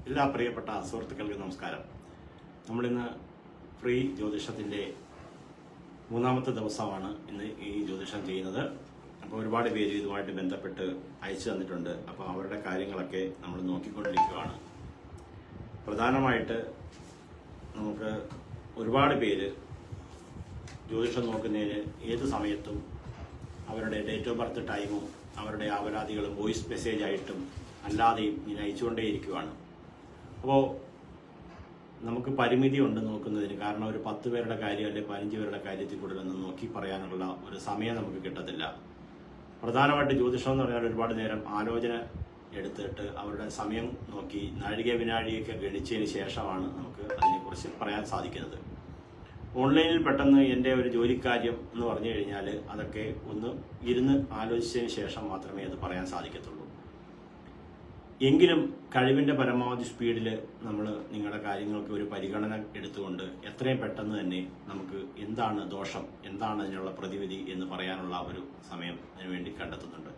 എല്ലാ പ്രിയപ്പെട്ട സുഹൃത്തുക്കൾക്ക് നമസ്കാരം. നമ്മളിന്ന് ഫ്രീ ജ്യോതിഷത്തിൻ്റെ മൂന്നാമത്തെ ദിവസമാണ് ഇന്ന് ഈ ജ്യോതിഷം ചെയ്യുന്നത്. അപ്പോൾ ഒരുപാട് പേര് ഇതുമായിട്ട് ബന്ധപ്പെട്ട് അയച്ചു തന്നിട്ടുണ്ട്. അപ്പോൾ അവരുടെ കാര്യങ്ങളൊക്കെ നമ്മൾ നോക്കിക്കൊണ്ടിരിക്കുകയാണ്. പ്രധാനമായിട്ട് നമുക്ക് ഒരുപാട് പേര് ജ്യോതിഷം നോക്കുന്നതിന് ഏത് സമയത്തും അവരുടെ ഡേറ്റ് ഓഫ് ബർത്ത് ടൈമും അവരുടെ അപരാധികളും വോയിസ് മെസ്സേജ് ആയിട്ടും അല്ലാതെയും ഇങ്ങനെ അയച്ചുകൊണ്ടേയിരിക്കുകയാണ്. അപ്പോൾ നമുക്ക് പരിമിതി ഉണ്ട് നോക്കുന്നതിന്. കാരണം ഒരു 10 പേരുടെ കാര്യം അല്ലെങ്കിൽ 15 പേരുടെ കാര്യത്തിൽ കൂടുതലൊന്നും നോക്കി പറയാനുള്ള ഒരു സമയം നമുക്ക് കിട്ടത്തില്ല. പ്രധാനമായിട്ട് ജ്യോതിഷം എന്ന് പറഞ്ഞാൽ ഒരുപാട് നേരം ആലോചന എടുത്തിട്ട് അവരുടെ സമയം നോക്കി നാഴിക വിനാഴികയൊക്കെ ഗണിച്ചതിന് ശേഷമാണ് നമുക്ക് അതിനെക്കുറിച്ച് പറയാൻ സാധിക്കുന്നത്. ഓൺലൈനിൽ പെട്ടെന്ന് എൻ്റെ ഒരു ജോലിക്കാര്യം എന്ന് പറഞ്ഞു കഴിഞ്ഞാൽ അതൊക്കെ ഒന്ന് ഇരുന്ന് ആലോചിച്ചതിന് ശേഷം മാത്രമേ അത് പറയാൻ സാധിക്കത്തുള്ളൂ. എങ്കിലും കഴിവിൻ്റെ പരമാവധി സ്പീഡിൽ നമ്മൾ നിങ്ങളുടെ കാര്യങ്ങൾക്ക് ഒരു പരിഗണന എടുത്തുകൊണ്ട് എത്രയും പെട്ടെന്ന് തന്നെ നമുക്ക് എന്താണ് ദോഷം, എന്താണ് അതിനുള്ള പ്രതിവിധി എന്ന് പറയാനുള്ള ഒരു സമയം അതിനു വേണ്ടി കണ്ടെത്തുന്നുണ്ട്.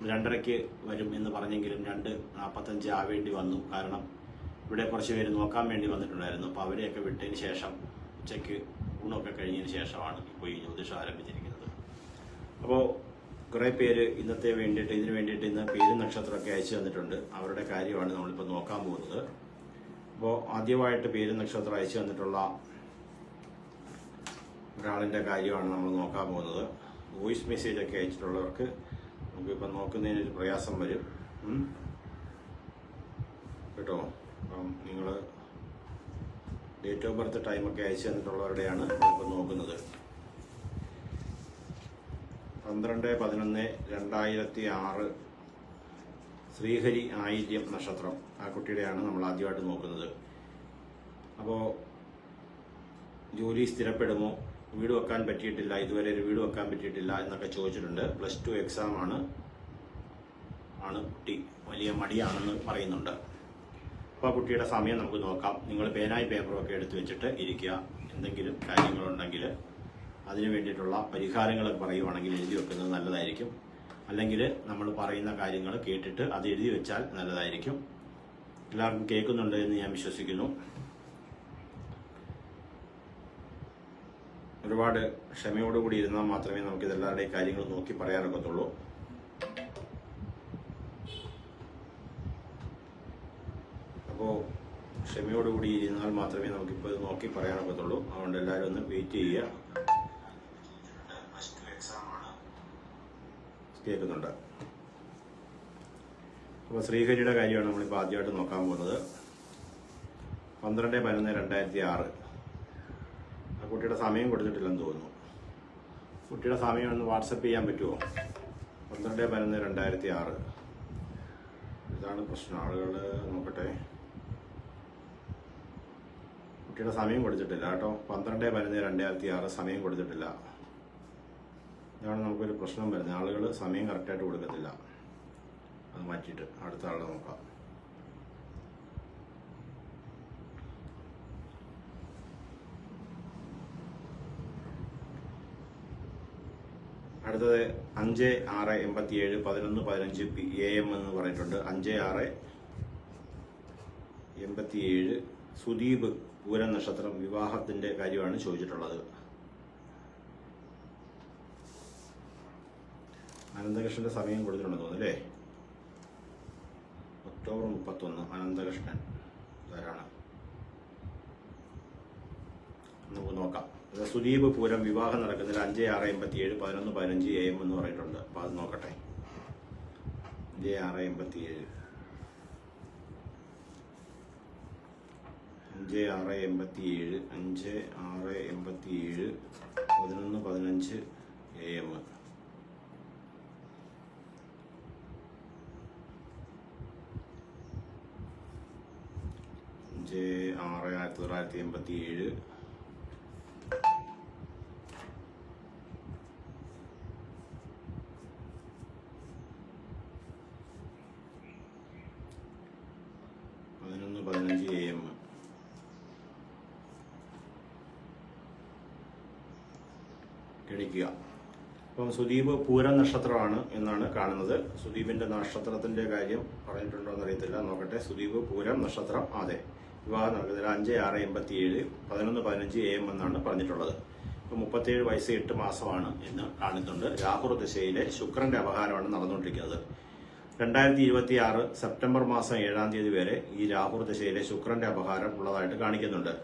2:30 വരും എന്ന് പറഞ്ഞെങ്കിലും 2:45 ആവേണ്ടി വന്നു. കാരണം ഇവിടെ കുറച്ച് പേര് നോക്കാൻ വേണ്ടി വന്നിട്ടുണ്ടായിരുന്നു. അപ്പോൾ അവരെയൊക്കെ വിട്ടതിന് ശേഷം ഉച്ചയ്ക്ക് ഊണൊക്കെ കഴിഞ്ഞതിന് ശേഷമാണ് ഇപ്പോൾ ഈ ജ്യോതിഷം ആരംഭിച്ചിരിക്കുന്നത്. അപ്പോൾ കുറേ പേര് ഇതിന് വേണ്ടിയിട്ട് ഇന്ന് പേര് നക്ഷത്രമൊക്കെ അയച്ചു തന്നിട്ടുണ്ട്. അവരുടെ കാര്യമാണ് നമ്മളിപ്പോൾ നോക്കാൻ പോകുന്നത്. അപ്പോൾ ആദ്യമായിട്ട് പേര് നക്ഷത്രം അയച്ചു തന്നിട്ടുള്ള ഒരാളിൻ്റെ കാര്യമാണ് നമ്മൾ നോക്കാൻ പോകുന്നത്. വോയിസ് മെസ്സേജ് ഒക്കെ അയച്ചിട്ടുള്ളവർക്ക് നമുക്കിപ്പോൾ നോക്കുന്നതിനൊരു പ്രയാസം വരും കേട്ടോ. അപ്പം നിങ്ങൾ ഡേറ്റ് ഓഫ് ബർത്ത് ടൈമൊക്കെ അയച്ചു തന്നിട്ടുള്ളവരുടെയാണ് നമ്മളിപ്പോൾ നോക്കുന്നത്. 12/11/2006 ശ്രീഹരി ആയില്യം നക്ഷത്രം, ആ കുട്ടിയുടെയാണ് നമ്മൾ ആദ്യമായിട്ട് നോക്കുന്നത്. അപ്പോൾ ജോലി സ്ഥിരപ്പെടുമോ, വീട് വെക്കാൻ പറ്റിയിട്ടില്ല, ഇതുവരെ ഒരു വീട് വെക്കാൻ പറ്റിയിട്ടില്ല എന്നൊക്കെ ചോദിച്ചിട്ടുണ്ട്. +2 എക്സാം ആണ് കുട്ടി, വലിയ മടിയാണെന്ന് പറയുന്നുണ്ട്. അപ്പോൾ ആ കുട്ടിയുടെ സമയം നമുക്ക് നോക്കാം. നിങ്ങൾ പേനായി പേപ്പറൊക്കെ എടുത്തു വെച്ചിട്ട് ഇരിക്കുക. എന്തെങ്കിലും കാര്യങ്ങളുണ്ടെങ്കിൽ അതിന് വേണ്ടിയിട്ടുള്ള പരിഹാരങ്ങളൊക്കെ പറയുവാണെങ്കിൽ എഴുതി വെക്കുന്നത് നല്ലതായിരിക്കും. അല്ലെങ്കിൽ നമ്മൾ പറയുന്ന കാര്യങ്ങൾ കേട്ടിട്ട് അത് എഴുതി വെച്ചാൽ നല്ലതായിരിക്കും. എല്ലാവർക്കും കേൾക്കുന്നുണ്ട് എന്ന് ഞാൻ വിശ്വസിക്കുന്നു. ഒരുപാട് ക്ഷമയോടുകൂടി ഇരുന്നാൽ മാത്രമേ നമുക്ക് ഇതെല്ലാവരുടെയും കാര്യങ്ങൾ നോക്കി പറയാനൊക്കത്തുള്ളൂ. അപ്പോൾ ക്ഷമയോടുകൂടി ഇരുന്നാൽ മാത്രമേ നമുക്കിപ്പോൾ ഇത് നോക്കി പറയാനൊക്കത്തുള്ളൂ. അതുകൊണ്ട് എല്ലാവരും ഒന്ന് വെയിറ്റ് ചെയ്യുക. കേൾക്കുന്നുണ്ട്. അപ്പോൾ ശ്രീഹരിയുടെ കാര്യമാണ് നമ്മളിപ്പോൾ ആദ്യമായിട്ട് നോക്കാൻ പോകുന്നത്. 12/11/2006. ആ കുട്ടിയുടെ സമയം കൊടുത്തിട്ടില്ലെന്ന് തോന്നുന്നു. കുട്ടിയുടെ സമയം ഒന്ന് വാട്സപ്പ് ചെയ്യാൻ പറ്റുമോ? 12/11/2006. ഇതാണ് പ്രശ്നം. ആളുകൾ നോക്കട്ടെ. കുട്ടിയുടെ സമയം കൊടുത്തിട്ടില്ല കേട്ടോ. 12/11/2006 സമയം കൊടുത്തിട്ടില്ല. ഇതാണ് നമുക്കൊരു പ്രശ്നം വരുന്നത്. ആളുകൾ സമയം കറക്റ്റായിട്ട് കൊടുക്കത്തില്ല. അത് മാറ്റിയിട്ട് അടുത്ത ആളെ നോക്കാം. അടുത്തത് 5/6/87 11:15 AM എന്ന് പറഞ്ഞിട്ടുണ്ട്. 5/6/87 സുദീപ് പൂരം നക്ഷത്രം, വിവാഹത്തിൻ്റെ കാര്യമാണ് ചോദിച്ചിട്ടുള്ളത്. അനന്തകൃഷ്ണന്റെ സമയം കൊടുത്തിട്ടുണ്ടെന്ന് തോന്നുന്നു അല്ലേ? ഒക്ടോബർ 31. അനന്തകൃഷ്ണൻ ആരാണ് നമുക്ക് നോക്കാം. സുദീപ് പൂരം വിവാഹം നടക്കുന്നതിൽ 5/6/87 11:15 AM എന്ന് പറഞ്ഞിട്ടുണ്ട്. അപ്പോൾ അത് നോക്കട്ടെ. 5/6/87 5/6/87 5/6/87 11:15 AM. 5/6/1987 11:15 AM. ഗണിക്കുക. അപ്പം സുദീപ് പൂരം നക്ഷത്രമാണ് എന്നാണ് കാണുന്നത്. സുദീപിന്റെ നക്ഷത്രത്തിന്റെ കാര്യം പറഞ്ഞിട്ടുണ്ടോ എന്ന് അറിയത്തില്ല, നോക്കട്ടെ. സുദീപ് പൂരം നക്ഷത്രം, അതെ. വിവാഹം നടക്കുന്നത് 5/6/87 11:15 AM എന്നാണ് പറഞ്ഞിട്ടുള്ളത്. ഇപ്പം 37 വയസ്സ് 8 മാസമാണ് എന്ന് കാണുന്നുണ്ട്. രാഹുർ ദശയിലെ ശുക്രന്റെ അപഹാരമാണ് നടന്നുകൊണ്ടിരിക്കുന്നത്. 2026 സെപ്റ്റംബർ മാസം 7-ാം തീയതി വരെ ഈ രാഹുർ ദശയിലെ ശുക്രന്റെ അപഹാരം ഉള്ളതായിട്ട് കാണിക്കുന്നുണ്ട്.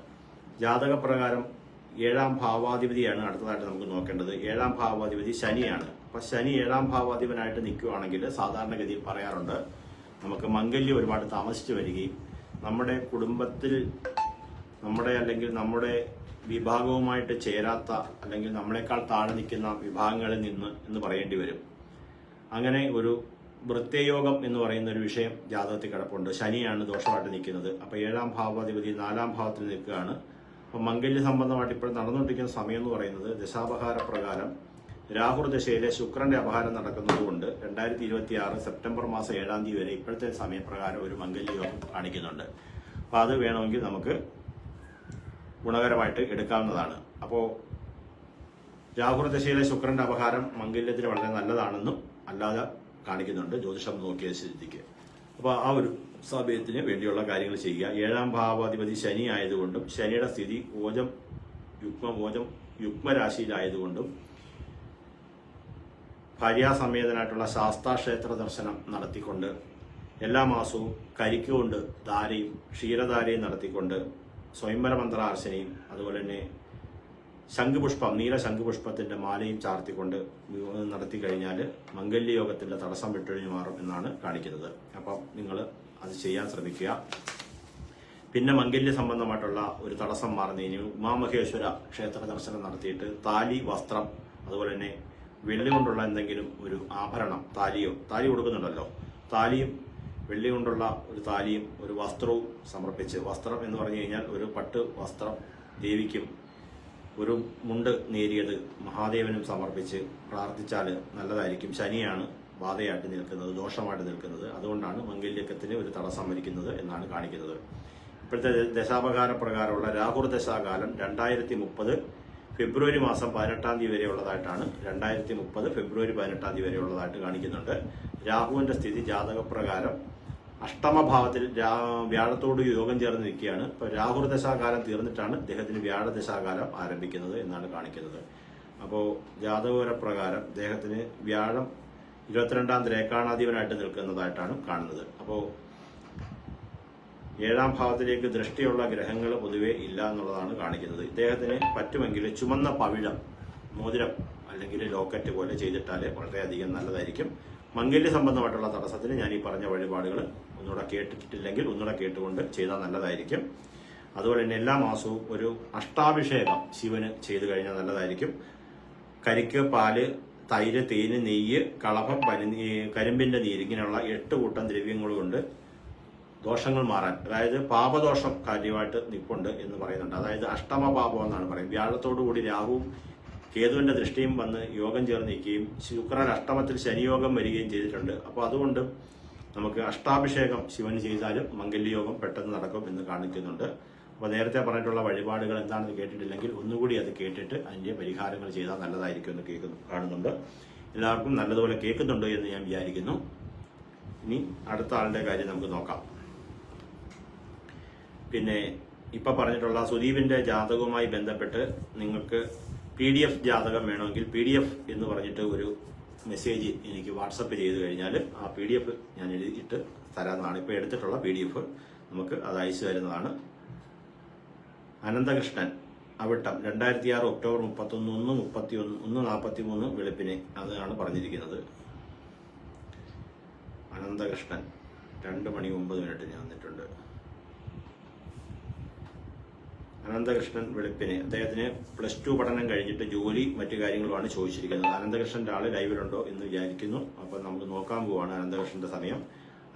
ജാതകപ്രകാരം 7-ാം ഭാവാധിപതിയാണ് അടുത്തതായിട്ട് നമുക്ക് നോക്കേണ്ടത്. 7-ാം ഭാവാധിപതി ശനിയാണ്. അപ്പൊ ശനി 7-ാം ഭാവാധിപനായിട്ട് നിൽക്കുകയാണെങ്കിൽ സാധാരണഗതിയിൽ പറയാറുണ്ട്, നമുക്ക് മംഗല്യം ഒരുപാട് താമസിച്ചു വരികയും നമ്മുടെ കുടുംബത്തിൽ അല്ലെങ്കിൽ നമ്മുടെ വിഭാഗവുമായിട്ട് ചേരാത്ത അല്ലെങ്കിൽ നമ്മളെക്കാൾ താഴെ നിൽക്കുന്ന വിഭാഗങ്ങളിൽ നിന്ന് എന്ന് പറയേണ്ടി വരും. അങ്ങനെ ഒരു വൃത്യയോഗം എന്ന് പറയുന്ന ഒരു വിഷയം ജാതകത്തിൽ കിടപ്പുണ്ട്. ശനിയാണ് ദോഷമായിട്ട് നിൽക്കുന്നത്. അപ്പോൾ 7-ാം ഭാവാധിപതി 4-ാം ഭാവത്തിൽ നിൽക്കുകയാണ്. അപ്പം മംഗല്യ സംബന്ധമായിട്ട് ഇപ്പോൾ നടന്നുകൊണ്ടിരിക്കുന്ന സമയം എന്ന് പറയുന്നത് ദശാപഹാര പ്രകാരം രാഹുർ ദശയിലെ ശുക്രന്റെ അപഹാരം നടക്കുന്നതുകൊണ്ട് 2026 സെപ്റ്റംബർ മാസം 7-ാം തീയതി വരെ ഇപ്പോഴത്തെ സമയപ്രകാരം ഒരു മംഗല്യയോഗം കാണിക്കുന്നുണ്ട്. അപ്പോൾ അത് വേണമെങ്കിൽ നമുക്ക് ഗുണകരമായിട്ട് എടുക്കാവുന്നതാണ്. അപ്പോൾ രാഹുർ ദശയിലെ ശുക്രന്റെ അപഹാരം മംഗല്യത്തിന് വളരെ നല്ലതാണെന്നും അല്ലാതെ കാണിക്കുന്നുണ്ട് ജ്യോതിഷം നോക്കിയ സ്ഥിതിക്ക്. അപ്പോൾ ആ ഒരു സമയത്തിന് വേണ്ടിയുള്ള കാര്യങ്ങൾ ചെയ്യുക. 7-ാം ഭാവാധിപതി ശനി ആയതുകൊണ്ടും ശനിയുടെ സ്ഥിതി ഓജം യുഗ്മരാശിയിലായതുകൊണ്ടും ഭാര്യാസമേതനായിട്ടുള്ള ശാസ്താക്ഷേത്ര ദർശനം നടത്തിക്കൊണ്ട് എല്ലാ മാസവും കരിക്കുകൊണ്ട് ധാരയും ക്ഷീരധാരയും നടത്തിക്കൊണ്ട് സ്വയംവര മന്ത്രാർച്ചനയും അതുപോലെ തന്നെ ശംഖുപുഷ്പം നീല ശംഖുപുഷ്പത്തിന്റെ മാലയും ചാർത്തിക്കൊണ്ട് നടത്തി കഴിഞ്ഞാൽ മംഗല്യയോഗത്തിന്റെ തടസ്സം വിട്ടൊഴിഞ്ഞു മാറും എന്നാണ് കാണിക്കുന്നത്. അപ്പം നിങ്ങൾ അത് ചെയ്യാൻ ശ്രമിക്കുക. പിന്നെ മംഗല്യ സംബന്ധമായിട്ടുള്ള ഒരു തടസ്സം മാറുന്നതിന് ഉമാമഹേശ്വര ക്ഷേത്ര ദർശനം നടത്തിയിട്ട് താലി, വസ്ത്രം, അതുപോലെ തന്നെ വെള്ളി കൊണ്ടുള്ള എന്തെങ്കിലും ഒരു ആഭരണം, താലി കൊടുക്കുന്നുണ്ടല്ലോ, താലിയും വെള്ളി കൊണ്ടുള്ള ഒരു താലിയും ഒരു വസ്ത്രവും സമർപ്പിച്ച്, വസ്ത്രം എന്ന് പറഞ്ഞു കഴിഞ്ഞാൽ ഒരു പട്ട് വസ്ത്രം ദേവിക്കും ഒരു മുണ്ട് നേരിയത് മഹാദേവനും സമർപ്പിച്ച് പ്രാർത്ഥിച്ചാൽ നല്ലതായിരിക്കും. ശനിയാണ് ബാധയായിട്ട് നിൽക്കുന്നത്, ദോഷമായിട്ട് നിൽക്കുന്നത്. അതുകൊണ്ടാണ് മംഗല്യക്കത്തിന് ഒരു തടസ്സം വരിക്കുന്നത് എന്നാണ് കാണിക്കുന്നത്. ഇപ്പോഴത്തെ ദശാപകാര പ്രകാരമുള്ള രാഹുർ ദശാകാലം 2030 ഫെബ്രുവരി മാസം 18-ാം തീയതി വരെ ഉള്ളതായിട്ടാണ് 2030 ഫെബ്രുവരി 18-ാം തീയതി വരെ ഉള്ളതായിട്ട് കാണിക്കുന്നുണ്ട്. രാഹുവിന്റെ സ്ഥിതി ജാതകപ്രകാരം അഷ്ടമഭാവത്തിൽ വ്യാഴത്തോട് യോഗം ചേർന്ന് നിൽക്കുകയാണ്. ഇപ്പോൾ രാഹുർ ദശാകാലം തീർന്നിട്ടാണ് അദ്ദേഹത്തിന് വ്യാഴദശാകാലം ആരംഭിക്കുന്നത് എന്നാണ് കാണിക്കുന്നത്. അപ്പോൾ ജാതകപര പ്രകാരം അദ്ദേഹത്തിന് വ്യാഴം 22-ാം ത്രേക്കാണാധിപനായിട്ട് നിൽക്കുന്നതായിട്ടാണ് കാണുന്നത്. അപ്പോൾ 7-ാം ഭാവത്തിലേക്ക് ദൃഷ്ടിയുള്ള ഗ്രഹങ്ങൾ പൊതുവെ ഇല്ല എന്നുള്ളതാണ് കാണിക്കുന്നത്. ഇദ്ദേഹത്തിന് പറ്റുമെങ്കിൽ ചുമന്ന പവിഴം, മോതിരം അല്ലെങ്കിൽ ലോക്കറ്റ് പോലെ ചെയ്തിട്ടാൽ വളരെയധികം നല്ലതായിരിക്കും. മംഗല്യ സംബന്ധമായിട്ടുള്ള തടസ്സത്തിന് ഞാൻ ഈ പറഞ്ഞ വഴിപാടുകൾ ഒന്നുകൂടെ കേട്ടിട്ടില്ലെങ്കിൽ ഒന്നുകൂടെ കേട്ടുകൊണ്ട് ചെയ്താൽ നല്ലതായിരിക്കും. അതുപോലെ തന്നെ എല്ലാ മാസവും ഒരു അഷ്ടാഭിഷേകം ശിവന് ചെയ്തു കഴിഞ്ഞാൽ നല്ലതായിരിക്കും. കരിക്ക്, പാല്, തൈര്, തേന്, നെയ്യ്, കളഭം, കരിമ്പിന്റെ നീര്, ഇങ്ങനെയുള്ള 8 കൂട്ടം ദ്രവ്യങ്ങൾ കൊണ്ട് ദോഷങ്ങൾ മാറാൻ, അതായത് പാപദോഷം കാര്യമായിട്ട് നിൽപ്പുണ്ട് എന്ന് പറയുന്നുണ്ട്. അതായത് അഷ്ടമ പാപം എന്നാണ് പറയുന്നത്. വ്യാഴത്തോടുകൂടി രാഹുവും കേതുവിന്റെ ദൃഷ്ടിയും വന്ന് യോഗം ചേർന്ന് നിൽക്കുകയും ശുക്രൻ അഷ്ടമത്തിൽ ശനിയോഗം വരികയും ചെയ്തിട്ടുണ്ട്. അപ്പോൾ അതുകൊണ്ട് നമുക്ക് അഷ്ടാഭിഷേകം ശിവന് ചെയ്താലും മംഗല്യയോഗം പെട്ടെന്ന് നടക്കും എന്ന് കാണിക്കുന്നുണ്ട്. അപ്പോൾ നേരത്തെ പറഞ്ഞിട്ടുള്ള വഴിപാടുകൾ എന്താണെന്ന് കേട്ടിട്ടില്ലെങ്കിൽ ഒന്നുകൂടി അത് കേട്ടിട്ട് അതിൻ്റെ പരിഹാരങ്ങൾ ചെയ്താൽ നല്ലതായിരിക്കും എന്ന് കാണുന്നുണ്ട്. എല്ലാവർക്കും നല്ലതുപോലെ കേൾക്കുന്നുണ്ട് എന്ന് ഞാൻ വിചാരിക്കുന്നു. ഇനി അടുത്ത ആളുടെ കാര്യം നമുക്ക് നോക്കാം. പിന്നെ ഇപ്പം പറഞ്ഞിട്ടുള്ള സുദീപിന്റെ ജാതകവുമായി ബന്ധപ്പെട്ട് നിങ്ങൾക്ക് PDF ജാതകം വേണമെങ്കിൽ PDF എന്ന് പറഞ്ഞിട്ട് ഒരു മെസ്സേജ് എനിക്ക് വാട്സപ്പ് ചെയ്ത് കഴിഞ്ഞാൽ ആ PDF ഞാൻ എഴുതിയിട്ട് തരാവുന്നതാണ്. ഇപ്പോൾ എടുത്തിട്ടുള്ള PDF നമുക്ക് അത് അയച്ചു തരുന്നതാണ്. അനന്തകൃഷ്ണൻ അവിട്ടം 2006 ഒക്ടോബർ 31 1:43 വെളുപ്പിന് അതാണ് പറഞ്ഞിരിക്കുന്നത്. അനന്തകൃഷ്ണൻ 2:09 ഞാൻ വന്നിട്ടുണ്ട്. അനന്തകൃഷ്ണൻ വെളുപ്പിന് അദ്ദേഹത്തിന് +2 പഠനം കഴിഞ്ഞിട്ട് ജോലി മറ്റു കാര്യങ്ങളുമാണ് ചോദിച്ചിരിക്കുന്നത്. അനന്തകൃഷ്ണൻ്റെ ആള് ലൈവിലുണ്ടോ എന്ന് വിചാരിക്കുന്നു. അപ്പോൾ നമുക്ക് നോക്കാൻ പോവാണ് അനന്തകൃഷ്ണന്റെ സമയം.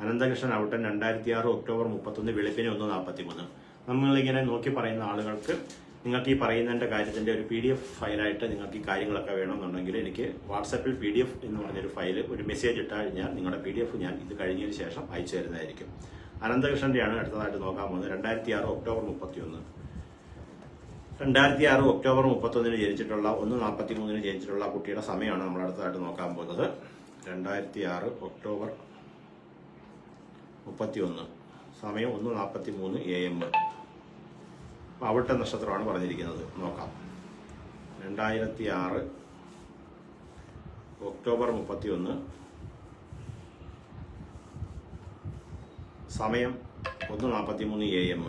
അനന്തകൃഷ്ണൻ അവിട്ടൻ 2006 ഒക്ടോബർ 31 വെളുപ്പിന് 1:43. നമ്മളിങ്ങനെ നോക്കി പറയുന്ന ആളുകൾക്ക് നിങ്ങൾക്ക് ഈ പറയുന്നതിന്റെ കാര്യത്തിന്റെ ഒരു PDF ഫയലായിട്ട് നിങ്ങൾക്ക് ഈ കാര്യങ്ങളൊക്കെ വേണമെന്നുണ്ടെങ്കിൽ എനിക്ക് വാട്സാപ്പിൽ PDF എന്ന് പറഞ്ഞൊരു ഫയൽ ഒരു മെസ്സേജ് ഇട്ടാൽ ഞാൻ നിങ്ങളുടെ PDF ഞാൻ ഇത് കഴിഞ്ഞതിന് ശേഷം അയച്ചു തരുന്നതായിരിക്കും. അനന്തകൃഷ്ണന്റെയാണ് അടുത്തതായിട്ട് നോക്കാൻ പോകുന്നത്. 2006 ഒക്ടോബർ 31. 2006 ഒക്ടോബർ 31 ജനിച്ചിട്ടുള്ള 1:43 ജനിച്ചിട്ടുള്ള കുട്ടിയുടെ സമയമാണ് നമ്മൾ അടുത്തതായിട്ട് നോക്കാൻ പോകുന്നത്. 2006 ഒക്ടോബർ 31 സമയം 1:43 AM. അവിട്ട നക്ഷത്രമാണ് പറഞ്ഞിരിക്കുന്നത്. നോക്കാം. 2006 ഒക്ടോബർ 31 സമയം 1:43 AM.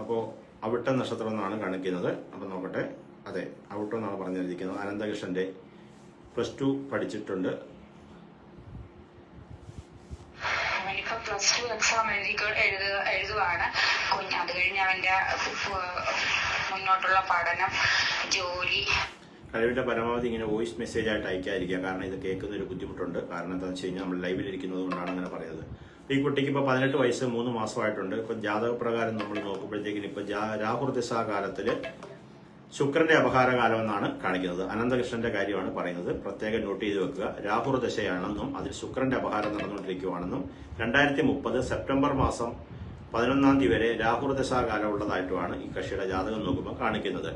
അപ്പോൾ അവിട്ട നക്ഷത്രം എന്നാണ് കാണിക്കുന്നത്. അപ്പം നോക്കട്ടെ. അതെ, അവിട്ടം എന്നാണ് പറഞ്ഞിരിക്കുന്നത്. അനന്തകൃഷ്ണന്റെ +2 പഠിച്ചിട്ടുണ്ട്. +2 എക്സാം എഴുതുവാണ്. അത് കഴിഞ്ഞ് അവന്റെ മുന്നോട്ടുള്ള പഠനം, ജോലി. കഴിവിന്റെ പരമാവധി ഇങ്ങനെ വോയിസ് മെസ്സേജ് ആയിട്ട് അയക്കാതിരിക്കുക. കാരണം ഇത് കേൾക്കുന്ന ഒരു ബുദ്ധിമുട്ടുണ്ട്. കാരണം എന്താണെന്ന് വെച്ച് കഴിഞ്ഞാൽ നമ്മൾ ലൈവിലിരിക്കുന്നത് കൊണ്ടാണ് അങ്ങനെ പറയുന്നത്. ഈ കുട്ടിക്ക് ഇപ്പോൾ 18 വയസ്സ് 3 മാസമായിട്ടുണ്ട്. ഇപ്പം ജാതകപ്രകാരം നമ്മൾ നോക്കുമ്പോഴത്തേക്കിന് ഇപ്പം രാഹുർദശാകാലത്തിൽ ശുക്രന്റെ അപഹാരകാലം എന്നാണ് കാണിക്കുന്നത്. അനന്തകൃഷ്ണന്റെ കാര്യമാണ് പറയുന്നത്. പ്രത്യേകം നോട്ട് ചെയ്ത് വെക്കുക. രാഹുർദശയാണെന്നും അതിൽ ശുക്രന്റെ അപഹാരം നടന്നുകൊണ്ടിരിക്കുകയാണെന്നും 2030 സെപ്റ്റംബർ മാസം 11 തീയതി വരെ രാഹുർദശാകാലം ഉള്ളതായിട്ടുമാണ് ഈ കക്ഷിയുടെ ജാതകം നോക്കുമ്പോൾ കാണിക്കുന്നത്.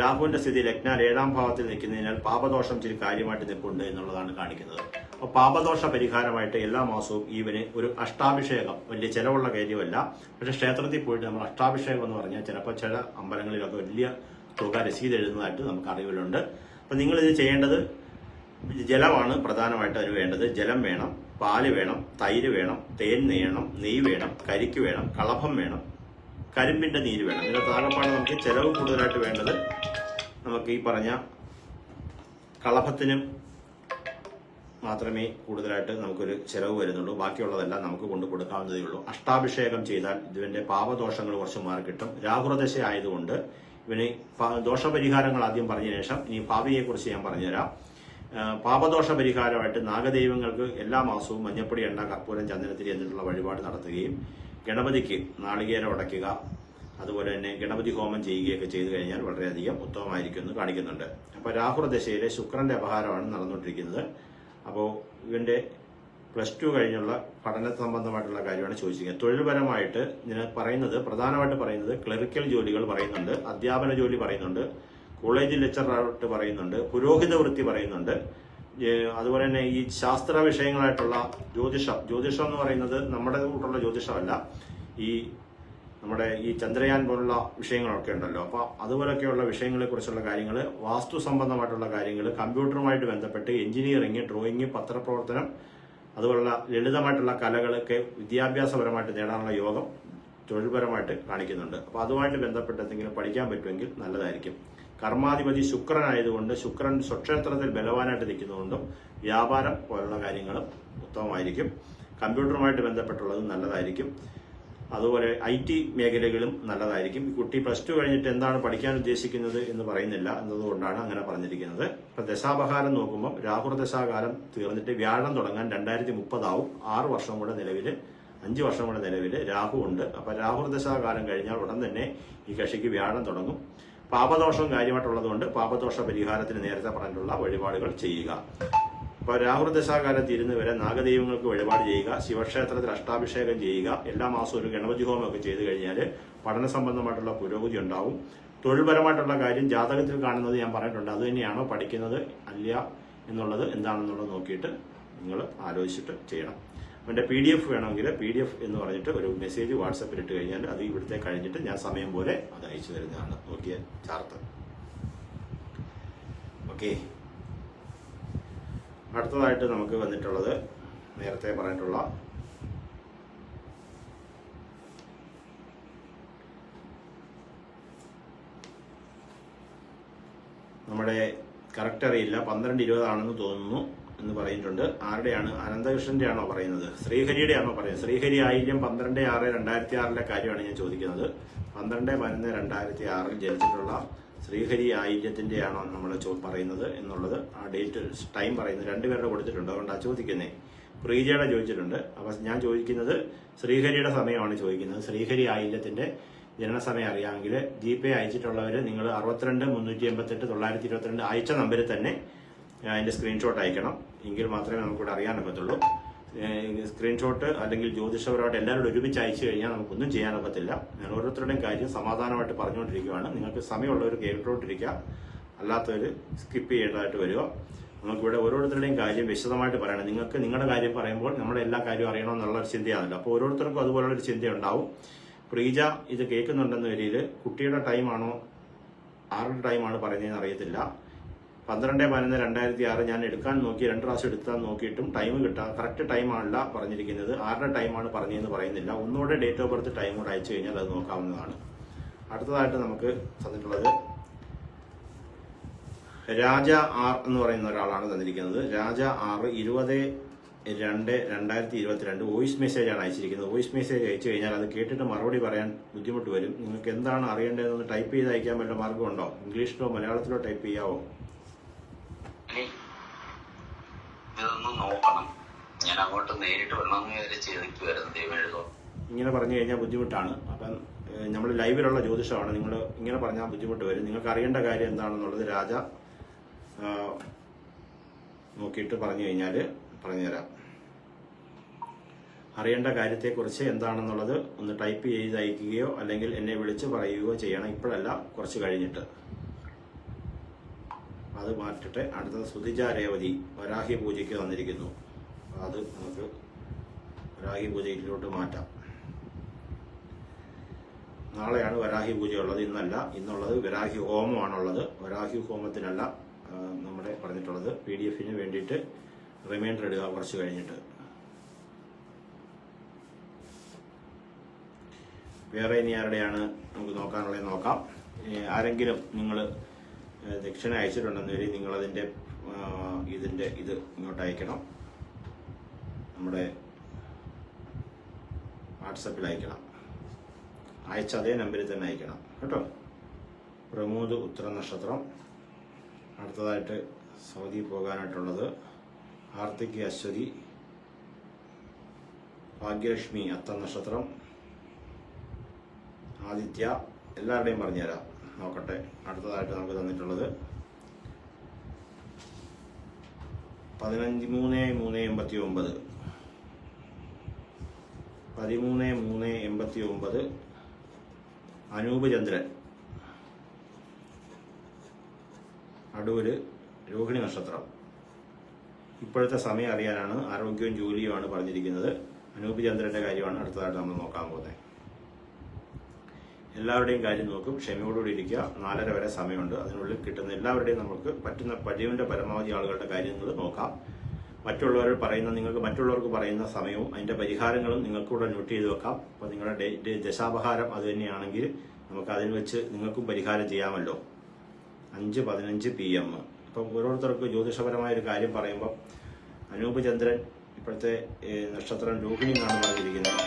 രാഹുവിന്റെ സ്ഥിതി ലഗ്നാൽ 7ാം ഭാവത്തിൽ നിൽക്കുന്നതിനാൽ പാപദോഷം ഇച്ചിരി കാര്യമായിട്ട് നിൽപ്പുണ്ട് എന്നുള്ളതാണ് കാണിക്കുന്നത്. അപ്പോൾ പാപദോഷ പരിഹാരമായിട്ട് എല്ലാ മാസവും ഇവന് ഒരു അഷ്ടാഭിഷേകം, വലിയ ചിലവുള്ള കാര്യമല്ല, പക്ഷെ ക്ഷേത്രത്തിൽ പോയിട്ട് നമ്മൾ അഷ്ടാഭിഷേകം എന്ന് പറഞ്ഞാൽ ചിലപ്പോൾ ചില അമ്പലങ്ങളിലൊക്കെ വലിയ തുക രസീത് എഴുതുന്നതായിട്ട് നമുക്ക് അറിവിലുണ്ട്. അപ്പം നിങ്ങളിത് ചെയ്യേണ്ടത് ജലമാണ് പ്രധാനമായിട്ട് അതിന് വേണ്ടത്. ജലം വേണം, പാല് വേണം, തൈര് വേണം, തേൻ വേണം, നെയ്യ് വേണം, കരിക്ക് വേണം, കളഭം വേണം, കരിമ്പിന്റെ നീര് വേണം. ഇതിന്റെ താഴെപ്പാട് നമുക്ക് ചെലവ് കൂടുതലായിട്ട് വേണ്ടത് നമുക്ക് ഈ പറഞ്ഞ കളഭത്തിനും മാത്രമേ കൂടുതലായിട്ട് നമുക്കൊരു ചെലവ് വരുന്നുള്ളൂ. ബാക്കിയുള്ളതെല്ലാം നമുക്ക് കൊണ്ടു കൊടുക്കാവുന്നതേ ഉള്ളൂ. അഷ്ടാഭിഷേകം ചെയ്താൽ ഇതിന്റെ പാപദോഷങ്ങൾ കുറച്ച് മാറി കിട്ടും. രാഹുർദശ ആയതുകൊണ്ട് ഇവന് ദോഷപരിഹാരങ്ങൾ ആദ്യം പറഞ്ഞ ശേഷം ഇനി ഭാവിയെക്കുറിച്ച് ഞാൻ പറഞ്ഞുതരാം. പാപദോഷ പരിഹാരമായിട്ട് നാഗദൈവങ്ങൾക്ക് എല്ലാ മാസവും മഞ്ഞപ്പൊടി, എണ്ണ, കർപ്പൂരം, ചന്ദനത്തിരി എന്നിട്ടുള്ള വഴിപാട് നടത്തുകയും ഗണപതിക്ക് നാളികേരം ഉടയ്ക്കുക, അതുപോലെ തന്നെ ഗണപതി ഹോമം ചെയ്യുകയൊക്കെ ചെയ്തു കഴിഞ്ഞാൽ വളരെയധികം ഉത്തമമായിരിക്കും എന്ന് കാണിക്കുന്നുണ്ട്. അപ്പോൾ രാഹുർദശയിലെ ശുക്രന്റെ അപഹാരമാണ് നടന്നുകൊണ്ടിരിക്കുന്നത്. അപ്പോൾ ഇവന്റെ +2 കഴിഞ്ഞുള്ള പഠന സംബന്ധമായിട്ടുള്ള കാര്യമാണ് ചോദിച്ചിരിക്കുന്നത്. തൊഴിൽപരമായിട്ട് ഇതിന് പറയുന്നത്, പ്രധാനമായിട്ട് പറയുന്നത് ക്ലറിക്കൽ ജോലികൾ പറയുന്നുണ്ട്, അധ്യാപന ജോലി പറയുന്നുണ്ട്, കോളേജ് ലെക്ചറായിട്ട് പറയുന്നുണ്ട്, പുരോഹിത വൃത്തി പറയുന്നുണ്ട്. അതുപോലെ തന്നെ ഈ ശാസ്ത്ര വിഷയങ്ങളായിട്ടുള്ള ജ്യോതിഷം എന്ന് പറയുന്നത് നമ്മുടെ കൂട്ടുള്ള ജ്യോതിഷമല്ല, നമ്മുടെ ഈ ചന്ദ്രയാൻ പോലുള്ള വിഷയങ്ങളൊക്കെ ഉണ്ടല്ലോ. അപ്പോൾ അതുപോലൊക്കെയുള്ള വിഷയങ്ങളെ കുറിച്ചുള്ള കാര്യങ്ങൾ, വാസ്തു സംബന്ധമായിട്ടുള്ള കാര്യങ്ങൾ, കമ്പ്യൂട്ടറുമായിട്ട് ബന്ധപ്പെട്ട് എഞ്ചിനീയറിംഗ്, ഡ്രോയിങ്, പത്രപ്രവർത്തനം, അതുപോലുള്ള ലളിതമായിട്ടുള്ള കലകളൊക്കെ വിദ്യാഭ്യാസപരമായിട്ട് നേടാനുള്ള യോഗം തൊഴിൽപരമായിട്ട് കാണിക്കുന്നുണ്ട്. അപ്പോൾ അതുമായിട്ട് ബന്ധപ്പെട്ട് എന്തെങ്കിലും പഠിക്കാൻ പറ്റുമെങ്കിൽ നല്ലതായിരിക്കും. കർമാധിപതി ശുക്രനായതുകൊണ്ട് ശുക്രൻ സ്വക്ഷേത്രത്തിൽ ബലവാനായിട്ട് നിൽക്കുന്നതുകൊണ്ടും വ്യാപാരം പോലുള്ള കാര്യങ്ങളും ഉത്തമമായിരിക്കും. കമ്പ്യൂട്ടറുമായിട്ട് ബന്ധപ്പെട്ടുള്ളതും നല്ലതായിരിക്കും. അതുപോലെ IT മേഖലകളും നല്ലതായിരിക്കും. ഈ കുട്ടി +2 കഴിഞ്ഞിട്ട് എന്താണ് പഠിക്കാൻ ഉദ്ദേശിക്കുന്നത് എന്ന് പറയുന്നില്ല എന്നതുകൊണ്ടാണ് അങ്ങനെ പറഞ്ഞിരിക്കുന്നത്. ഇപ്പം ദശാപഹാരം നോക്കുമ്പോൾ രാഹുർദശാകാലം തീർന്നിട്ട് വ്യാഴം തുടങ്ങാൻ 2030 ആവും. 5 വർഷം കൂടെ നിലവിൽ രാഹു ഉണ്ട്. അപ്പം രാഹുർദശാകാലം കഴിഞ്ഞാൽ ഉടൻ തന്നെ ഈ കക്ഷിക്ക് വ്യാഴം തുടങ്ങും. പാപദോഷം കാര്യമായിട്ടുള്ളതുകൊണ്ട് പാപദോഷ പരിഹാരത്തിന് നേരത്തെ പറഞ്ഞിട്ടുള്ള വഴിപാടുകൾ ചെയ്യുക. അപ്പോൾ രാഹുർദശാകാലം തീരുന്നവരെ നാഗദൈവങ്ങൾക്ക് വഴിപാട് ചെയ്യുക, ശിവക്ഷേത്രത്തിൽ അഷ്ടാഭിഷേകം ചെയ്യുക, എല്ലാ മാസവും ഒരു ഗണപതി ഹോമമൊക്കെ ചെയ്തു കഴിഞ്ഞാൽ പഠന സംബന്ധമായിട്ടുള്ള പുരോഗതി ഉണ്ടാവും. തൊഴിൽപരമായിട്ടുള്ള കാര്യം ജാതകത്തിൽ കാണുന്നത് ഞാൻ പറഞ്ഞിട്ടുണ്ട്. അത് തന്നെയാണോ പഠിക്കുന്നത് അല്ല എന്നുള്ളത് എന്താണെന്നുള്ളത് നോക്കിയിട്ട് നിങ്ങൾ ആലോചിച്ചിട്ട് ചെയ്യണം. അവൻ്റെ PDF വേണമെങ്കിൽ PDF എന്ന് പറഞ്ഞിട്ട് ഒരു മെസ്സേജ് വാട്സപ്പിൽ ഇട്ട് കഴിഞ്ഞാൽ അത് ഇവിടുത്തെ കഴിഞ്ഞിട്ട് ഞാൻ സമയം പോലെ അത് അയച്ചു തരുന്നതാണ്. നോക്കിയ ചാർട്ട്. ഓക്കെ, അടുത്തതായിട്ട് നമുക്ക് വന്നിട്ടുള്ളത് നേരത്തെ പറഞ്ഞിട്ടുള്ള നമ്മുടെ കറക്റ്റ് അറിയില്ല, 12-20 ആണെന്ന് തോന്നുന്നു എന്ന് പറയുന്നുണ്ട്. ആരുടെയാണ്? അനന്തകൃഷ്ണന്റെ ആണോ പറയുന്നത്? ശ്രീഹരിയുടെ ആണോ പറയുന്നത്? ശ്രീഹരി ആയില്യം 12/6/2006 കാര്യമാണ് ഞാൻ ചോദിക്കുന്നത്. 12/11/2006 ജനിച്ചിട്ടുള്ള ശ്രീഹരി ആയില്യത്തിന്റെ ആണോ നമ്മൾ പറയുന്നത് എന്നുള്ളത് ആ ഡേറ്റ് ടൈം പറയുന്നത് 2 പേരുടെ കൊടുത്തിട്ടുണ്ട്. അതുകൊണ്ടാണ് ചോദിക്കുന്നത്. പ്രീജയുടെ ചോദിച്ചിട്ടുണ്ട്. അപ്പം ഞാൻ ചോദിക്കുന്നത് ശ്രീഹരിയുടെ സമയമാണ് ചോദിക്കുന്നത്. ശ്രീഹരി ആയില്യത്തിന്റെ ജനനസമയം അറിയാമെങ്കിൽ GPay അയച്ചിട്ടുള്ളവർ നിങ്ങൾ 62-388-922 അയച്ച നമ്പറിൽ തന്നെ അതിന്റെ സ്ക്രീൻഷോട്ട് അയക്കണം. എങ്കിൽ മാത്രമേ നമുക്കിവിടെ അറിയാൻ പറ്റുള്ളൂ. സ്ക്രീൻഷോട്ട് അല്ലെങ്കിൽ ജ്യോതിഷപരമായിട്ട് എല്ലാവരും ഒരുമിച്ച് അയച്ചു കഴിഞ്ഞാൽ നമുക്കൊന്നും ചെയ്യാനൊക്കത്തില്ല. ഞാൻ ഓരോരുത്തരുടെയും കാര്യം സമാധാനമായിട്ട് പറഞ്ഞുകൊണ്ടിരിക്കുകയാണ്. നിങ്ങൾക്ക് സമയമുള്ളവർ കേട്ടോണ്ടിരിക്കുക, അല്ലാത്തവർ സ്കിപ്പ് ചെയ്യേണ്ടതായിട്ട് വരിക. നമുക്കിവിടെ ഓരോരുത്തരുടെയും കാര്യം വിശദമായിട്ട് പറയണം. നിങ്ങൾക്ക് നിങ്ങളുടെ കാര്യം പറയുമ്പോൾ നമ്മുടെ എല്ലാ കാര്യവും അറിയണമെന്നുള്ളൊരു ചിന്തയാണല്ലോ. അപ്പോൾ ഓരോരുത്തർക്കും അതുപോലുള്ളൊരു ചിന്തയുണ്ടാവും. പ്രീജ ഇത് കേൾക്കുന്നുണ്ടെന്ന വരിയിൽ കുട്ടിയുടെ ടൈമാണോ ആരുടെ ടൈമാണ് പറയുന്നതെന്ന് അറിയത്തില്ല. 12/11/2006 ഞാൻ എടുക്കാൻ നോക്കി, 2 പ്രാവശ്യം എടുക്കാൻ നോക്കിയിട്ടും ടൈം കറക്റ്റ് ടൈമാണല്ല പറഞ്ഞിരിക്കുന്നത്. ആരുടെ ടൈമാണ് പറഞ്ഞതെന്ന് പറയുന്നില്ല. ഒന്നുകൂടെ ഡേറ്റ് ഓഫ് ബർത്ത് ടൈം കൂടെ അയച്ചു കഴിഞ്ഞാൽ അത് നോക്കാവുന്നതാണ്. അടുത്തതായിട്ട് നമുക്ക് തന്നിട്ടുള്ളത് രാജ ആർ എന്ന് പറയുന്ന ഒരാളാണ് തന്നിരിക്കുന്നത്. രാജ ആർ 20/2/2022 വോയിസ് മെസ്സേജാണ് അയച്ചിരിക്കുന്നത്. വോയിസ് മെസ്സേജ് അയച്ചു കഴിഞ്ഞാൽ അത് കേട്ടിട്ട് മറുപടി പറയാൻ ബുദ്ധിമുട്ട് വരും. നിങ്ങൾക്ക് എന്താണ് അറിയേണ്ടതെന്ന് ടൈപ്പ് ചെയ്ത് അയക്കാൻ വല്ല മാർഗമുണ്ടോ? ഇംഗ്ലീഷിലോ മലയാളത്തിലോ ടൈപ്പ് ചെയ്യാവോ? ഇതൊന്ന് നോക്കണം. ഞാൻ അങ്ങോട്ട് നേരിട്ട് വരണമെന്ന് വിചാരിച്ചിരിക്കുവായിരുന്നു. ദൈവം എഴുതോ ഇങ്ങനെ പറഞ്ഞു കഴിഞ്ഞാൽ ബുദ്ധിമുട്ടാണ്. അപ്പം നമ്മൾ ലൈവിലുള്ള ജ്യോതിഷമാണ്. നിങ്ങൾ ഇങ്ങനെ പറഞ്ഞാൽ ബുദ്ധിമുട്ട് വരും. നിങ്ങൾക്ക് അറിയേണ്ട കാര്യം എന്താണെന്നുള്ളത് രാജ നോക്കിയിട്ട് പറഞ്ഞു കഴിഞ്ഞാൽ പറഞ്ഞുതരാം. അറിയേണ്ട കാര്യത്തെക്കുറിച്ച് എന്താണെന്നുള്ളത് ഒന്ന് ടൈപ്പ് ചെയ്ത് അയക്കുകയോ അല്ലെങ്കിൽ എന്നെ വിളിച്ച് പറയുകയോ ചെയ്യണം. ഇപ്പോഴല്ല, കുറച്ച് കഴിഞ്ഞിട്ട്. അത് മാറ്റട്ടെ. അടുത്തത് സുധിജ രേവതി വരാഹി പൂജയ്ക്ക് തന്നിരിക്കുന്നു. അത് നമുക്ക് വരാഹി പൂജയിലോട്ട് മാറ്റാം. നാളെയാണ് വരാഹി പൂജയുള്ളത്, ഇന്നല്ല. ഇന്നുള്ളത് വരാഹി ഹോമമാണുള്ളത്. വരാഹി ഹോമത്തിനല്ല നമ്മുടെ പറഞ്ഞിട്ടുള്ളത്. PDF-ന് വേണ്ടിയിട്ട് റിമൈൻഡർ ഇടുക കുറച്ച് കഴിഞ്ഞിട്ട്. വേറെ ഇനി ആരുടെയാണ് നമുക്ക് നോക്കാനുള്ളത് നോക്കാം. ആരെങ്കിലും നിങ്ങൾ ദക്ഷിണ അയച്ചിട്ടുണ്ടെന്ന് വരി നിങ്ങളതിൻ്റെ ഇത് ഇങ്ങോട്ട് അയക്കണം. നമ്മുടെ വാട്സപ്പിൽ അയക്കണം. അയച്ച അതേ നമ്പറിൽ തന്നെ അയക്കണം കേട്ടോ. പ്രമോദ് ഉത്തര നക്ഷത്രം. അടുത്തതായിട്ട് സൗദി പോകാനായിട്ടുള്ളത് ആർത്തിക് അശ്വതി, ഭാഗ്യലക്ഷ്മി അത്ത നക്ഷത്രം, ആദിത്യ. എല്ലാവരുടെയും പറഞ്ഞുതരാം, നോക്കട്ടെ. അടുത്തതായിട്ട് നമുക്ക് തന്നിട്ടുള്ളത് 15/3/89 13/3/89 അനൂപ് ചന്ദ്രൻ, അടൂര്, രോഹിണി നക്ഷത്രം. ഇപ്പോഴത്തെ സമയം അറിയാനാണ്. ആരോഗ്യവും ജോലിയുമാണ് പറഞ്ഞിരിക്കുന്നത്. അനൂപ് ചന്ദ്രന്റെ കാര്യമാണ് അടുത്തതായിട്ട് നമ്മൾ നോക്കാൻ പോകുന്നത്. എല്ലാവരുടെയും കാര്യം നോക്കും. ക്ഷമയോടുകൂടി ഇരിക്കുക. 4:30 വരെ സമയമുണ്ട്. അതിനുള്ളിൽ കിട്ടുന്ന എല്ലാവരുടെയും നമുക്ക് പറ്റുന്ന കഴിവിൻ്റെ പരമാവധി ആളുകളുടെ കാര്യങ്ങൾ നോക്കാം. മറ്റുള്ളവർ പറയുന്ന നിങ്ങൾക്ക് മറ്റുള്ളവർക്ക് പറയുന്ന സമയവും അതിൻ്റെ പരിഹാരങ്ങളും നിങ്ങൾക്കൂടെ നോട്ട് ചെയ്ത് വെക്കാം. അപ്പോൾ നിങ്ങളുടെ ദശാപഹാരം അത് തന്നെയാണെങ്കിൽ നമുക്ക് അതിന് വെച്ച് നിങ്ങൾക്കും പരിഹാരം ചെയ്യാമല്ലോ. 5:15 PM. ഇപ്പം ഓരോരുത്തർക്ക് ജ്യോതിഷപരമായ ഒരു കാര്യം പറയുമ്പോൾ അനൂപ് ചന്ദ്രൻ ഇപ്പോഴത്തെ നക്ഷത്രം രോഹിണി എന്നാണ് പറഞ്ഞിരിക്കുന്നത്.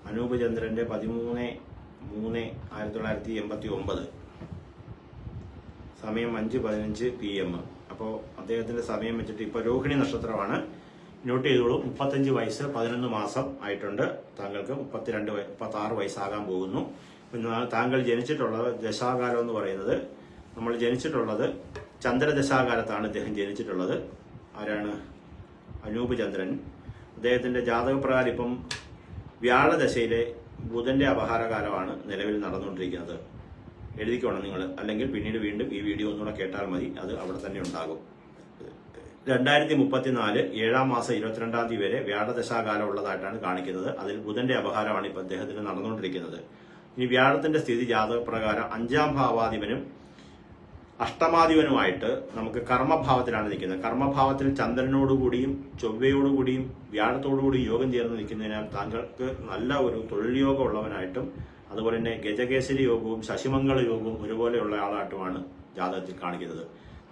അനൂപ് ചന്ദ്രന്റെ 13/3/1989 സമയം 5:15 PM. അപ്പോൾ അദ്ദേഹത്തിന്റെ സമയം വെച്ചിട്ട് ഇപ്പോൾ രോഹിണി നക്ഷത്രമാണ്. നോട്ട് ചെയ്തോളൂ. 35 വയസ്സ് 11 മാസം ആയിട്ടുണ്ട്. താങ്കൾക്ക് 36 വയസ്സാകാൻ പോകുന്നു. പിന്നെ താങ്കൾ ജനിച്ചിട്ടുള്ളത് ദശാകാലം എന്ന് പറയുന്നത്, നമ്മൾ ജനിച്ചിട്ടുള്ളത് ചന്ദ്രദശാകാലത്താണ് ഇദ്ദേഹം ജനിച്ചിട്ടുള്ളത്. ആരാണ്? അനൂപ് ചന്ദ്രൻ. അദ്ദേഹത്തിന്റെ ജാതകപ്രകാരം ഇപ്പം വ്യാഴദശയിലെ ബുധന്റെ അപഹാരകാലമാണ് നിലവിൽ നടന്നുകൊണ്ടിരിക്കുന്നത്. എഴുതിക്കോണം നിങ്ങൾ, അല്ലെങ്കിൽ പിന്നീട് വീണ്ടും ഈ വീഡിയോ ഒന്നുകൂടെ കേട്ടാൽ മതി. അത് അവിടെ തന്നെ ഉണ്ടാകും. 2034 7 മാസം 22 വരെ വ്യാഴദശാകാലം ഉള്ളതായിട്ടാണ് കാണിക്കുന്നത്. അതിൽ ബുധന്റെ അപഹാരമാണ് ഇപ്പം അദ്ദേഹത്തിന് നടന്നുകൊണ്ടിരിക്കുന്നത്. ഇനി വ്യാഴത്തിന്റെ സ്ഥിതി ജാതകപ്രകാരം 5ാം ഭാവാധിപനും അഷ്ടമാധിപനുമായിട്ട് നമുക്ക് കർമ്മഭാവത്തിലാണ് നിൽക്കുന്നത്. കർമ്മഭാവത്തിൽ ചന്ദ്രനോടുകൂടിയും ചൊവ്വയോടുകൂടിയും വ്യാഴത്തോടുകൂടിയും യോഗം ചേർന്ന് നിൽക്കുന്നതിനാൽ താങ്കൾക്ക് നല്ല ഒരു തൊഴിൽ യോഗം ഉള്ളവനായിട്ടും അതുപോലെ തന്നെ ഗജകേസരി യോഗവും ശശിമംഗള യോഗവും ഒരുപോലെയുള്ള ആളായിട്ടുമാണ് ജാതകത്തിൽ കാണിക്കുന്നത്.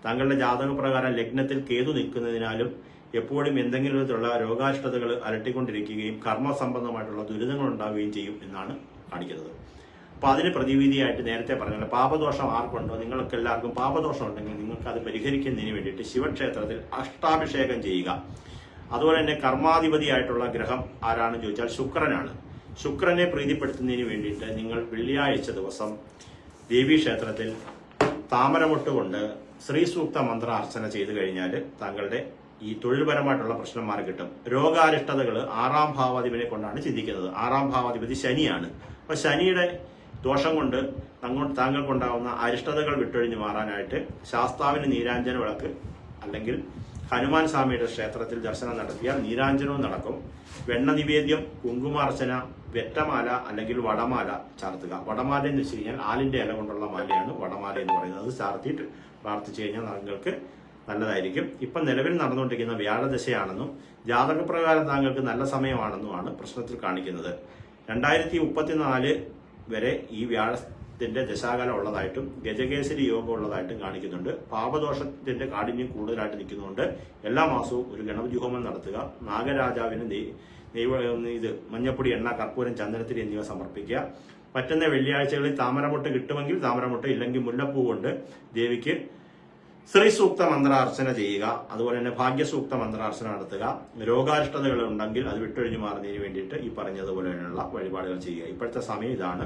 താങ്കളുടെ ജാതകപ്രകാരം ലഗ്നത്തിൽ കേതു നിൽക്കുന്നതിനാലും എപ്പോഴും എന്തെങ്കിലും വിധത്തിലുള്ള രോഗാഷ്ഠതകൾ അലട്ടിക്കൊണ്ടിരിക്കുകയും കർമ്മസംബന്ധമായിട്ടുള്ള ദുരിതങ്ങൾ ഉണ്ടാവുകയും ചെയ്യും എന്നാണ് കാണിക്കുന്നത്. അപ്പോൾ അതിന് പ്രതിവിധിയായിട്ട് നേരത്തെ പറഞ്ഞല്ലോ, പാപദോഷം ആർക്കുണ്ടോ, നിങ്ങൾക്ക് എല്ലാവർക്കും പാപദോഷം ഉണ്ടെങ്കിൽ നിങ്ങൾക്ക് അത് പരിഹരിക്കുന്നതിന് വേണ്ടിയിട്ട് ശിവക്ഷേത്രത്തിൽ അഷ്ടാഭിഷേകം ചെയ്യുക. അതുപോലെ തന്നെ കർമാധിപതിയായിട്ടുള്ള ഗ്രഹം ആരാണെന്ന് ചോദിച്ചാൽ ശുക്രനാണ്. ശുക്രനെ പ്രീതിപ്പെടുത്തുന്നതിന് വേണ്ടിയിട്ട് നിങ്ങൾ വെള്ളിയാഴ്ച ദിവസം ദേവീക്ഷേത്രത്തിൽ താമരമൊട്ട് കൊണ്ട് ശ്രീ സൂക്ത മന്ത്ര അർച്ചന ചെയ്തു കഴിഞ്ഞാൽ താങ്കളുടെ ഈ തൊഴിൽപരമായിട്ടുള്ള പ്രശ്നം മാറി കിട്ടും. രോഗാരിഷ്ടതകൾ 6ാം ഭാവാധിപനെ കൊണ്ടാണ് ചിന്തിക്കുന്നത്. 6ാം ഭാവാധിപതി ശനിയാണ്. അപ്പൊ ശനിയുടെ ദോഷം കൊണ്ട് താങ്കൾക്കുണ്ടാവുന്ന അരിഷ്ടതകൾ വിട്ടൊഴിഞ്ഞു മാറാനായിട്ട് ശാസ്താവിന് നീരാഞ്ജന വിളക്ക് അല്ലെങ്കിൽ ഹനുമാൻ സ്വാമിയുടെ ക്ഷേത്രത്തിൽ ദർശനം നടത്തിയാൽ നീരാഞ്ജനവും നടക്കും. വെണ്ണ നിവേദ്യം, കുങ്കുമാർച്ചന, വെറ്റമാല അല്ലെങ്കിൽ വടമാല ചാർത്തുക. വടമാല എന്ന് വെച്ച് കഴിഞ്ഞാൽ ആലിന്റെ ഇല കൊണ്ടുള്ള മാലയാണ് വടമാല എന്ന് പറയുന്നത്. അത് ചാർത്തിയിട്ട് പ്രാർത്ഥിച്ചു കഴിഞ്ഞാൽ താങ്കൾക്ക് നല്ലതായിരിക്കും. ഇപ്പം നിലവിൽ നടന്നുകൊണ്ടിരിക്കുന്ന വ്യാഴദശയാണെന്നും ജാതകപ്രകാരം താങ്കൾക്ക് നല്ല സമയമാണെന്നുമാണ് പ്രശ്നത്തിൽ കാണിക്കുന്നത്. 2034 വരെ ഈ വ്യാഴത്തിന്റെ ദശാകാലം ഉള്ളതായിട്ടും ഗജകേസരി യോഗം ഉള്ളതായിട്ടും കാണിക്കുന്നുണ്ട്. പാപദോഷത്തിന്റെ കാഠിന്യം കൂടുതലായിട്ട് നിൽക്കുന്നുണ്ട്. എല്ലാ മാസവും ഒരു ഗണപതി ഹോമം നടത്തുക. നാഗരാജാവിന് ഇത് മഞ്ഞപ്പൊടി, എണ്ണ, കർപ്പൂരം, ചന്ദനത്തിരി എന്നിവ സമർപ്പിക്കുക. പറ്റുന്ന വെള്ളിയാഴ്ചകളിൽ താമരമുട്ട കിട്ടുമെങ്കിൽ താമരമുട്ട, ഇല്ലെങ്കിൽ മുല്ലപ്പൂ കൊണ്ട് ദേവിക്ക് ശ്രീ സൂക്ത മന്ത്രാർച്ചന ചെയ്യുക. അതുപോലെ തന്നെ ഭാഗ്യസൂക്ത മന്ത്രാർച്ചന നടത്തുക. രോഗാരിഷ്ടതകൾ ഉണ്ടെങ്കിൽ അത് വിട്ടൊഴിഞ്ഞു മാറുന്നതിന് വേണ്ടിയിട്ട് ഈ പറഞ്ഞതുപോലെയുള്ള വഴിപാടുകൾ ചെയ്യുക. ഇപ്പോഴത്തെ സമയം ഇതാണ്.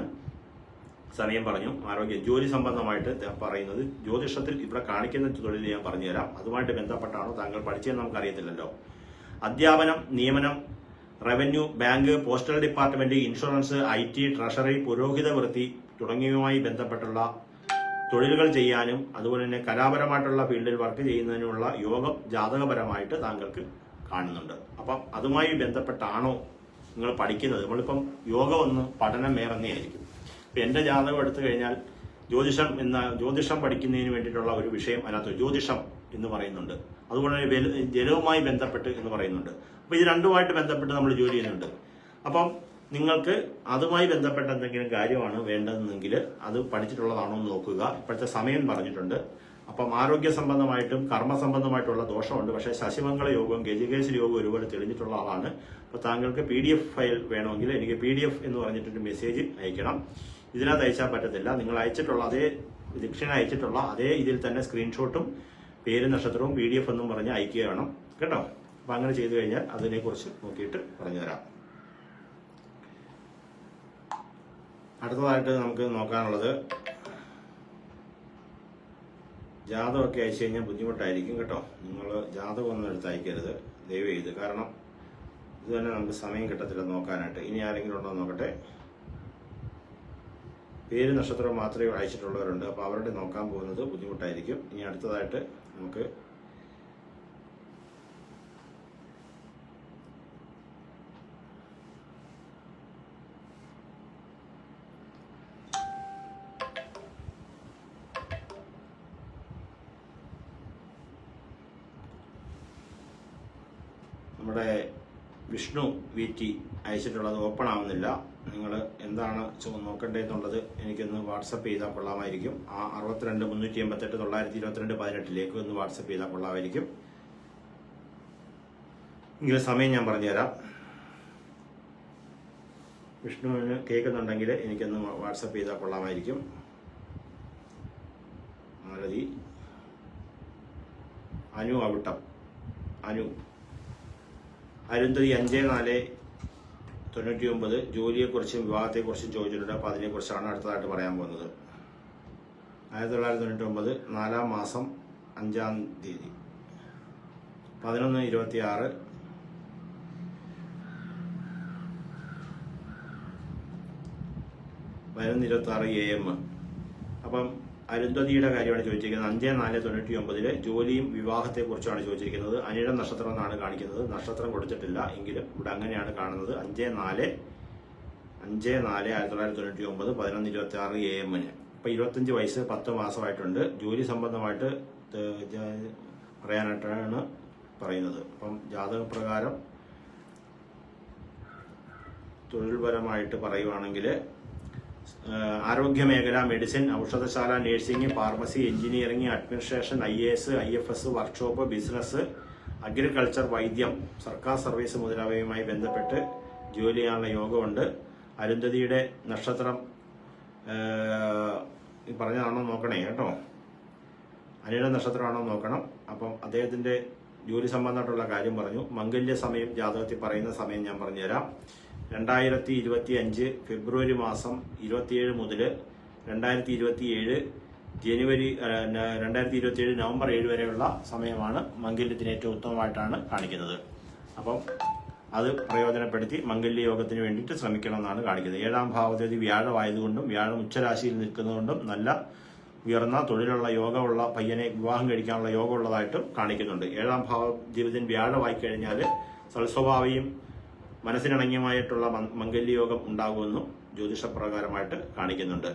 സമയം പറഞ്ഞു. ആരോഗ്യം, ജോലി സംബന്ധമായിട്ട് പറയുന്നത് ജ്യോതിഷത്തിൽ ഇവിടെ കാണിക്കുന്ന തൊഴിൽ ഞാൻ പറഞ്ഞുതരാം. അതുമായിട്ട് ബന്ധപ്പെട്ടാണോ താങ്കൾ പഠിച്ചതെന്ന് നമുക്കറിയത്തില്ലല്ലോ. അധ്യാപനം, നിയമനം, revenue, bank, postal department, insurance, IT, treasury, പുരോഹിത വൃത്തി തുടങ്ങിയവയുമായി ബന്ധപ്പെട്ടുള്ള തൊഴിലുകൾ ചെയ്യാനും അതുപോലെ തന്നെ കലാപരമായിട്ടുള്ള ഫീൽഡിൽ വർക്ക് ചെയ്യുന്നതിനുള്ള യോഗം ജാതകപരമായിട്ട് താങ്കൾക്ക് കാണുന്നുണ്ട്. അപ്പം അതുമായി ബന്ധപ്പെട്ടാണോ നിങ്ങൾ പഠിക്കുന്നത്? നമ്മളിപ്പം യോഗം ഒന്ന് പഠനം വേറെന്നെയായിരിക്കും. ഇപ്പം എൻ്റെ ജാതകം എടുത്തു കഴിഞ്ഞാൽ ജ്യോതിഷം പഠിക്കുന്നതിന് വേണ്ടിയിട്ടുള്ള ഒരു വിഷയം അതിനകത്ത് ജ്യോതിഷം എന്ന് പറയുന്നുണ്ട്. അതുപോലെ തന്നെ ജലവുമായി ബന്ധപ്പെട്ട് എന്ന് പറയുന്നുണ്ട്. അപ്പോൾ ഇത് രണ്ടുമായിട്ട് ബന്ധപ്പെട്ട് നമ്മൾ ജോലി ചെയ്യുന്നുണ്ട്. അപ്പം നിങ്ങൾക്ക് അതുമായി ബന്ധപ്പെട്ട എന്തെങ്കിലും കാര്യമാണ് വേണ്ടതെന്നെങ്കിൽ അത് പഠിച്ചിട്ടുള്ളതാണോ എന്ന് നോക്കുക. ഇപ്പോഴത്തെ സമയം പറഞ്ഞിട്ടുണ്ട്. അപ്പം ആരോഗ്യ സംബന്ധമായിട്ടും കർമ്മ സംബന്ധമായിട്ടുള്ള ദോഷമുണ്ട്. പക്ഷേ ശശിമംഗള യോഗവും ഗജകേസരി യോഗവും ഒരുപോലെ തെളിഞ്ഞിട്ടുള്ള ആളാണ്. അപ്പോൾ താങ്കൾക്ക് PDF ഫയൽ വേണമെങ്കിൽ എനിക്ക് PDF എന്ന് പറഞ്ഞിട്ടൊരു മെസ്സേജ് അയക്കണം. ഇതിനകത്ത് അയച്ചാൽ പറ്റത്തില്ല. നിങ്ങൾ അയച്ചിട്ടുള്ള അതേ ദക്ഷിണ അയച്ചിട്ടുള്ള അതേ ഇതിൽ തന്നെ സ്ക്രീൻഷോട്ടും പേര്, നക്ഷത്രവും PDF എന്നും പറഞ്ഞ് അയക്കുക വേണം കേട്ടോ. അപ്പം അങ്ങനെ ചെയ്തു കഴിഞ്ഞാൽ അതിനെക്കുറിച്ച് നോക്കിയിട്ട് പറഞ്ഞുതരാം. അടുത്തതായിട്ട് നമുക്ക് നോക്കാനുള്ളത് ജാതകമൊക്കെ അയച്ചു കഴിഞ്ഞാൽ ബുദ്ധിമുട്ടായിരിക്കും കേട്ടോ. നിങ്ങൾ ജാതകമൊന്നും എടുത്ത് അയക്കരുത് ദയവ് ചെയ്ത്. കാരണം ഇത് തന്നെ നമുക്ക് സമയം കിട്ടത്തില്ല നോക്കാനായിട്ട്. ഇനി ആരെങ്കിലും ഉണ്ടോ നോക്കട്ടെ. പേര്, നക്ഷത്രം മാത്രമേ അയച്ചിട്ടുള്ളവരുണ്ട്. അപ്പോൾ അവരുടെ നോക്കാൻ പോകുന്നത് ബുദ്ധിമുട്ടായിരിക്കും. ഇനി അടുത്തതായിട്ട് നമുക്ക് നമ്മുടെ വിഷ്ണു VT അയച്ചിട്ടുള്ളത് ഓപ്പൺ ആവുന്നില്ല. നിങ്ങൾ എന്താണ് നോക്കേണ്ടതെന്നുള്ളത് എനിക്കൊന്ന് വാട്സപ്പ് ചെയ്താൽ കൊള്ളാമായിരിക്കും. ആ 62 388 922 18 ഒന്ന് വാട്സപ്പ് ചെയ്താൽ കൊള്ളാമായിരിക്കും. എങ്കിലും സമയം ഞാൻ പറഞ്ഞുതരാം. വിഷ്ണുവിന് കേൾക്കുന്നുണ്ടെങ്കിൽ എനിക്കൊന്ന് വാട്സപ്പ് ചെയ്താൽ കൊള്ളാമായിരിക്കും. മാലതി, അനു അവിട്ടം, അനു, അരുന്ധതി 5/4/99 ജോലിയെക്കുറിച്ചും വിവാഹത്തെക്കുറിച്ചും ചോദിച്ചിട്ടുണ്ട്. അപ്പോൾ അതിനെക്കുറിച്ചാണ് അടുത്തതായിട്ട് പറയാൻ പോകുന്നത്. 1999 4-ാം മാസം 5-ാം തീയതി 11:26 11:26 AM. അപ്പം അരുന്ധതിയുടെ കാര്യമാണ് ചോദിച്ചിരിക്കുന്നത്. 5/4/99 ജോലിയും വിവാഹത്തെക്കുറിച്ചാണ് ചോദിച്ചിരിക്കുന്നത്. അനിഴ നക്ഷത്രം എന്നാണ് കാണിക്കുന്നത്. നക്ഷത്രം കൊടുത്തിട്ടില്ല എങ്കിലും ഇവിടെ അങ്ങനെയാണ് കാണുന്നത്. 5/4/1999 11:26 AM. ഇപ്പം 25 വയസ്സ് 10 മാസമായിട്ടുണ്ട്. ജോലി സംബന്ധമായിട്ട് പറയാനായിട്ടാണ് പറയുന്നത്. അപ്പം ജാതകപ്രകാരം തൊഴിൽപരമായിട്ട് പറയുവാണെങ്കിൽ ആരോഗ്യ മേഖല, മെഡിസിൻ, ഔഷധശാല, nursing, pharmacy, engineering, administration, IAS, IFS, workshop, business, agriculture, വൈദ്യം, സർക്കാർ സർവീസ് മുതലായവയുമായി ബന്ധപ്പെട്ട് ജോലി ചെയ്യാനുള്ള യോഗമുണ്ട്. അരുന്ധതിയുടെ നക്ഷത്രം പറഞ്ഞതാണോ നോക്കണേ കേട്ടോ. അനിയുടെ നക്ഷത്രമാണോ നോക്കണം. അപ്പം അദ്ദേഹത്തിൻ്റെ ജോലി സംബന്ധമായിട്ടുള്ള കാര്യം പറഞ്ഞു. മംഗല്യ സമയം ജാതകത്തിൽ പറയുന്ന സമയം ഞാൻ പറഞ്ഞുതരാം. 2025 ഫെബ്രുവരി മാസം 27 മുതൽ 2027 ജനുവരി 2027 നവംബർ 7 വരെയുള്ള സമയമാണ് മംഗല്യത്തിന് ഏറ്റവും ഉത്തമമായിട്ടാണ് കാണിക്കുന്നത്. അപ്പം അത് പ്രയോജനപ്പെടുത്തി മംഗല്യ യോഗത്തിന് വേണ്ടിയിട്ട് ശ്രമിക്കണം എന്നാണ് കാണിക്കുന്നത്. 7ാം ഭാവാധിപതി വ്യാഴമായതുകൊണ്ടും വ്യാഴം ഉച്ചരാശിയിൽ നിൽക്കുന്നതുകൊണ്ടും നല്ല ഉയർന്ന തൊഴിലുള്ള യോഗമുള്ള പയ്യനെ വിവാഹം കഴിക്കാനുള്ള യോഗമുള്ളതായിട്ടും കാണിക്കുന്നുണ്ട്. 7ാം ഭാവാധിപതി വ്യാഴമായി കഴിഞ്ഞാൽ സൽസ്വഭാവിയും മനസ്സിനിണങ്ങിയമായിട്ടുള്ള മംഗല്യയോഗം ഉണ്ടാകുമെന്നും ജ്യോതിഷപ്രകാരമായിട്ട് കാണിക്കുന്നുണ്ട്.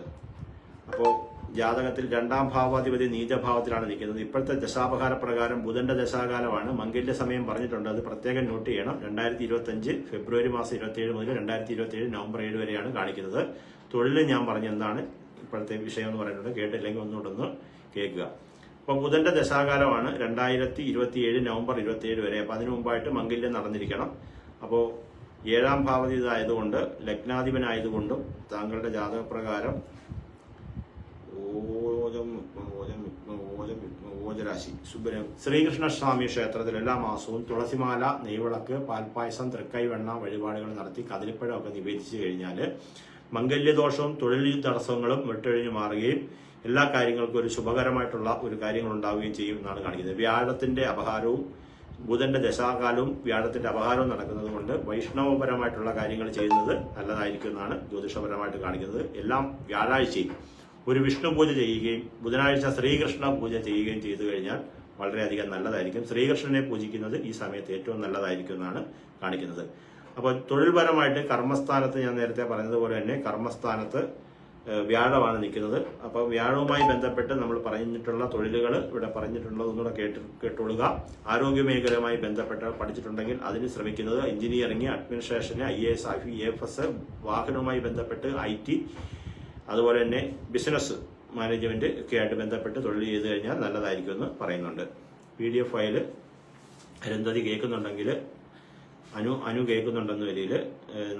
അപ്പോൾ ജാതകത്തിൽ 2ാം ഭാവാധിപതി നീചഭാവത്തിലാണ് നിൽക്കുന്നത്. ഇപ്പോഴത്തെ ദശാപഹാര പ്രകാരം ബുധന്റെ ദശാകാലമാണ്. മംഗല്യ സമയം പറഞ്ഞിട്ടുണ്ട്, അത് പ്രത്യേകം നോട്ട് ചെയ്യണം. 2025 ഫെബ്രുവരി മാസം 27 മുതൽ 2027 നവംബർ 7 വരെയാണ് കാണിക്കുന്നത്. തൊഴിൽ ഞാൻ പറഞ്ഞ എന്താണ് ഇപ്പോഴത്തെ വിഷയം എന്ന് പറയുന്നത്, കേട്ടില്ലെങ്കിൽ ഒന്നുകൂടൊന്ന് കേൾക്കുക. അപ്പോൾ ബുധന്റെ ദശാകാലമാണ് 2027 നവംബർ 27 വരെ. അപ്പോൾ അതിനു മുമ്പായിട്ട് മംഗല്യം നടന്നിരിക്കണം. അപ്പോൾ 7ാം ഭാവാധിപതി ആയതുകൊണ്ട് ലഗ്നാധിപനായതുകൊണ്ടും താങ്കളുടെ ജാതകപ്രകാരം ഓജരാശി ശ്രീകൃഷ്ണസ്വാമി ക്ഷേത്രത്തിൽ എല്ലാ മാസവും തുളസിമാല, നെയ്വിളക്ക്, പാൽപ്പായസം, തൃക്കൈവെണ്ണ വഴിപാടുകൾ നടത്തി കദളിപ്പഴമൊക്കെ നിവേദിച്ചു കഴിഞ്ഞാൽ മംഗല്യദോഷവും തൊഴിൽ തടസ്സങ്ങളും വിട്ടൊഴിഞ്ഞു മാറുകയും എല്ലാ കാര്യങ്ങൾക്കും ഒരു ശുഭകരമായിട്ടുള്ള ഒരു കാര്യങ്ങൾ ഉണ്ടാവുകയും ചെയ്യും എന്നാണ് കാണിക്കുന്നത്. വ്യാഴത്തിന്റെ അപഹാരവും ബുധന്റെ ദശാകാലവും വ്യാഴത്തിന്റെ അപഹാരവും നടക്കുന്നത് കൊണ്ട് വൈഷ്ണവപരമായിട്ടുള്ള കാര്യങ്ങൾ ചെയ്യുന്നത് നല്ലതായിരിക്കും എന്നാണ് ജ്യോതിഷപരമായിട്ട് കാണിക്കുന്നത്. എല്ലാം വ്യാഴാഴ്ചയും ഒരു വിഷ്ണു പൂജ ചെയ്യുകയും ബുധനാഴ്ച ശ്രീകൃഷ്ണ പൂജ ചെയ്യുകയും ചെയ്തു കഴിഞ്ഞാൽ വളരെയധികം നല്ലതായിരിക്കും. ശ്രീകൃഷ്ണനെ പൂജിക്കുന്നത് ഈ സമയത്ത് ഏറ്റവും നല്ലതായിരിക്കും എന്നാണ് കാണിക്കുന്നത്. അപ്പോൾ തൊഴിൽപരമായിട്ട് കർമ്മസ്ഥാനത്ത് ഞാൻ നേരത്തെ പറഞ്ഞതുപോലെ തന്നെ കർമ്മസ്ഥാനത്ത് വ്യാഴമാണ് നിൽക്കുന്നത്. അപ്പോൾ വ്യാഴവുമായി ബന്ധപ്പെട്ട് നമ്മൾ പറഞ്ഞിട്ടുള്ള തൊഴിലുകൾ ഇവിടെ പറഞ്ഞിട്ടുള്ളത് ഒന്നുകൂടെ കേട്ടുകൊള്ളുക. ആരോഗ്യമേഖലയുമായി ബന്ധപ്പെട്ട് പഠിച്ചിട്ടുണ്ടെങ്കിൽ അതിന് ശ്രമിക്കുന്നത് എഞ്ചിനീയറിംഗ്, അഡ്മിനിസ്ട്രേഷന്, IAS, AFS, വാഹനവുമായി ബന്ധപ്പെട്ട് IT, അതുപോലെ തന്നെ ബിസിനസ് മാനേജ്മെന്റ് ഒക്കെ ആയിട്ട് ബന്ധപ്പെട്ട് തൊഴിൽ ചെയ്ത് കഴിഞ്ഞാൽ നല്ലതായിരിക്കും എന്ന് പറയുന്നുണ്ട്. PDF ഫയൽ അരുന്ധതി കേൾക്കുന്നുണ്ടെങ്കിൽ അനു കേൾക്കുന്നുണ്ടെന്ന വരിയിൽ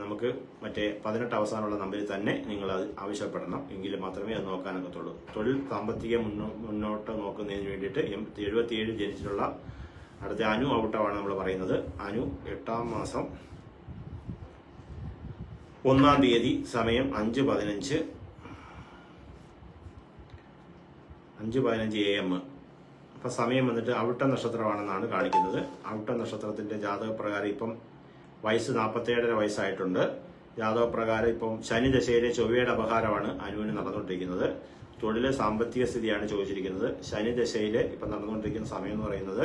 നമുക്ക് മറ്റേ 18 അവസാനമുള്ള നമ്പറിൽ തന്നെ നിങ്ങൾ അത് ആവശ്യപ്പെടണം. എങ്കിൽ മാത്രമേ അത് നോക്കാനൊക്കത്തുള്ളൂ. തൊഴിൽ സാമ്പത്തിക മുന്നോട്ട് നോക്കുന്നതിന് വേണ്ടിയിട്ട് 77 ജനിച്ചിട്ടുള്ള അടുത്ത അനു ഔട്ടമാണ് നമ്മൾ പറയുന്നത്. അനു 8ാം മാസം 1-ാം തീയതി, സമയം 5:15 AM. അപ്പം സമയം വന്നിട്ട് അവിട്ട നക്ഷത്രമാണെന്നാണ് കാണിക്കുന്നത്. അവിട്ട നക്ഷത്രത്തിന്റെ ജാതകപ്രകാരം ഇപ്പം വയസ്സ് 47.5 വയസ്സായിട്ടുണ്ട്. ജാതകപ്രകാരം ഇപ്പം ശനി ദശയിലെ ചൊവ്വയുടെ അപഹാരമാണ് അനുവിന് നടന്നുകൊണ്ടിരിക്കുന്നത്. തൊഴിൽ സാമ്പത്തിക സ്ഥിതിയാണ് ചോദിച്ചിരിക്കുന്നത്. ശനി ദശയിലെ ഇപ്പം നടന്നുകൊണ്ടിരിക്കുന്ന സമയം എന്ന് പറയുന്നത്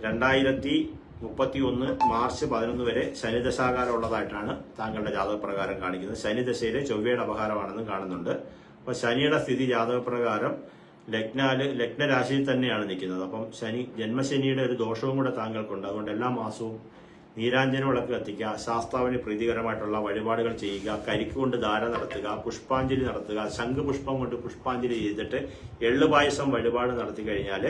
2031 മാർച്ച് 11 വരെ ശനിദശാകാലം ഉള്ളതായിട്ടാണ് താങ്കളുടെ ജാതകപ്രകാരം കാണിക്കുന്നത്. ശനിദശയിലെ ചൊവ്വയുടെ അപഹാരമാണെന്നും കാണുന്നുണ്ട്. അപ്പോൾ ശനിയുടെ സ്ഥിതി ജാതകപ്രകാരം ലഗ്നരാശിയിൽ തന്നെയാണ് നിൽക്കുന്നത്. അപ്പം ജന്മശനിയുടെ ഒരു ദോഷവും കൂടെ താങ്കൾക്കുണ്ട്. അതുകൊണ്ട് എല്ലാ മാസവും നീരാഞ്ജന വിളക്ക് കത്തിക്കുക, ശാസ്താവിന് പ്രീതികരമായിട്ടുള്ള വഴിപാടുകൾ ചെയ്യുക, കരിക്ക് കൊണ്ട് ധാര നടത്തുക, പുഷ്പാഞ്ജലി നടത്തുക, ശംഖുപുഷ്പം കൊണ്ട് പുഷ്പാഞ്ജലി ചെയ്തിട്ട് എള്ളുപായസം വഴിപാട് നടത്തി കഴിഞ്ഞാൽ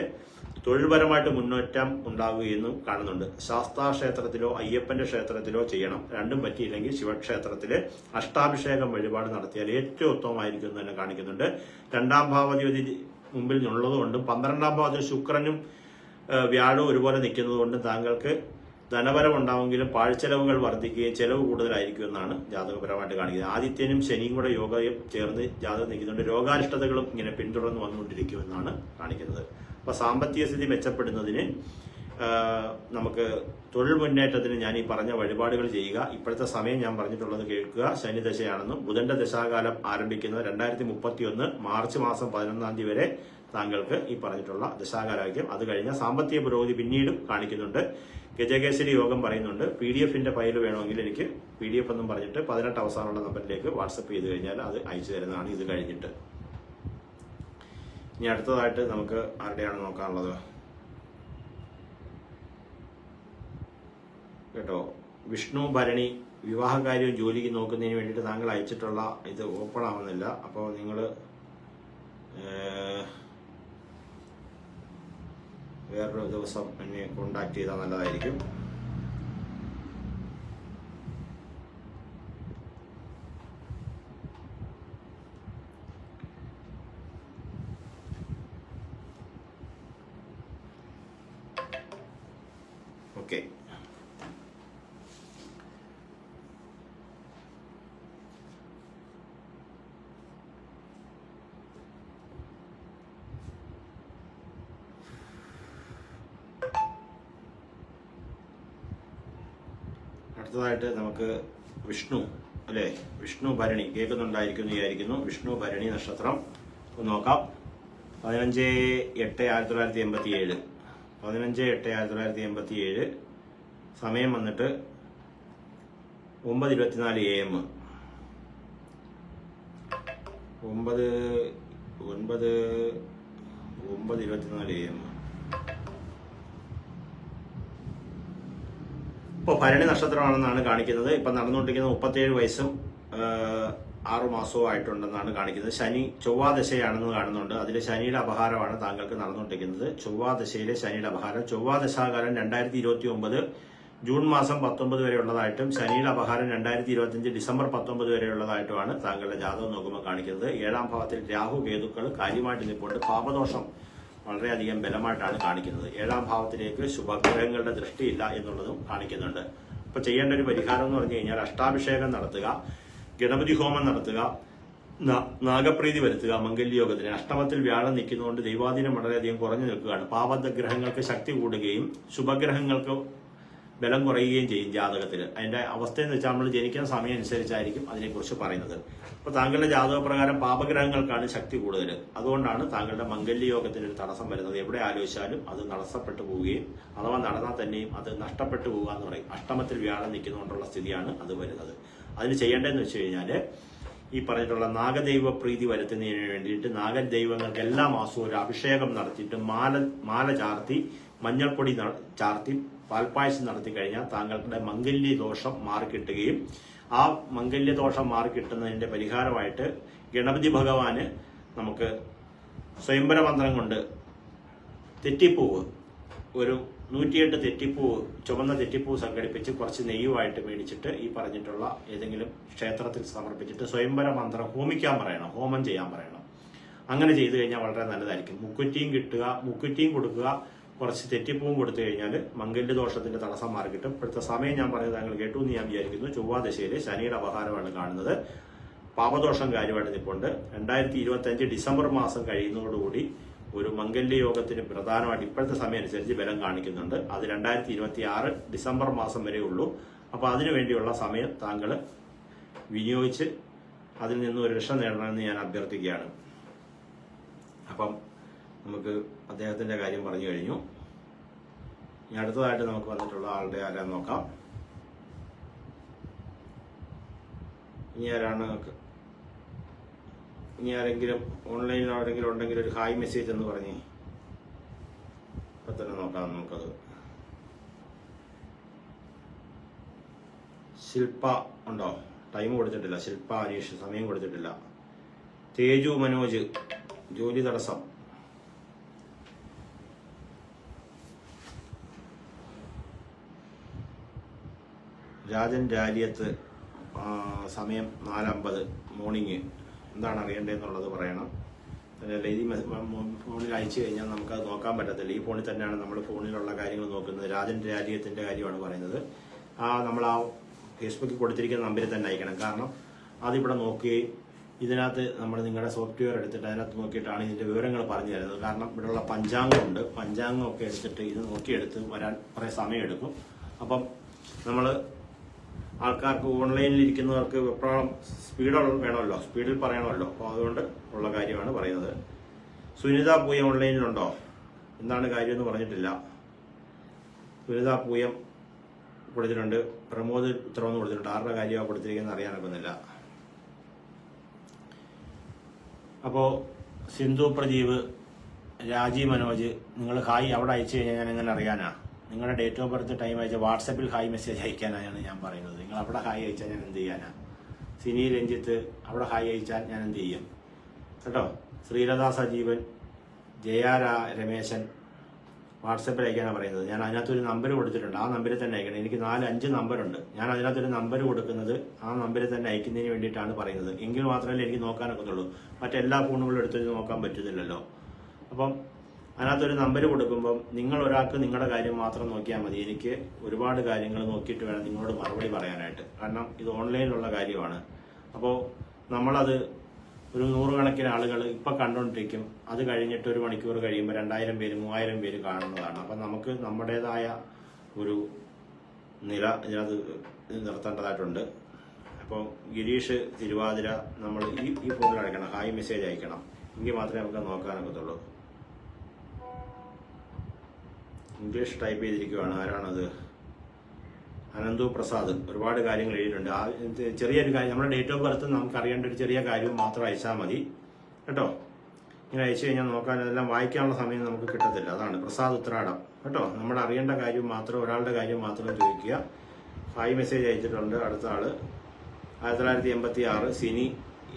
തൊഴിൽപരമായിട്ട് മുന്നേറ്റം ഉണ്ടാവുകയെന്നും കാണുന്നുണ്ട്. ശാസ്താ ക്ഷേത്രത്തിലോ അയ്യപ്പന്റെ ക്ഷേത്രത്തിലോ ചെയ്യണം. രണ്ടും പറ്റിയില്ലെങ്കിൽ ശിവക്ഷേത്രത്തില് അഷ്ടാഭിഷേകം വഴിപാട് നടത്തിയാൽ ഏറ്റവും ഉത്തമമായിരിക്കും എന്ന് തന്നെ കാണിക്കുന്നുണ്ട്. 2ാം ഭാവാധിപതി മുമ്പിൽ ഉള്ളതുകൊണ്ടും 12ാം ഭാവത്തിൽ ശുക്രനും വ്യാഴവും ഒരുപോലെ നിൽക്കുന്നതുകൊണ്ടും താങ്കൾക്ക് ധനപരം ഉണ്ടാവുമെങ്കിലും പാഴ്ചെലവുകൾ വർദ്ധിക്കുകയും ചെലവ് കൂടുതലായിരിക്കും എന്നാണ് ജാതകപരമായിട്ട് കാണിക്കുന്നത്. ആദിത്യനും ശനിയും കൂടെ യോഗയും ചേർന്ന് ജാതകം നിൽക്കുന്നുണ്ട്. രോഗാരിഷ്ടതകളും ഇങ്ങനെ പിന്തുടർന്ന് വന്നുകൊണ്ടിരിക്കുമെന്നാണ് കാണിക്കുന്നത്. അപ്പോൾ സാമ്പത്തിക സ്ഥിതി മെച്ചപ്പെടുന്നതിന് നമുക്ക് തൊഴിൽ മുന്നേറ്റത്തിന് ഞാൻ ഈ പറഞ്ഞ വഴിപാടുകൾ ചെയ്യുക. ഇപ്പോഴത്തെ സമയം ഞാൻ പറഞ്ഞിട്ടുള്ളത് കേൾക്കുക. ശനിദശയാണെന്നും ബുധന്റെ ദശാകാലം ആരംഭിക്കുന്നത് 2031 മാർച്ച് മാസം 11-ാം തീയതി വരെ താങ്കൾക്ക് ഈ പറഞ്ഞിട്ടുള്ള ദശാകാലമായിരിക്കും. അത് കഴിഞ്ഞ സാമ്പത്തിക പുരോഗതി പിന്നീടും കാണിക്കുന്നുണ്ട്. ഗജകേസരി യോഗം പറയുന്നുണ്ട്. PDF-ന്റെ ഫയൽ വേണമെങ്കിൽ എനിക്ക് PDF എന്നും പറഞ്ഞിട്ട് 18 അവസാനമുള്ള നമ്പറിലേക്ക് വാട്സപ്പ് ചെയ്ത് കഴിഞ്ഞാൽ അത് അയച്ചു തരുന്നതാണ്. ഇത് കഴിഞ്ഞിട്ട് ഇനി അടുത്തതായിട്ട് നമുക്ക് ആരുടെയാണ് നോക്കാനുള്ളത് കേട്ടോ. വിഷ്ണു ഭരണി വിവാഹകാര്യവും ജോലിക്ക് നോക്കുന്നതിന് വേണ്ടിയിട്ട് താങ്കൾ അയച്ചിട്ടുള്ള ഇത് ഓപ്പൺ ആവുന്നില്ല. അപ്പോൾ നിങ്ങൾ വേറൊരു ദിവസം എന്നെ കോണ്ടാക്ട് ചെയ്താൽ നല്ലതായിരിക്കും. ഓക്കെ, അടുത്തതായിട്ട് നമുക്ക് വിഷ്ണു അല്ലേ, വിഷ്ണു ഭരണി കേൾക്കുന്നുണ്ടായിരിക്കും വിചാരിക്കുന്നു. വിഷ്ണു ഭരണി നക്ഷത്രം ഒന്ന് നോക്കാം. 15/8/1987, 15/8/1987. സമയം വന്നിട്ട് 9:24 AM. 9:24 AM. ഇപ്പോൾ ഭരണി നക്ഷത്രമാണെന്നാണ് കാണിക്കുന്നത്. ഇപ്പം നടന്നുകൊണ്ടിരിക്കുന്നത് 37 വയസ്സും 6 മാസവും ആയിട്ടുണ്ടെന്നാണ് കാണിക്കുന്നത്. ശനി ചൊവ്വാദശയാണെന്ന് കാണുന്നുണ്ട്. അതിൽ ശനിയുടെ അപഹാരമാണ് താങ്കൾക്ക് നടന്നുകൊണ്ടിരിക്കുന്നത്. ചൊവ്വാദശയിലെ ശനിയുടെ അപഹാരം. ചൊവ്വാദശാകാലം 2029 ജൂൺ മാസം 19 വരെ ഉള്ളതായിട്ടും ശനിയുടെ അപഹാരം 2025 ഡിസംബർ 19 വരെ ഉള്ളതായിട്ടുമാണ് താങ്കളുടെ ജാതകം നോക്കുമ്പോൾ കാണിക്കുന്നത്. 7ാം ഭാവത്തിൽ രാഹു കേതുക്കൾ കാര്യമായിട്ട് നിൽപ്പുണ്ട്. പാപദോഷം വളരെയധികം ബലമായിട്ടാണ് കാണിക്കുന്നത്. 7ാം ഭാവത്തിലേക്ക് ശുഭഗ്രഹങ്ങളുടെ ദൃഷ്ടിയില്ല എന്നുള്ളതും കാണിക്കുന്നുണ്ട്. അപ്പോൾ ചെയ്യേണ്ട ഒരു പരിഹാരം എന്ന് പറഞ്ഞു കഴിഞ്ഞാൽ അഷ്ടാഭിഷേകം നടത്തുക, ഗണപതി ഹോമം നടത്തുക, നാഗപ്രീതി വരുത്തുക. മംഗല്യയോഗത്തിന് അഷ്ടമത്തിൽ വ്യാഴം നിൽക്കുന്നതുകൊണ്ട് ദൈവാധീനം വളരെയധികം കുറഞ്ഞു നിൽക്കുകയാണ്. പാപഗ്രഹങ്ങൾക്ക് ശക്തി കൂടുകയും ശുഭഗ്രഹങ്ങൾക്ക് ബലം കുറയുകയും ചെയ്യും ജാതകത്തിൽ. അതിന്റെ അവസ്ഥയെന്ന് വെച്ചാൽ നമ്മൾ ജനിക്കുന്ന സമയം അനുസരിച്ചായിരിക്കും അതിനെക്കുറിച്ച് പറയുന്നത്. അപ്പോൾ താങ്കളുടെ ജാതകപ്രകാരം പാപഗ്രഹങ്ങൾക്കാണ് ശക്തി കൂടുതൽ. അതുകൊണ്ടാണ് താങ്കളുടെ മംഗല്യയോഗത്തിന് ഒരു തടസ്സം വരുന്നത്. എവിടെ ആലോചിച്ചാലും അത് തടസ്സപ്പെട്ടു പോവുകയും അഥവാ നടന്നാൽ തന്നെയും അത് നഷ്ടപ്പെട്ടു പോവുക എന്ന് പറയും. അഷ്ടമത്തിൽ വ്യാഴം നിൽക്കുന്നതുകൊണ്ടുള്ള സ്ഥിതിയാണ് അത് വരുന്നത്. അതിന് ചെയ്യേണ്ടതെന്ന് വെച്ച് കഴിഞ്ഞാൽ ഈ പറഞ്ഞിട്ടുള്ള നാഗദൈവ പ്രീതി വരുത്തുന്നതിന് വേണ്ടിയിട്ട് നാഗദൈവങ്ങൾക്ക് എല്ലാ മാസവും ഒരു അഭിഷേകം നടത്തിയിട്ട് മാല ചാർത്തി മഞ്ഞൾപ്പൊടി ചാർത്തി പാൽപ്പായസം നടത്തി കഴിഞ്ഞാൽ താങ്കളുടെ മംഗല്യ ദോഷം മാറിക്കിട്ടുകയും ആ മംഗല്യ ദോഷം മാറിക്കിട്ടുന്നതിന്റെ പരിഹാരമായിട്ട് ഗണപതി ഭഗവാന് നമുക്ക് സ്വയംവര മന്ത്രം കൊണ്ട് തെറ്റിപ്പൂവ്, ഒരു 108 തെറ്റിപ്പൂവ്, ചുവന്ന തെറ്റിപ്പൂവ് സംഘടിപ്പിച്ച് കുറച്ച് നെയ്യുമായിട്ട് മേടിച്ചിട്ട് ഈ പറഞ്ഞിട്ടുള്ള ഏതെങ്കിലും ക്ഷേത്രത്തിൽ സമർപ്പിച്ചിട്ട് സ്വയംവര മന്ത്രം ഹോമിക്കാൻ പറയണം, ഹോമം ചെയ്യാൻ പറയണം. അങ്ങനെ ചെയ്തു കഴിഞ്ഞാൽ വളരെ നല്ലതായിരിക്കും. മുക്കുറ്റിയും കിട്ടുക, മുക്കുറ്റിയും കൊടുക്കുക, കുറച്ച് തെറ്റിപ്പൂവും കൊടുത്തു കഴിഞ്ഞാൽ മംഗല്യദോഷത്തിന്റെ തടസ്സം മാറി കിട്ടും. ഇപ്പോഴത്തെ സമയം ഞാൻ പറഞ്ഞത് താങ്കൾ കേട്ടു എന്ന് ഞാൻ വിചാരിക്കുന്നു. ചൊവ്വാദശയിലെ ശനിയുടെ അപഹാരമാണ് കാണുന്നത്. പാപദോഷം കാര്യമായിട്ട് നിൽപ്പുണ്ട്. 2025 ഡിസംബർ മാസം കഴിയുന്നതോടുകൂടി ഒരു മംഗല്യയോഗത്തിന് പ്രധാനമായിട്ട് ഇപ്പോഴത്തെ സമയം അനുസരിച്ച് ബലം കാണിക്കുന്നുണ്ട്. അത് 2026 ഡിസംബർ മാസം വരെ ഉള്ളൂ. അപ്പോൾ അതിനുവേണ്ടിയുള്ള സമയം താങ്കൾ വിനിയോഗിച്ച് അതിൽ നിന്ന് ഒരു രക്ഷ നേടണമെന്ന് ഞാൻ അഭ്യർത്ഥിക്കുകയാണ്. അപ്പം നമുക്ക് അദ്ദേഹത്തിന്റെ കാര്യം പറഞ്ഞു കഴിഞ്ഞു. ഇനി അടുത്തതായിട്ട് നമുക്ക് വന്നിട്ടുള്ള ആളുടെ ആരാന്ന് നോക്കാം. ഇനി ആരെങ്കിലും ഓൺലൈനിൽ ആരെങ്കിലും ഉണ്ടെങ്കിൽ ഒരു ഹായ് മെസ്സേജ് എന്ന് പറഞ്ഞ് ഇപ്പൊ തന്നെ നോക്കാം നമുക്കത്. ശില്പ ഉണ്ടോ? ടൈം കൊടുത്തിട്ടില്ല. ശില്പ അനീഷ് സമയം കൊടുത്തിട്ടില്ല. തേജു മനോജ് ജോലി തടസ്സം. രാജൻ രാലിയത്ത് സമയം 4:50 മോർണിംഗ്. എന്താണ് അറിയേണ്ടതെന്നുള്ളത് പറയണം. അല്ല ഈ ഫോണിൽ അയച്ചു കഴിഞ്ഞാൽ നമുക്കത് നോക്കാൻ പറ്റത്തില്ല. ഈ ഫോണിൽ തന്നെയാണ് നമ്മൾ ഫോണിലുള്ള കാര്യങ്ങൾ നോക്കുന്നത്. രാജൻ രാലിയത്തിൻ്റെ കാര്യമാണ് പറയുന്നത്. നമ്മൾ ആ ഫേസ്ബുക്കിൽ കൊടുത്തിരിക്കുന്ന നമ്പറിൽ തന്നെ അയക്കണം. കാരണം അതിവിടെ നോക്കുകയും ഇതിനകത്ത് നമ്മൾ നിങ്ങളുടെ സോഫ്റ്റ്വെയർ എടുത്തിട്ട് അതിനകത്ത് നോക്കിയിട്ടാണ് ഇതിൻ്റെ വിവരങ്ങൾ പറഞ്ഞു തരുന്നത്. കാരണം ഇവിടെയുള്ള പഞ്ചാംഗമുണ്ട്. പഞ്ചാംഗമൊക്കെ എടുത്തിട്ട് ഇത് നോക്കിയെടുത്ത് വരാൻ കുറേ സമയമെടുക്കും. അപ്പം നമ്മൾ ആൾക്കാർക്ക് ഓൺലൈനിൽ ഇരിക്കുന്നവർക്ക് എപ്പോഴും സ്പീഡ് വേണമല്ലോ, സ്പീഡിൽ പറയണമല്ലോ. അപ്പോൾ അതുകൊണ്ട് ഉള്ള കാര്യമാണ് പറയുന്നത്. സുനിത പൂയം ഓൺലൈനിലുണ്ടോ? എന്താണ് കാര്യമെന്ന് പറഞ്ഞിട്ടില്ല. സുനിത പൂയം കൊടുത്തിട്ടുണ്ട്. പ്രമോദ് ഉത്തരവെന്ന് കൊടുത്തിട്ടുണ്ട്. ആരുടെ കാര്യമാണ് കൊടുത്തിരിക്കുന്നത് അറിയാനൊക്കുന്നില്ല. അപ്പോൾ സിന്ധു പ്രദീപ്, രാജീവ് മനോജ്, നിങ്ങൾ ഹായ് അവിടെ അയച്ചു കഴിഞ്ഞാൽ ഞാൻ എങ്ങനെ അറിയാനാ? നിങ്ങളുടെ ഡേറ്റ് ഓഫ് ബർത്ത് ടൈം അയച്ച വാട്സപ്പിൽ ഹായ് മെസ്സേജ് അയക്കാനാണ് ഞാൻ പറയുന്നത്. നിങ്ങൾ അവിടെ ഹായ് അയച്ചാൽ ഞാൻ എന്ത് ചെയ്യാനാ? സിനി രഞ്ജിത്ത് അവിടെ ഹായ് അയച്ചാൽ ഞാൻ എന്ത് ചെയ്യും കേട്ടോ? ശ്രീലത സജീവൻ, ജയ രമേശൻ വാട്സപ്പിൽ അയക്കാനാണ് പറയുന്നത്. ഞാൻ അതിനകത്തൊരു നമ്പർ കൊടുത്തിട്ടുണ്ട്. ആ നമ്പറിൽ തന്നെ അയക്കണം. എനിക്ക് 4-5 നമ്പറുണ്ട്. ഞാൻ അതിനകത്തൊരു നമ്പർ കൊടുക്കുന്നത് ആ നമ്പറിൽ തന്നെ അയക്കുന്നതിന് വേണ്ടിയിട്ടാണ് പറയുന്നത്. എങ്കിൽ മാത്രമല്ലേ എനിക്ക് നോക്കാനൊക്കത്തുള്ളൂ. മറ്റെല്ലാ ഫോണുകളും എടുത്ത് നോക്കാൻ പറ്റുന്നില്ലല്ലോ. അപ്പം അതിനകത്തൊരു നമ്പർ കൊടുക്കുമ്പം നിങ്ങൾ ഒരാൾക്ക് നിങ്ങളുടെ കാര്യം മാത്രം നോക്കിയാൽ മതി. എനിക്ക് ഒരുപാട് കാര്യങ്ങൾ നോക്കിയിട്ട് വേണം നിങ്ങളോട് മറുപടി പറയാനായിട്ട്. കാരണം ഇത് ഓൺലൈനിലുള്ള കാര്യമാണ്. അപ്പോൾ നമ്മളത് ഒരു 100 കണക്കിന് ആളുകൾ ഇപ്പം കണ്ടുകൊണ്ടിരിക്കും. അത് കഴിഞ്ഞിട്ട് ഒരു മണിക്കൂർ കഴിയുമ്പോൾ 2000 പേര് 3000 പേര് കാണുന്നതാണ്. അപ്പം നമുക്ക് നമ്മുടേതായ ഒരു നില ഇതിനകത്ത് നിർത്തേണ്ടതായിട്ടുണ്ട്. അപ്പോൾ ഗിരീഷ് തിരുവാതിര നമ്മൾ ഈ ഫോണിൽ അയക്കണം, ഹായ് മെസ്സേജ് അയക്കണം, എങ്കിൽ മാത്രമേ നമുക്ക് നോക്കാനൊക്കത്തുള്ളൂ. ഇംഗ്ലീഷ് ടൈപ്പ് ചെയ്തിരിക്കുകയാണ്. ആരാണത്? അനന്തു പ്രസാദ്. ഒരുപാട് കാര്യങ്ങൾ എഴുതിയിട്ടുണ്ട്. ചെറിയൊരു കാര്യം, നമ്മുടെ ഡേറ്റ് ഓഫ് ബർത്ത് നമുക്ക് അറിയേണ്ട ഒരു ചെറിയ കാര്യം മാത്രം അയച്ചാൽ മതി കേട്ടോ. ഇങ്ങനെ അയച്ചു കഴിഞ്ഞാൽ നോക്കാൻ അതെല്ലാം വായിക്കാനുള്ള സമയം നമുക്ക് കിട്ടത്തില്ല. അതാണ് പ്രസാദ് ഉത്രാടം കേട്ടോ. നമ്മൾ അറിയേണ്ട കാര്യം മാത്രം, ഒരാളുടെ കാര്യം മാത്രം ചോദിക്കുക. ഹായ് മെസ്സേജ് അയച്ചിട്ടുണ്ട്. അടുത്ത ആള് 1986 സിനി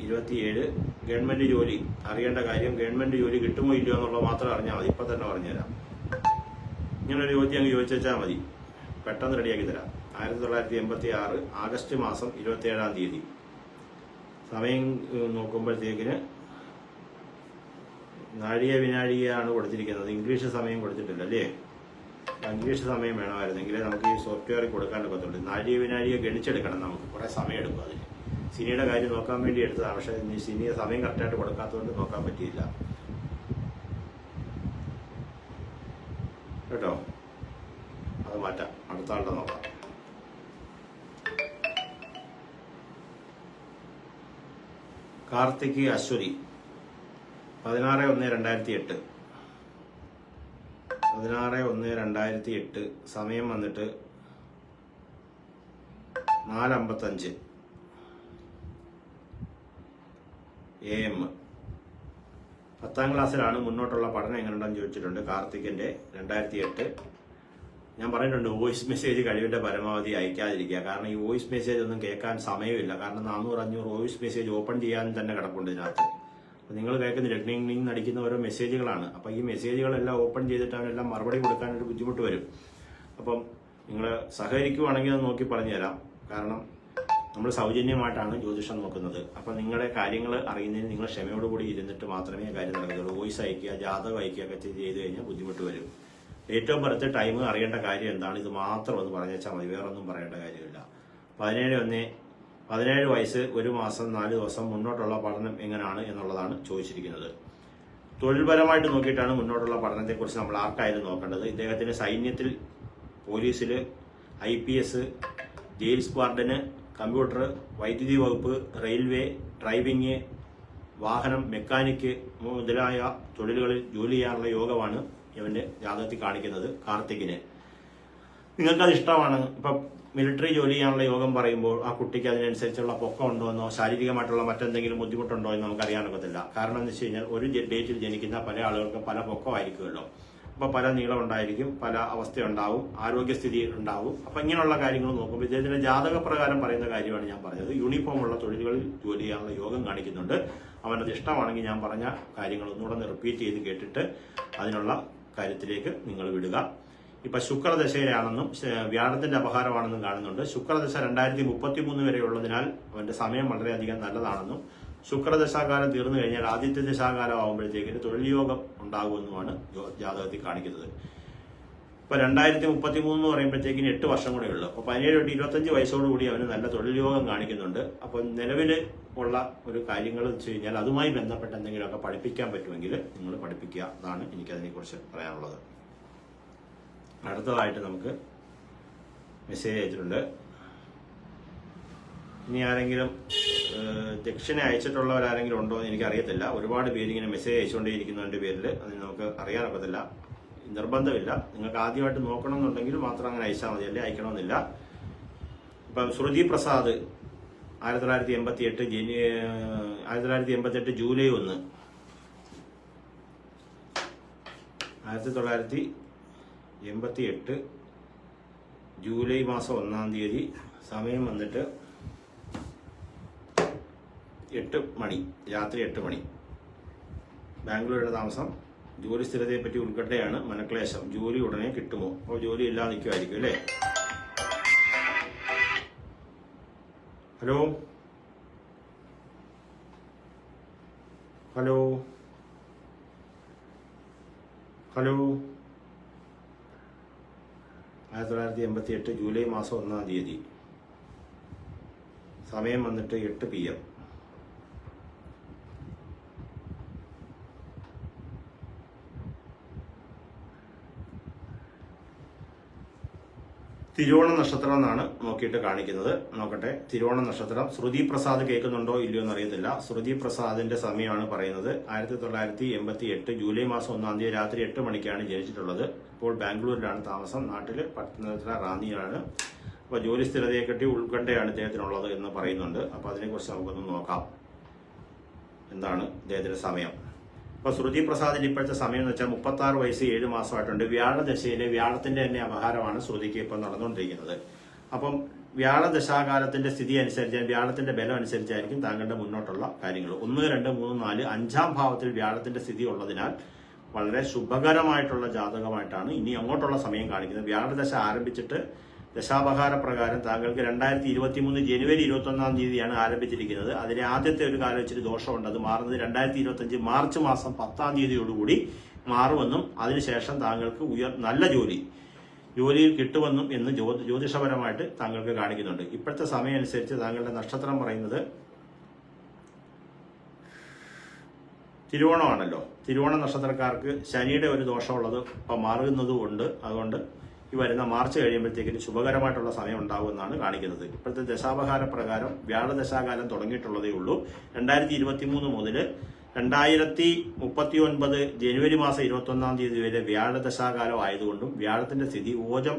27 ഗവൺമെന്റ് ജോലി. അറിയേണ്ട കാര്യം ഗവൺമെന്റ് ജോലി കിട്ടുമോ ഇല്ലയോ എന്നുള്ളത് മാത്രം അറിഞ്ഞാൽ മതി. ഇപ്പം തന്നെ പറഞ്ഞുതരാം. ഇങ്ങനൊരു ചോദ്യം അങ്ങ് ചോദിച്ചാൽ മതി, പെട്ടെന്ന് റെഡിയാക്കി തരാം. 1986 ആഗസ്റ്റ് മാസം 27-ാം തീയതി. സമയം നോക്കുമ്പോഴത്തേക്കിന് നാഴിക വിനാഴികയാണ് കൊടുത്തിരിക്കുന്നത്. ഇംഗ്ലീഷ് സമയം കൊടുത്തിട്ടില്ല അല്ലേ? ഇംഗ്ലീഷ് സമയം വേണമായിരുന്നെങ്കിൽ നമുക്ക് ഈ സോഫ്റ്റ്വെയറിൽ കൊടുക്കാൻ പറ്റുള്ളൂ. നാഴിക വിനാഴിക ഗണിച്ചെടുക്കണം, നമുക്ക് കുറേ സമയം എടുക്കും അതിന്. സിനിയുടെ കാര്യം നോക്കാൻ വേണ്ടി എടുത്തതാണ്, പക്ഷേ സിനിയെ സമയം കറക്റ്റായിട്ട് കൊടുക്കാത്തതുകൊണ്ട് നോക്കാൻ പറ്റിയില്ല കേട്ടോ. അത് മാറ്റാം, അടുത്ത ആളുടെ നോക്കാം. കാർത്തിക് അശ്വതി 16/1/2008. 16/1/2008 സമയം വന്നിട്ട് 4:55 AM. 10ാം ക്ലാസ്സിലാണ്. മുന്നോട്ടുള്ള പഠനം എങ്ങനെയുണ്ടെന്ന് ചോദിച്ചിട്ടുണ്ട്. കാർത്തികിന്റെ 2008. ഞാൻ പറഞ്ഞിട്ടുണ്ട് വോയിസ് മെസ്സേജ് കഴിവിന്റെ പരമാവധി അയക്കാതിരിക്കുക. കാരണം ഈ വോയിസ് മെസ്സേജ് ഒന്നും കേൾക്കാൻ സമയമില്ല. കാരണം 400-500 വോയിസ് മെസ്സേജ് ഓപ്പൺ ചെയ്യാൻ തന്നെ കിടപ്പുണ്ട് ഇതിനകത്ത്. അപ്പോൾ നിങ്ങൾ കേൾക്കുന്ന ലിങ് നടിക്കുന്ന ഓരോ മെസ്സേജുകളാണ്. അപ്പോൾ ഈ മെസ്സേജുകളെല്ലാം ഓപ്പൺ ചെയ്തിട്ട് അവനെല്ലാം മറുപടി കൊടുക്കാൻ ഒരു ബുദ്ധിമുട്ട് വരും. അപ്പം നിങ്ങൾ സഹകരിക്കുവാണെങ്കിൽ അത് നോക്കി പറഞ്ഞുതരാം. കാരണം നമ്മൾ സൗജന്യമായിട്ടാണ് ജ്യോതിഷം നോക്കുന്നത്. അപ്പം നിങ്ങളുടെ കാര്യങ്ങൾ അറിയുന്നതിന് നിങ്ങൾ ക്ഷമയോടുകൂടി ഇരുന്നിട്ട് മാത്രമേ കാര്യം നടക്കത്തുള്ളൂ. വോയിസ് അയക്കുക, ജാതകം അയക്കുകയൊക്കെ ചെയ്ത് കഴിഞ്ഞാൽ ബുദ്ധിമുട്ട് വരും. ഡേറ്റ് ഓഫ് ബർത്ത്, ടൈം, അറിയേണ്ട കാര്യം എന്താണ്, ഇത് മാത്രം ഒന്ന് പറഞ്ഞാൽ മതി, വേറെ ഒന്നും പറയേണ്ട കാര്യമില്ല. 17 വയസ്സ് 1 മാസം 4 ദിവസം മുന്നോട്ടുള്ള പഠനം എങ്ങനെയാണ് എന്നുള്ളതാണ് ചോദിച്ചിരിക്കുന്നത്. തൊഴിൽപരമായിട്ട് നോക്കിയിട്ടാണ് മുന്നോട്ടുള്ള പഠനത്തെക്കുറിച്ച് നമ്മൾ ആർക്കായാലും നോക്കേണ്ടത്. ഇദ്ദേഹത്തിന് സൈന്യത്തിൽ, പോലീസിൽ, IPS, ജയിൽസ് വാർഡന്, കമ്പ്യൂട്ടർ, വൈദ്യുതി വകുപ്പ്, റെയിൽവേ, ഡ്രൈവിംഗ്, വാഹനം, മെക്കാനിക്ക് മുതലായ തൊഴിലുകളിൽ ജോലി ചെയ്യാനുള്ള യോഗമാണ് ഇവന്റെ ജാതകത്തിൽ കാണിക്കുന്നത്. കാർത്തികിന് നിങ്ങൾക്കത് ഇഷ്ടമാണ്. ഇപ്പം മിലിറ്ററി ജോലി ചെയ്യാനുള്ള യോഗം പറയുമ്പോൾ ആ കുട്ടിക്ക് അതിനനുസരിച്ചുള്ള പൊക്കം ഉണ്ടോ എന്നോ ശാരീരികമായിട്ടുള്ള മറ്റെന്തെങ്കിലും ബുദ്ധിമുട്ടുണ്ടോ എന്ന് നമുക്ക് അറിയാനൊക്കത്തില്ല. കാരണം എന്ന് വെച്ച് കഴിഞ്ഞാൽ ഒരു ഡേറ്റിൽ ജനിക്കുന്ന പല ആളുകൾക്കും പല പൊക്കമായിരിക്കുമല്ലോ. അപ്പോൾ പല നീളം ഉണ്ടായിരിക്കും, പല അവസ്ഥയുണ്ടാവും, ആരോഗ്യസ്ഥിതി ഉണ്ടാവും. അപ്പം ഇങ്ങനെയുള്ള കാര്യങ്ങൾ നോക്കുമ്പോൾ ഇദ്ദേഹത്തിന്റെ ജാതകപ്രകാരം പറയുന്ന കാര്യമാണ് ഞാൻ പറഞ്ഞത്. യൂണിഫോം ഉള്ള തൊഴിലുകളിൽ ജോലി ചെയ്യാനുള്ള യോഗം കാണിക്കുന്നുണ്ട്. അവനത് ഇഷ്ടമാണെങ്കിൽ ഞാൻ പറഞ്ഞ കാര്യങ്ങൾ ഒന്നുകൂടെ റിപ്പീറ്റ് ചെയ്ത് കേട്ടിട്ട് അതിനുള്ള കാര്യത്തിലേക്ക് നിങ്ങൾ വിടുക. ഇപ്പൊ ശുക്രദശയിലാണെന്നും വ്യാഴത്തിന്റെ അപഹാരമാണെന്നും കാണുന്നുണ്ട്. ശുക്രദശ 2033 വരെ ഉള്ളതിനാൽ അവന്റെ സമയം വളരെയധികം നല്ലതാണെന്നും ശുക്രദശാകാലം തീർന്നു കഴിഞ്ഞാൽ ആദിത്യ ദശാകാലം ആകുമ്പോഴത്തേക്കിന് തൊഴിൽ യോഗം ഉണ്ടാകുമെന്നുമാണ് ജാതകത്തിൽ കാണിക്കുന്നത്. ഇപ്പൊ 2033 എന്ന് പറയുമ്പോഴത്തേക്കിന് 8 വർഷം കൂടെ ഉള്ളു. അപ്പൊ 17-25 വയസ്സോടുകൂടി അവന് നല്ല തൊഴിൽ യോഗം കാണിക്കുന്നുണ്ട്. അപ്പൊ നിലവിൽ ഉള്ള ഒരു കാര്യങ്ങൾ വെച്ച് കഴിഞ്ഞാൽ അതുമായി ബന്ധപ്പെട്ട എന്തെങ്കിലുമൊക്കെ പഠിപ്പിക്കാൻ പറ്റുമെങ്കിൽ നിങ്ങൾ പഠിപ്പിക്കുക. അതാണ് എനിക്കതിനെക്കുറിച്ച് പറയാനുള്ളത്. അടുത്തതായിട്ട് നമുക്ക് മെസ്സേജ് അയച്ചിട്ടുണ്ട്. ഇനി ആരെങ്കിലും ദക്ഷിണ അയച്ചിട്ടുള്ളവരാരെങ്കിലും ഉണ്ടോ എന്ന് എനിക്കറിയത്തില്ല. ഒരുപാട് പേര് ഇങ്ങനെ മെസ്സേജ് അയച്ചുകൊണ്ടേയിരിക്കുന്നതിൻ്റെ പേരിൽ അത് നമുക്ക് അറിയാനൊക്കത്തില്ല. നിർബന്ധമില്ല. നിങ്ങൾക്ക് ആദ്യമായിട്ട് നോക്കണമെന്നുണ്ടെങ്കിൽ മാത്രം അങ്ങനെ അയച്ചാൽ മതി, അല്ലേ അയക്കണമെന്നില്ല. ഇപ്പം ശ്രുതി പ്രസാദ് 1988 ജൂലൈ 1, 1988 ജൂലൈ മാസം 1-ാം തീയതി. സമയം വന്നിട്ട് 8 മണി, രാത്രി 8 മണി. ബാംഗ്ലൂരിലെ താമസം. ജോലി സ്ഥിരതയെ പറ്റി ഉത്കണ്ഠയാണ്, മനക്ലേശം. ജോലി ഉടനെ കിട്ടുമോ? അപ്പോൾ ജോലി ഇല്ലാതെ നിൽക്കുമായിരിക്കും അല്ലേ? ഹലോ ഹലോ ഹലോ 1988 ജൂലൈ മാസം 1-ാം തീയതി. സമയം വന്നിട്ട് 8 PM. തിരുവോണ നക്ഷത്രം എന്നാണ് നോക്കിയിട്ട് കാണിക്കുന്നത്. നോക്കട്ടെ, തിരുവോണ നക്ഷത്രം. ശ്രുതി പ്രസാദ് കേൾക്കുന്നുണ്ടോ ഇല്ലയോ എന്നറിയത്തില്ല. ശ്രുതി പ്രസാദിന്റെ സമയമാണ് പറയുന്നത്. 1988 ജൂലൈ മാസം 1-ാം തീയതി രാത്രി 8 മണിക്കാണ് ജനിച്ചിട്ടുള്ളത്. ഇപ്പോൾ ബാംഗ്ലൂരിലാണ് താമസം. നാട്ടില് പട്ടണത്തിലെ റാന്നിയാണ്. അപ്പോൾ ജോലി സ്ഥിരതയെപ്പറ്റി ഉത്കണ്ഠയാണ് ഇദ്ദേഹത്തിനുള്ളത് എന്ന് പറയുന്നുണ്ട്. അപ്പോൾ അതിനെക്കുറിച്ച് നമുക്കൊന്ന് നോക്കാം, എന്താണ് ഇദ്ദേഹത്തിന്റെ സമയം. അപ്പോൾ ശ്രുതി പ്രസാദിന്റെ ഇപ്പോഴത്തെ സമയം എന്ന് വെച്ചാൽ 36 വയസ്സ് 7 മാസമായിട്ടുണ്ട്. വ്യാഴദശയിലെ വ്യാഴത്തിന്റെ തന്നെ അപഹാരമാണ് ശ്രുതിക്ക് ഇപ്പോൾ നടന്നുകൊണ്ടിരിക്കുന്നത്. അപ്പം വ്യാഴദശാകാലത്തിന്റെ സ്ഥിതി അനുസരിച്ച്, വ്യാഴത്തിന്റെ ബലം അനുസരിച്ചായിരിക്കും താങ്കളുടെ മുന്നോട്ടുള്ള കാര്യങ്ങൾ. 1, 2, 3, 4 5-ാം ഭാവത്തിൽ വ്യാഴത്തിന്റെ സ്ഥിതി ഉള്ളതിനാൽ വളരെ ശുഭകരമായിട്ടുള്ള ജാതകമായിട്ടാണ് ഇനി അങ്ങോട്ടുള്ള സമയം കാണിക്കുന്നത്. വ്യാഴദശ ആരംഭിച്ചിട്ട് ദശാപഹാര പ്രകാരം താങ്കൾക്ക് 2023 ജനുവരി 21-ാം തീയതിയാണ് ആരംഭിച്ചിരിക്കുന്നത്. അതിലെ ആദ്യത്തെ ഒരു കാലം ഇച്ചിരി ദോഷമുണ്ട്. അത് മാറുന്നത് 2025 മാർച്ച് മാസം 10-ാം തീയതിയോടുകൂടി മാറുമെന്നും അതിനുശേഷം താങ്കൾക്ക് നല്ല ജോലിയിൽ കിട്ടുമെന്നും എന്ന് ജ്യോതിഷപരമായിട്ട് താങ്കൾക്ക് കാണിക്കുന്നുണ്ട്. ഇപ്പോഴത്തെ സമയം അനുസരിച്ച് താങ്കളുടെ നക്ഷത്രം പറയുന്നത് തിരുവോണമാണല്ലോ. തിരുവോണ നക്ഷത്രക്കാർക്ക് ശനിയുടെ ഒരു ദോഷമുള്ളത് ഇപ്പം മാറുന്നതുകൊണ്ട്, അതുകൊണ്ട് ഈ വരുന്ന മാർച്ച് കഴിയുമ്പോഴത്തേക്കിന് ശുഭകരമായിട്ടുള്ള സമയം ഉണ്ടാകുമെന്നാണ് കാണിക്കുന്നത്. ഇപ്പോഴത്തെ ദശാപഹാര പ്രകാരം വ്യാഴദശാകാലം തുടങ്ങിയിട്ടുള്ളതേ ഉള്ളൂ. 2023 മുതൽ 2039 ജനുവരി മാസം 21-ാം തീയതി വരെ വ്യാഴദശാകാലം ആയതുകൊണ്ടും വ്യാഴത്തിന്റെ സ്ഥിതി ഓജം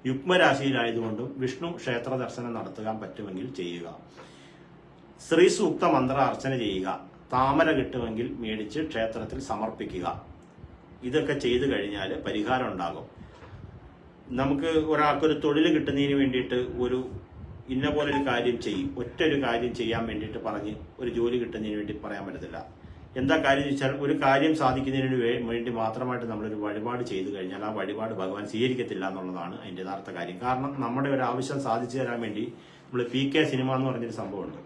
യുഗ്മരാശിയിലായതുകൊണ്ടും വിഷ്ണു ക്ഷേത്ര ദർശനം നടത്താൻ പറ്റുമെങ്കിൽ ചെയ്യുക. ശ്രീ സൂക്ത മന്ത്ര അർച്ചന ചെയ്യുക. താമര കിട്ടുമെങ്കിൽ മേടിച്ച് ക്ഷേത്രത്തിൽ സമർപ്പിക്കുക. ഇതൊക്കെ ചെയ്തു കഴിഞ്ഞാൽ പരിഹാരം ഉണ്ടാകും. നമുക്ക് ഒരാൾക്കൊരു തൊഴിൽ കിട്ടുന്നതിന് വേണ്ടിയിട്ട് ഇന്ന പോലെ ഒരു കാര്യം ചെയ്യും, ഒരു കാര്യം ചെയ്യാൻ വേണ്ടിയിട്ട് പറഞ്ഞ് ഒരു ജോലി കിട്ടുന്നതിന് വേണ്ടി പറയാൻ പറ്റത്തില്ല. എന്താ കാര്യം ചോദിച്ചാൽ, ഒരു കാര്യം സാധിക്കുന്നതിന് വേണ്ടി മാത്രമായിട്ട് നമ്മളൊരു വഴിപാട് ചെയ്തു കഴിഞ്ഞാൽ ആ വഴിപാട് ഭഗവാൻ സ്വീകരിക്കത്തില്ല എന്നുള്ളതാണ് അതിൻ്റെ യഥാർത്ഥ കാര്യം. കാരണം നമ്മുടെ ഒരു ആവശ്യം സാധിച്ചു തരാൻ വേണ്ടി നമ്മൾ PK സിനിമ എന്ന് പറഞ്ഞൊരു സംഭവമുണ്ട്.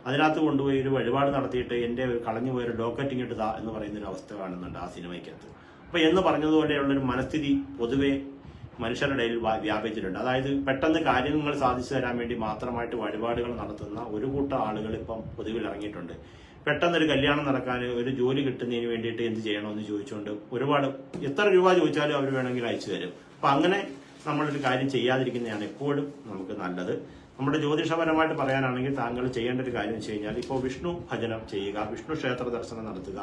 അതിനകത്ത് കൊണ്ടുപോയി ഒരു വഴിപാട് നടത്തിയിട്ട് എൻ്റെ കളഞ്ഞു പോയൊരു ലോക്കറ്റിങ് ഇട്ടുതാ എന്ന് പറയുന്നൊരു അവസ്ഥ കാണുന്നുണ്ട് ആ സിനിമയ്ക്കകത്ത്. അപ്പോൾ എന്ന് പറഞ്ഞതുപോലെയുള്ളൊരു മനസ്ഥിതി പൊതുവെ മനുഷ്യരുടെ ഇടയിൽ വ്യാപിച്ചിട്ടുണ്ട്. അതായത് പെട്ടെന്ന് കാര്യങ്ങൾ സാധിച്ചു തരാൻ വേണ്ടി മാത്രമായിട്ട് വഴിപാടുകൾ നടത്തുന്ന ഒരു കൂട്ടം ആളുകൾ ഇപ്പം പൊതുവിൽ ഇറങ്ങിയിട്ടുണ്ട്. പെട്ടെന്നൊരു കല്യാണം നടക്കാൻ, ഒരു ജോലി കിട്ടുന്നതിന് വേണ്ടിയിട്ട് എന്ത് ചെയ്യണമെന്ന് ചോദിച്ചുകൊണ്ട് എത്ര രൂപ ചോദിച്ചാലും അവർ വേണമെങ്കിൽ അയച്ചു തരും. അപ്പം അങ്ങനെ നമ്മളൊരു കാര്യം ചെയ്യാതിരിക്കുന്നതാണ് എപ്പോഴും നമുക്ക് നല്ലത്. നമ്മുടെ ജ്യോതിഷപരമായിട്ട് പറയാനാണെങ്കിൽ താങ്കൾ ചെയ്യേണ്ട ഒരു കാര്യം വെച്ച് കഴിഞ്ഞാൽ, ഇപ്പോൾ വിഷ്ണു ഭജനം ചെയ്യുക, വിഷ്ണു ക്ഷേത്ര ദർശനം നടത്തുക,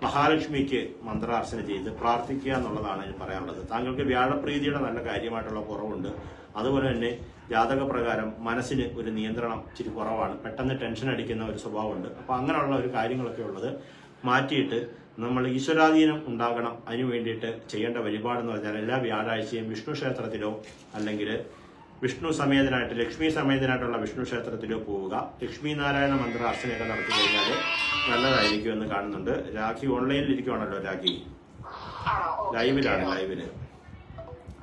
മഹാലക്ഷ്മിക്ക് മന്ത്രാർച്ചന ചെയ്ത് പ്രാർത്ഥിക്കുക എന്നുള്ളതാണ് ഇതിന് പറയാനുള്ളത്. താങ്കൾക്ക് വ്യാഴപ്രീതിയുടെ നല്ല കാര്യമായിട്ടുള്ള കുറവുണ്ട്. അതുപോലെ തന്നെ ജാതകപ്രകാരം മനസ്സിന് ഒരു നിയന്ത്രണം ഇച്ചിരി കുറവാണ്. പെട്ടെന്ന് ടെൻഷൻ അടിക്കുന്ന ഒരു സ്വഭാവമുണ്ട്. അപ്പോൾ അങ്ങനെയുള്ള ഒരു കാര്യങ്ങളൊക്കെ ഉള്ളത് മാറ്റിയിട്ട് നമ്മൾ ഈശ്വരാധീനം ഉണ്ടാകണം. അതിനു വേണ്ടിയിട്ട് ചെയ്യേണ്ട വഴിപാടെന്ന് പറഞ്ഞാൽ എല്ലാ വ്യാഴാഴ്ചയും വിഷ്ണു ക്ഷേത്രത്തിലോ അല്ലെങ്കിൽ വിഷ്ണു സമേതനായിട്ട് ലക്ഷ്മി സമേതനായിട്ടുള്ള വിഷ്ണു ക്ഷേത്രത്തിലോ പോവുക. ലക്ഷ്മി നാരായണ മന്ത്ര അർച്ചനയൊക്കെ നടത്തി കഴിഞ്ഞാൽ നല്ലതായിരിക്കും എന്ന് കാണുന്നുണ്ട്. രാഖി ഓൺലൈനിൽ ഇരിക്കുവാണല്ലോ, രാഖി ലൈവില്.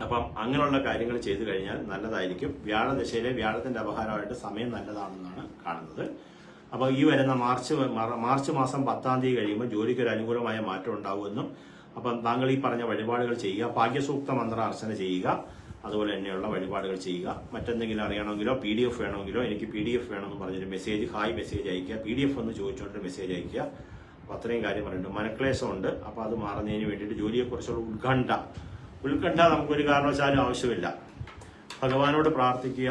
അപ്പം അങ്ങനെയുള്ള കാര്യങ്ങൾ ചെയ്തു കഴിഞ്ഞാൽ നല്ലതായിരിക്കും. വ്യാഴദശയിലെ വ്യാഴത്തിന്റെ അപഹാരമായിട്ട് സമയം നല്ലതാണെന്നാണ് കാണുന്നത്. അപ്പോൾ ഈ വരുന്ന മാർച്ച് മാസം 10-ാം തീയതി കഴിയുമ്പോൾ ജോലിക്ക് ഒരു അനുകൂലമായ മാറ്റം ഉണ്ടാകുമെന്നും, അപ്പം താങ്കൾ ഈ പറഞ്ഞ വഴിപാടുകൾ ചെയ്യുക, ഭാഗ്യസൂക്ത മന്ത്ര അർച്ചന ചെയ്യുക, അതുപോലെ തന്നെയുള്ള വഴിപാടുകൾ ചെയ്യുക. മറ്റെന്തെങ്കിലും അറിയണമെങ്കിലോ PDF വേണമെങ്കിലോ, എനിക്ക് PDF വേണമെന്ന് പറഞ്ഞൊരു മെസ്സേജ്, ഹായ് മെസ്സേജ് അയക്കുക. PDF എന്ന് ചോദിച്ചുകൊണ്ട് മെസ്സേജ് അയക്കുക. അപ്പോൾ അത്രയും കാര്യം പറയുന്നുണ്ട്. മനക്ലേശമുണ്ട്. അപ്പോൾ അത് മാറുന്നതിന് വേണ്ടിയിട്ട് ജോലിയെക്കുറിച്ചുള്ള ഉത്കണ്ഠ നമുക്കൊരു കാരണവശാലും ആവശ്യമില്ല. ഭഗവാനോട് പ്രാർത്ഥിക്കുക,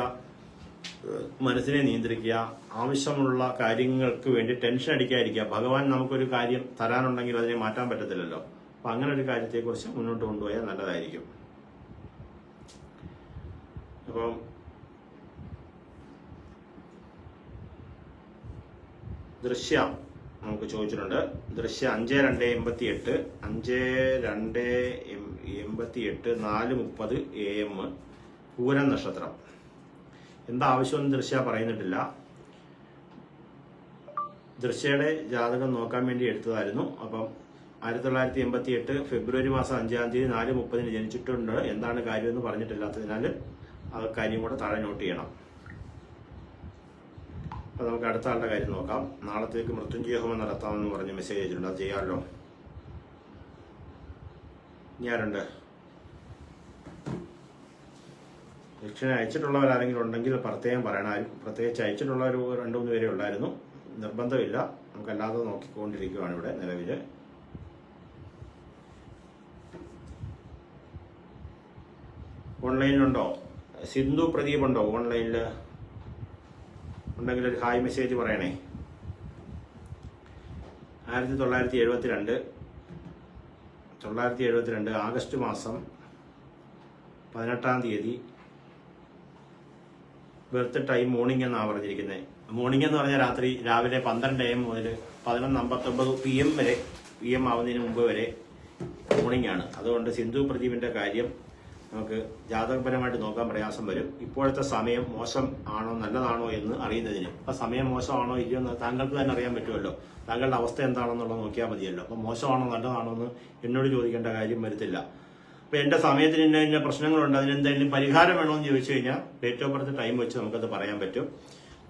മനസ്സിനെ നിയന്ത്രിക്കുക, ആവശ്യമുള്ള കാര്യങ്ങൾക്ക് വേണ്ടി ടെൻഷൻ അടിക്കാതിരിക്കുക. ഭഗവാൻ നമുക്കൊരു കാര്യം തരാനുണ്ടെങ്കിൽ അതിനെ മാറ്റാൻ പറ്റത്തില്ലല്ലോ. അപ്പം അങ്ങനെ ഒരു കാര്യത്തെക്കുറിച്ച് മുന്നോട്ട് കൊണ്ടുപോയാൽ നല്ലതായിരിക്കും. അപ്പം ദൃശ്യ നമുക്ക് ചോദിച്ചിട്ടുണ്ട്. ദൃശ്യ 5/2/88 5/2/88 4:30 AM പൂരം നക്ഷത്രം. എന്താ ആവശ്യമൊന്നും ദൃശ്യ പറയുന്നിട്ടില്ല. ദൃശ്യയുടെ ജാതകം നോക്കാൻ വേണ്ടി എടുത്തതായിരുന്നു. അപ്പം 1988 ഫെബ്രുവരി മാസം 5-ാം തീയതി 4:30 ജനിച്ചിട്ടുണ്ട്. എന്താണ് കാര്യമെന്ന് പറഞ്ഞിട്ടില്ലാത്തതിനാൽ ആ കാര്യം കൂടെ താഴെ നോട്ട് ചെയ്യണം. അപ്പോൾ നമുക്ക് അടുത്ത ആളുടെ കാര്യം നോക്കാം. നാളത്തേക്ക് മൃത്യുഞ്ജയ ഹോമം നടത്താമെന്ന് പറഞ്ഞ് മെസ്സേജ് അയച്ചിട്ടുണ്ട്. അത് ചെയ്യാമല്ലോ. ഞാനുണ്ട്. ദക്ഷിണ അയച്ചിട്ടുള്ളവരാരെങ്കിലും ഉണ്ടെങ്കിൽ പ്രത്യേകം പറയണം. പ്രത്യേകിച്ച് അയച്ചിട്ടുള്ളവർ 2-3 പേരെ ഉള്ളായിരുന്നു. നിർബന്ധമില്ല, നമുക്കല്ലാതെ നോക്കിക്കൊണ്ടിരിക്കുകയാണ് ഇവിടെ നിലവിൽ. ഓൺലൈനിലുണ്ടോ? സിന്ധു പ്രദീപ് ഉണ്ടോ ഓൺലൈനിൽ? ഉണ്ടെങ്കിൽ ഒരു ഹായ് മെസ്സേജ് പറയണേ. 1972 ആഗസ്റ്റ് മാസം 18-ാം തീയതി ബർത്ത് ടൈം മോർണിംഗ് എന്നാണ് പറഞ്ഞിരിക്കുന്നത്. മോർണിംഗ് എന്ന് പറഞ്ഞാൽ രാവിലെ 12 AM മുതൽ 11:59 PM വരെ, PM ആവുന്നതിന് മുമ്പ് വരെ മോർണിംഗ് ആണ്. അതുകൊണ്ട് സിന്ധു പ്രദീപിന്റെ കാര്യം നമുക്ക് ജാതകപരമായിട്ട് നോക്കാൻ പ്രയാസം വരും. ഇപ്പോഴത്തെ സമയം മോശം ആണോ നല്ലതാണോ എന്ന് അറിയുന്നതിന്. അപ്പം സമയം മോശമാണോ ഇല്ലയോ എന്ന് താങ്കൾക്ക് തന്നെ അറിയാൻ പറ്റുമല്ലോ. താങ്കളുടെ അവസ്ഥ എന്താണെന്നുള്ളത് നോക്കിയാൽ മതിയല്ലോ. അപ്പം മോശമാണോ നല്ലതാണോ എന്ന് എന്നോട് ചോദിക്കേണ്ട കാര്യം വരത്തില്ല. അപ്പം എൻ്റെ സമയത്തിന് ഇന്ന പ്രശ്നങ്ങളുണ്ട്, അതിനെന്തെങ്കിലും പരിഹാരം വേണമെന്ന് ചോദിച്ചു കഴിഞ്ഞാൽ ഡേറ്റ് ഓഫ് ബർത്ത് ടൈം വെച്ച് നമുക്കത് പറയാൻ പറ്റും.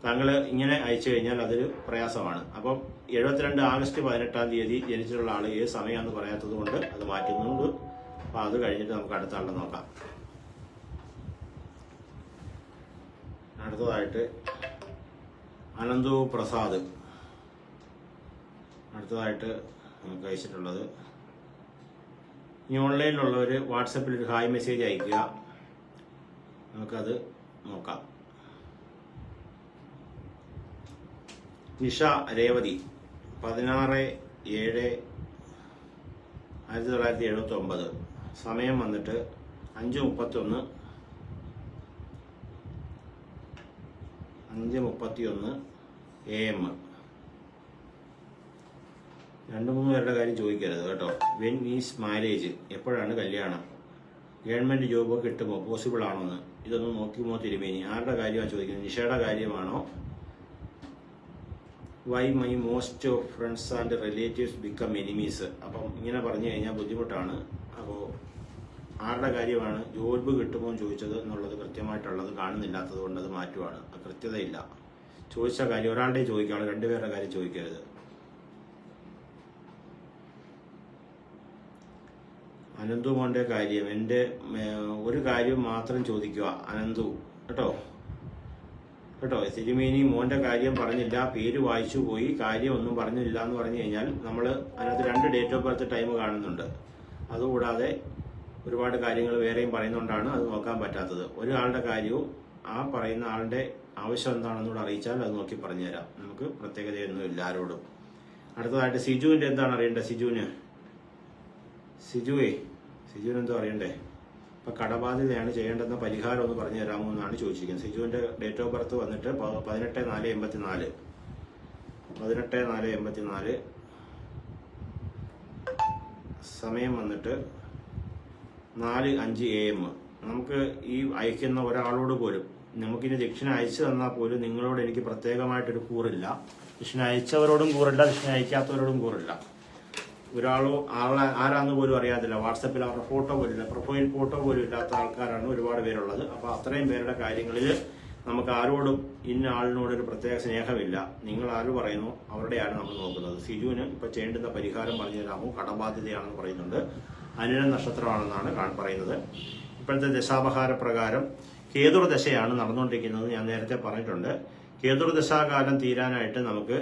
താങ്കൾ ഇങ്ങനെ അയച്ചു കഴിഞ്ഞാൽ അതൊരു പ്രയാസമാണ്. അപ്പം 72 ആഗസ്റ്റ് 18-ാം തീയതി ജനിച്ചിട്ടുള്ള ആൾ ഏത് സമയമാണെന്ന് പറയാത്തത് കൊണ്ട് അത് മാറ്റുന്നുണ്ട്. അപ്പോൾ അത് കഴിഞ്ഞിട്ട് നമുക്ക് അടുത്ത ആളെ നോക്കാം. അടുത്തതായിട്ട് അനന്തു പ്രസാദ് അടുത്തതായിട്ട് നമുക്ക് അയച്ചിട്ടുള്ളത്. ഇനി ഓൺലൈനിലുള്ളവർ വാട്സപ്പിൽ ഒരു ഹായ് മെസ്സേജ് അയക്കുക, നമുക്കത് നോക്കാം. നിഷ രേവതി 16/7/1979, സമയം വന്നിട്ട് 5:31 AM. 2-3 പേരുടെ കാര്യം ചോദിക്കരുത് കേട്ടോ. വെൻ ഈസ് മാരേജ്, എപ്പോഴാണ് കല്യാണം, ഗവൺമെന്റ് ജോബ് കിട്ടുമോ, പോസിബിൾ ആണോ എന്ന് ഇതൊന്നും നോക്കുമോ തിരുമേനി. ആരുടെ കാര്യമാണ് ചോദിക്കുന്നത്? നിഷയുടെ കാര്യമാണോ? Why my most of friends and relatives become enemies. അപ്പം ഇങ്ങനെ പറഞ്ഞു കഴിഞ്ഞാൽ ബുദ്ധിമുട്ടാണ്. അപ്പോൾ ആരുടെ കാര്യമാണ് ജോബ് കിട്ടുമോ എന്ന് ചോദിച്ചത് എന്നുള്ളത് കൃത്യമായിട്ടുള്ളത് കാണുന്നില്ലാത്തത് കൊണ്ട് അത് മാറ്റുവാണ്. കൃത്യതയില്ല. ചോദിച്ച കാര്യം ഒരാളുടെ ചോദിക്കുകയാണ്, 2 പേരുടെ കാര്യം ചോദിക്കരുത്. അനന്തു മോൻ്റെ കാര്യം, എൻ്റെ ഒരു കാര്യം മാത്രം ചോദിക്കുക അനന്തു കേട്ടോ. തിരുമേനി മോൻ്റെ കാര്യം പറഞ്ഞില്ല, പേര് വായിച്ചു പോയി, കാര്യം ഒന്നും പറഞ്ഞില്ല എന്ന് പറഞ്ഞു കഴിഞ്ഞാൽ നമ്മൾ അതിനകത്ത് 2 ഡേറ്റ് ഓഫ് ബർത്ത് ടൈം കാണുന്നുണ്ട്. അതുകൂടാതെ ഒരുപാട് കാര്യങ്ങൾ വേറെയും പറയുന്നുകൊണ്ടാണ് അത് നോക്കാൻ പറ്റാത്തത്. ഒരാളുടെ കാര്യവും ആ പറയുന്ന ആളുടെ ആവശ്യം എന്താണെന്നൂടെ അറിയിച്ചാൽ അത് നോക്കി പറഞ്ഞുതരാം. നമുക്ക് പ്രത്യേകതയൊന്നും ഇല്ല ആരോടും. അടുത്തതായിട്ട് സിജുവിൻ്റെ എന്താണ് അറിയേണ്ടത്? സിജുവേ എന്തോ അറിയണ്ടേ? ഇപ്പം കടബാധ്യതയാണ്, ചെയ്യേണ്ടെന്ന പരിഹാരം ഒന്ന് പറഞ്ഞു തരാമോ എന്നാണ് ചോദിച്ചിരിക്കുന്നത്. സിജുവിൻ്റെ ഡേറ്റ് ഓഫ് ബർത്ത് വന്നിട്ട് 18/4/84, സമയം വന്നിട്ട് 4:05 AM. നമുക്ക് ഈ അയക്കുന്ന ഒരാളോട് പോലും, നമുക്കിനി ദക്ഷിണ അയച്ചു തന്നാൽ പോലും നിങ്ങളോട് എനിക്ക് പ്രത്യേകമായിട്ടൊരു കൂറില്ല. ദക്ഷിണ അയച്ചവരോടും കൂറില്ല, ദക്ഷിണ അയക്കാത്തവരോടും കൂറില്ല. ഒരാളോ ആരാന്ന് പോലും അറിയാത്തില്ല. വാട്സപ്പിൽ അവരുടെ ഫോട്ടോ പോലും ഇല്ല, പ്രൊഫൈൽ ഫോട്ടോ പോലും ഇല്ലാത്ത ആൾക്കാരാണ് ഒരുപാട് പേരുള്ളത്. അപ്പോൾ അത്രയും പേരുടെ കാര്യങ്ങളിൽ നമുക്ക് ആരോടും ഇന്ന ആളിനോടൊരു പ്രത്യേക സ്നേഹമില്ല. നിങ്ങൾ ആര് പറയുന്നു അവരുടെയാണ് നമ്മൾ നോക്കുന്നത്. സിജുവിന് ഇപ്പോൾ ചെയ്യേണ്ടുന്ന പരിഹാരം പറഞ്ഞു തരാമോ? കടബാധ്യതയാണെന്ന് പറയുന്നുണ്ട്. അനിഴ നക്ഷത്രമാണെന്നാണ് പറയുന്നത്. ഇപ്പോഴത്തെ ദശാപഹാര പ്രകാരം കേതുർ ദശയാണ് നടന്നുകൊണ്ടിരിക്കുന്നത്. ഞാൻ നേരത്തെ പറഞ്ഞിട്ടുണ്ട്. കേതുർ ദശാകാലം തീരാനായിട്ട് നമുക്ക്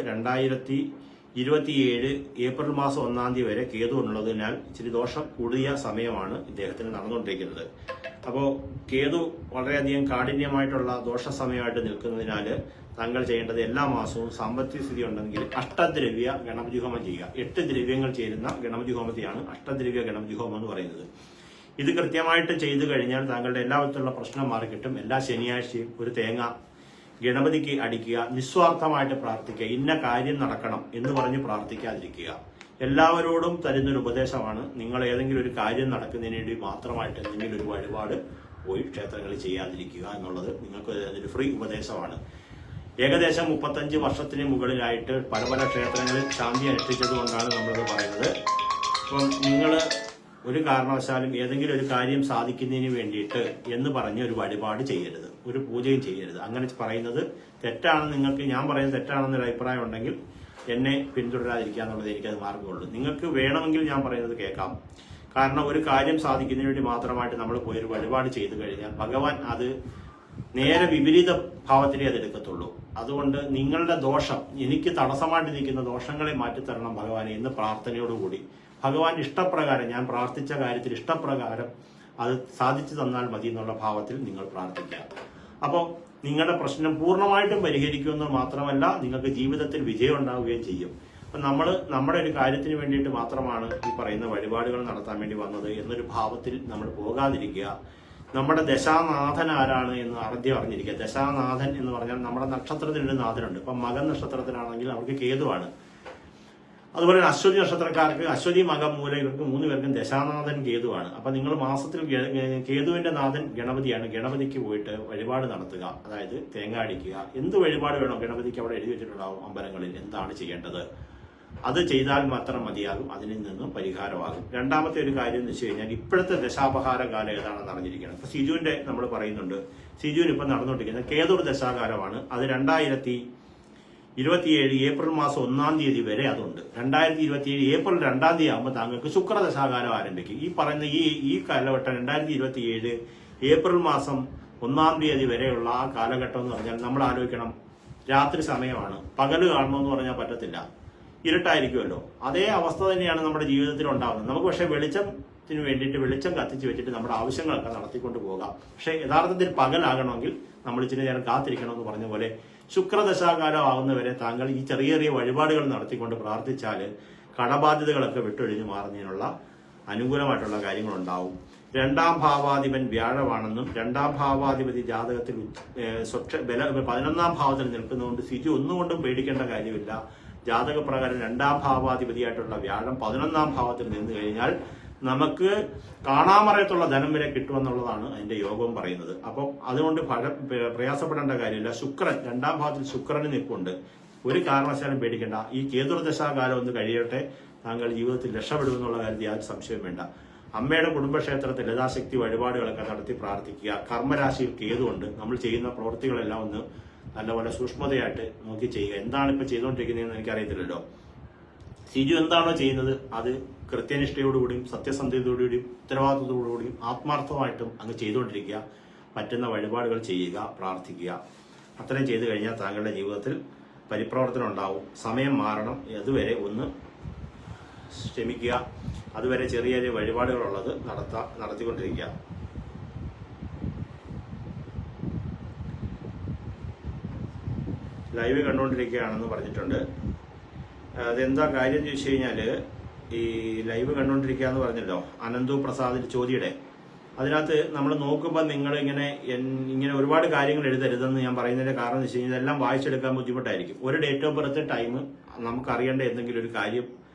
2027 ഏപ്രിൽ മാസം 1-ാം തീയതി വരെ കേതു ഉള്ളതിനാൽ ഇച്ചിരി ദോഷം കൂടിയ സമയമാണ് ഇദ്ദേഹത്തിന് നടന്നുകൊണ്ടിരിക്കുന്നത്. അപ്പോൾ കേതു വളരെയധികം കാഠിന്യമായിട്ടുള്ള ദോഷ സമയമായിട്ട് നിൽക്കുന്നതിനാൽ താങ്കൾ ചെയ്യേണ്ടത് എല്ലാ മാസവും സാമ്പത്തിക സ്ഥിതി ഉണ്ടെങ്കിൽ അഷ്ടദ്രവ്യ ഗണപതി ഹോമം ചെയ്യുക. 8 ദ്രവ്യങ്ങൾ ചേരുന്ന ഗണപതി ഹോമത്തെയാണ് അഷ്ടദ്രവ്യ ഗണപതി ഹോമം എന്ന് പറയുന്നത്. ഇത് കൃത്യമായിട്ട് ചെയ്തു കഴിഞ്ഞാൽ താങ്കളുടെ എല്ലാ വിധത്തിലുള്ള പ്രശ്നം മാറിക്കിട്ടും. എല്ലാ ശനിയാഴ്ചയും ഒരു തേങ്ങ ഗണപതിക്ക് അടിക്കുക, നിസ്വാർത്ഥമായിട്ട് പ്രാർത്ഥിക്കുക. ഇന്ന കാര്യം നടക്കണം എന്ന് പറഞ്ഞ് പ്രാർത്ഥിക്കാതിരിക്കുക. എല്ലാവരോടും തരുന്നൊരു ഉപദേശമാണ്, നിങ്ങൾ ഏതെങ്കിലും ഒരു കാര്യം നടക്കുന്നതിന് വേണ്ടി മാത്രമായിട്ട് എന്തെങ്കിലും ഒരു വഴിപാട് പോയി ക്ഷേത്രങ്ങളിൽ ചെയ്യാതിരിക്കുക എന്നുള്ളത് നിങ്ങൾക്ക് ഒരു ഫ്രീ ഉപദേശമാണ്. ഏകദേശം 35 വർഷത്തിന് മുകളിലായിട്ട് പല ക്ഷേത്രങ്ങളിൽ ശാന്തി അനുഷ്ഠിച്ചത് കൊണ്ടാണ് നമ്മളത് പറയുന്നത്. അപ്പം നിങ്ങൾ ഒരു കാരണവശാലും ഏതെങ്കിലും ഒരു കാര്യം സാധിക്കുന്നതിന് വേണ്ടിയിട്ട് എന്ന് പറഞ്ഞ് ഒരു വഴിപാട് ചെയ്യരുത്, ഒരു പൂജയും ചെയ്യരുത്. അങ്ങനെ പറയുന്നത് തെറ്റാണ്. നിങ്ങൾക്ക് ഞാൻ പറയുന്നത് തെറ്റാണെന്നൊരു അഭിപ്രായം ഉണ്ടെങ്കിൽ എന്നെ പിന്തുടരാതിരിക്കുക എന്നുള്ളത് എനിക്കത് മാർഗമുള്ളൂ. നിങ്ങൾക്ക് വേണമെങ്കിൽ ഞാൻ പറയുന്നത് കേൾക്കാം. കാരണം ഒരു കാര്യം സാധിക്കുന്നതിന് വേണ്ടി മാത്രമായിട്ട് നമ്മൾ പോയൊരു വഴിപാട് ചെയ്തു കഴിഞ്ഞാൽ ഭഗവാൻ അത് നേരെ വിപരീത ഭാവത്തിലേ അതെടുക്കത്തുള്ളൂ. അതുകൊണ്ട് നിങ്ങളുടെ ദോഷം, എനിക്ക് തടസ്സമായിട്ട് നിൽക്കുന്ന ദോഷങ്ങളെ മാറ്റിത്തരണം ഭഗവാനെ എന്ന് പ്രാർത്ഥനയോടുകൂടി ഭഗവാൻ ഇഷ്ടപ്രകാരം, ഞാൻ പ്രാർത്ഥിച്ച കാര്യത്തിൽ ഇഷ്ടപ്രകാരം അത് സാധിച്ചു തന്നാൽ മതി എന്നുള്ള ഭാവത്തിൽ നിങ്ങൾ പ്രാർത്ഥിക്കുക. അപ്പോൾ നിങ്ങളുടെ പ്രശ്നം പൂർണ്ണമായിട്ടും പരിഹരിക്കുമെന്ന് മാത്രമല്ല, നിങ്ങൾക്ക് ജീവിതത്തിൽ വിജയം ഉണ്ടാവുകയും ചെയ്യും. അപ്പം നമ്മുടെ ഒരു കാര്യത്തിന് വേണ്ടിയിട്ട് മാത്രമാണ് ഈ പറയുന്ന വഴിപാടുകൾ നടത്താൻ വേണ്ടി വന്നത് എന്നൊരു ഭാവത്തിൽ നമ്മൾ പോകാതിരിക്കുക. നമ്മുടെ ദശാനാഥൻ ആരാണ് എന്ന് ആദ്യം അറിഞ്ഞിരിക്കുക. ദശാനാഥൻ എന്ന് പറഞ്ഞാൽ നമ്മുടെ നക്ഷത്രത്തിനൊരു നാഥനുണ്ട്. ഇപ്പം മകൻ നക്ഷത്രത്തിനാണെങ്കിൽ അവർക്ക് കേതുവാണ്. അതുപോലെ അശ്വതി നക്ഷത്രക്കാർക്ക് അശ്വതി മകം മൂല ഇവർക്ക് 3 പേർക്കും ദശാനാഥൻ കേതുവാണ്. അപ്പം നിങ്ങൾ മാസത്തിൽ കേതുവിന്റെ നാഥൻ ഗണപതിയാണ്. ഗണപതിക്ക് പോയിട്ട് വഴിപാട് നടത്തുക. അതായത് തേങ്ങ അടിക്കുക. എന്ത് വഴിപാട് വേണോ ഗണപതിക്ക് അവിടെ എഴുതി വെച്ചിട്ടുണ്ടാവും അമ്പലങ്ങളിൽ എന്താണ് ചെയ്യേണ്ടത്. അത് ചെയ്താൽ മാത്രം മതിയാകും, അതിൽ നിന്നും പരിഹാരമാകും. രണ്ടാമത്തെ ഒരു കാര്യം എന്ന് വെച്ച് കഴിഞ്ഞാൽ ഇപ്പോഴത്തെ ദശാപഹാര കാലം ഏതാണെന്ന് അറിഞ്ഞിരിക്കണം. ഇപ്പൊ സിജുവിന്റെ നമ്മൾ പറയുന്നുണ്ട്, സിജുവിന് ഇപ്പം നടന്നുകൊണ്ടിരിക്കുന്നത് കേതുർ ദശാകാലമാണ്. അത് 2027 ഏപ്രിൽ മാസം 1-ാം തീയതി വരെ അതുണ്ട്. 2027 ഏപ്രിൽ 2-ാം തീയതി ആകുമ്പോൾ താങ്കൾക്ക് ശുക്രദശാകാലം ആരംഭിക്കും. ഈ പറയുന്ന ഈ കാലഘട്ടം 2027 ഏപ്രിൽ മാസം 1-ാം തീയതി വരെയുള്ള ആ കാലഘട്ടം എന്ന് പറഞ്ഞാൽ നമ്മൾ ആലോചിക്കണം, രാത്രി സമയമാണ്. പകല് കാണണമെന്ന് പറഞ്ഞാൽ പറ്റത്തില്ല, ഇരുട്ടായിരിക്കുമല്ലോ. അതേ അവസ്ഥ തന്നെയാണ് നമ്മുടെ ജീവിതത്തിൽ ഉണ്ടാകുന്നത്. നമുക്ക് പക്ഷേ വെളിച്ചത്തിന് വേണ്ടിയിട്ട് വെളിച്ചം കത്തിച്ച് വെച്ചിട്ട് നമ്മുടെ ആവശ്യങ്ങളൊക്കെ നടത്തിക്കൊണ്ട് പോകാം. പക്ഷേ യഥാർത്ഥത്തിൽ പകലാകണമെങ്കിൽ നമ്മൾ ഇച്ചിരി നേരം കാത്തിരിക്കണമെന്ന് പറഞ്ഞ പോലെ ശുക്രദശാകാലം ആവുന്നവരെ താങ്കൾ ഈ ചെറിയ ചെറിയ വഴിപാടുകൾ നടത്തിക്കൊണ്ട് പ്രാർത്ഥിച്ചാൽ കടബാധ്യതകളൊക്കെ വിട്ടൊഴിഞ്ഞു മാറുന്നതിനുള്ള അനുകൂലമായിട്ടുള്ള കാര്യങ്ങളുണ്ടാവും. 2-ാം ഭാവാധിപൻ വ്യാഴമാണെന്നും 2-ാം ഭാവാധിപതി ജാതകത്തിൽ 11-ാം ഭാവത്തിൽ നിൽക്കുന്നതുകൊണ്ട് സിജു ഒന്നുകൊണ്ടും പേടിക്കേണ്ട കാര്യമില്ല. ജാതകപ്രകാരം 2-ാം ഭാവാധിപതിയായിട്ടുള്ള വ്യാഴം 11-ാം ഭാവത്തിൽ നിന്ന് കഴിഞ്ഞാൽ നമുക്ക് കാണാമറയത്തുള്ള ധനം വരെ കിട്ടുമെന്നുള്ളതാണ് അതിന്റെ യോഗം പറയുന്നത്. അപ്പം അതുകൊണ്ട് പ്രയാസപ്പെടേണ്ട കാര്യമില്ല. ശുക്രൻ 2-ാം ഭാവത്തിൽ ശുക്രന് നിൽപ്പുണ്ട്. ഒരു കാരണവശാലും പേടിക്കേണ്ട. ഈ കേതുർദശാകാലം ഒന്ന് കഴിയട്ടെ, താങ്കൾ ജീവിതത്തിൽ രക്ഷപ്പെടുമെന്നുള്ള കാര്യത്തിൽ യാതൊരു സംശയം വേണ്ട. അമ്മയുടെ കുടുംബക്ഷേത്രത്തിൽ ലതാശക്തി വഴിപാടുകളൊക്കെ നടത്തി പ്രാർത്ഥിക്കുക. കർമ്മരാശിയിൽ കേതുണ്ട്. നമ്മൾ ചെയ്യുന്ന പ്രവൃത്തികളെല്ലാം ഒന്ന് നല്ലപോലെ സൂക്ഷ്മതയായിട്ട് നോക്കി ചെയ്യുക. എന്താണ് ഇപ്പം ചെയ്തുകൊണ്ടിരിക്കുന്നതെന്ന് എനിക്കറിയത്തില്ലല്ലോ. സിജു എന്താണോ ചെയ്യുന്നത് അത് കൃത്യനിഷ്ഠയോടുകൂടിയും സത്യസന്ധതയോടുകൂടിയും ഉത്തരവാദിത്വത്തോടുകൂടിയും ആത്മാർത്ഥമായിട്ടും അങ്ങ് ചെയ്തുകൊണ്ടിരിക്കുക. പറ്റുന്ന വഴിപാടുകൾ ചെയ്യുക, പ്രാർത്ഥിക്കുക. അത്രയും ചെയ്തു കഴിഞ്ഞാൽ താങ്കളുടെ ജീവിതത്തിൽ പരിപ്രവർത്തനം ഉണ്ടാവും. സമയം മാറണം, അതുവരെ ഒന്ന് ക്ഷമിക്കുക. അതുവരെ ചെറിയ ചെറിയ വഴിപാടുകളുള്ളത് നടത്തിക്കൊണ്ടിരിക്കുക. ലൈവ് കണ്ടുകൊണ്ടിരിക്കുകയാണെന്ന് പറഞ്ഞിട്ടുണ്ട്. അതെന്താ കാര്യം ചോദിച്ചു കഴിഞ്ഞാൽ, ഈ ലൈവ് കണ്ടുകൊണ്ടിരിക്കുക എന്ന് പറഞ്ഞല്ലോ, അനന്തു പ്രസാദ് ചോദ്യയുടെ അതിനകത്ത് നമ്മൾ നോക്കുമ്പോൾ നിങ്ങൾ ഇങ്ങനെ ഒരുപാട് കാര്യങ്ങൾ എഴുതരുതെന്ന് ഞാൻ പറയുന്നതിന്റെ കാരണം എന്ന് വെച്ച് കഴിഞ്ഞാൽ ഇതെല്ലാം വായിച്ചെടുക്കാൻ ബുദ്ധിമുട്ടായിരിക്കും. ഒരു ഡേറ്റ് ഓഫ് ബർത്ത് ടൈം നമുക്ക് അറിയേണ്ട എന്തെങ്കിലും ഒരു കാര്യം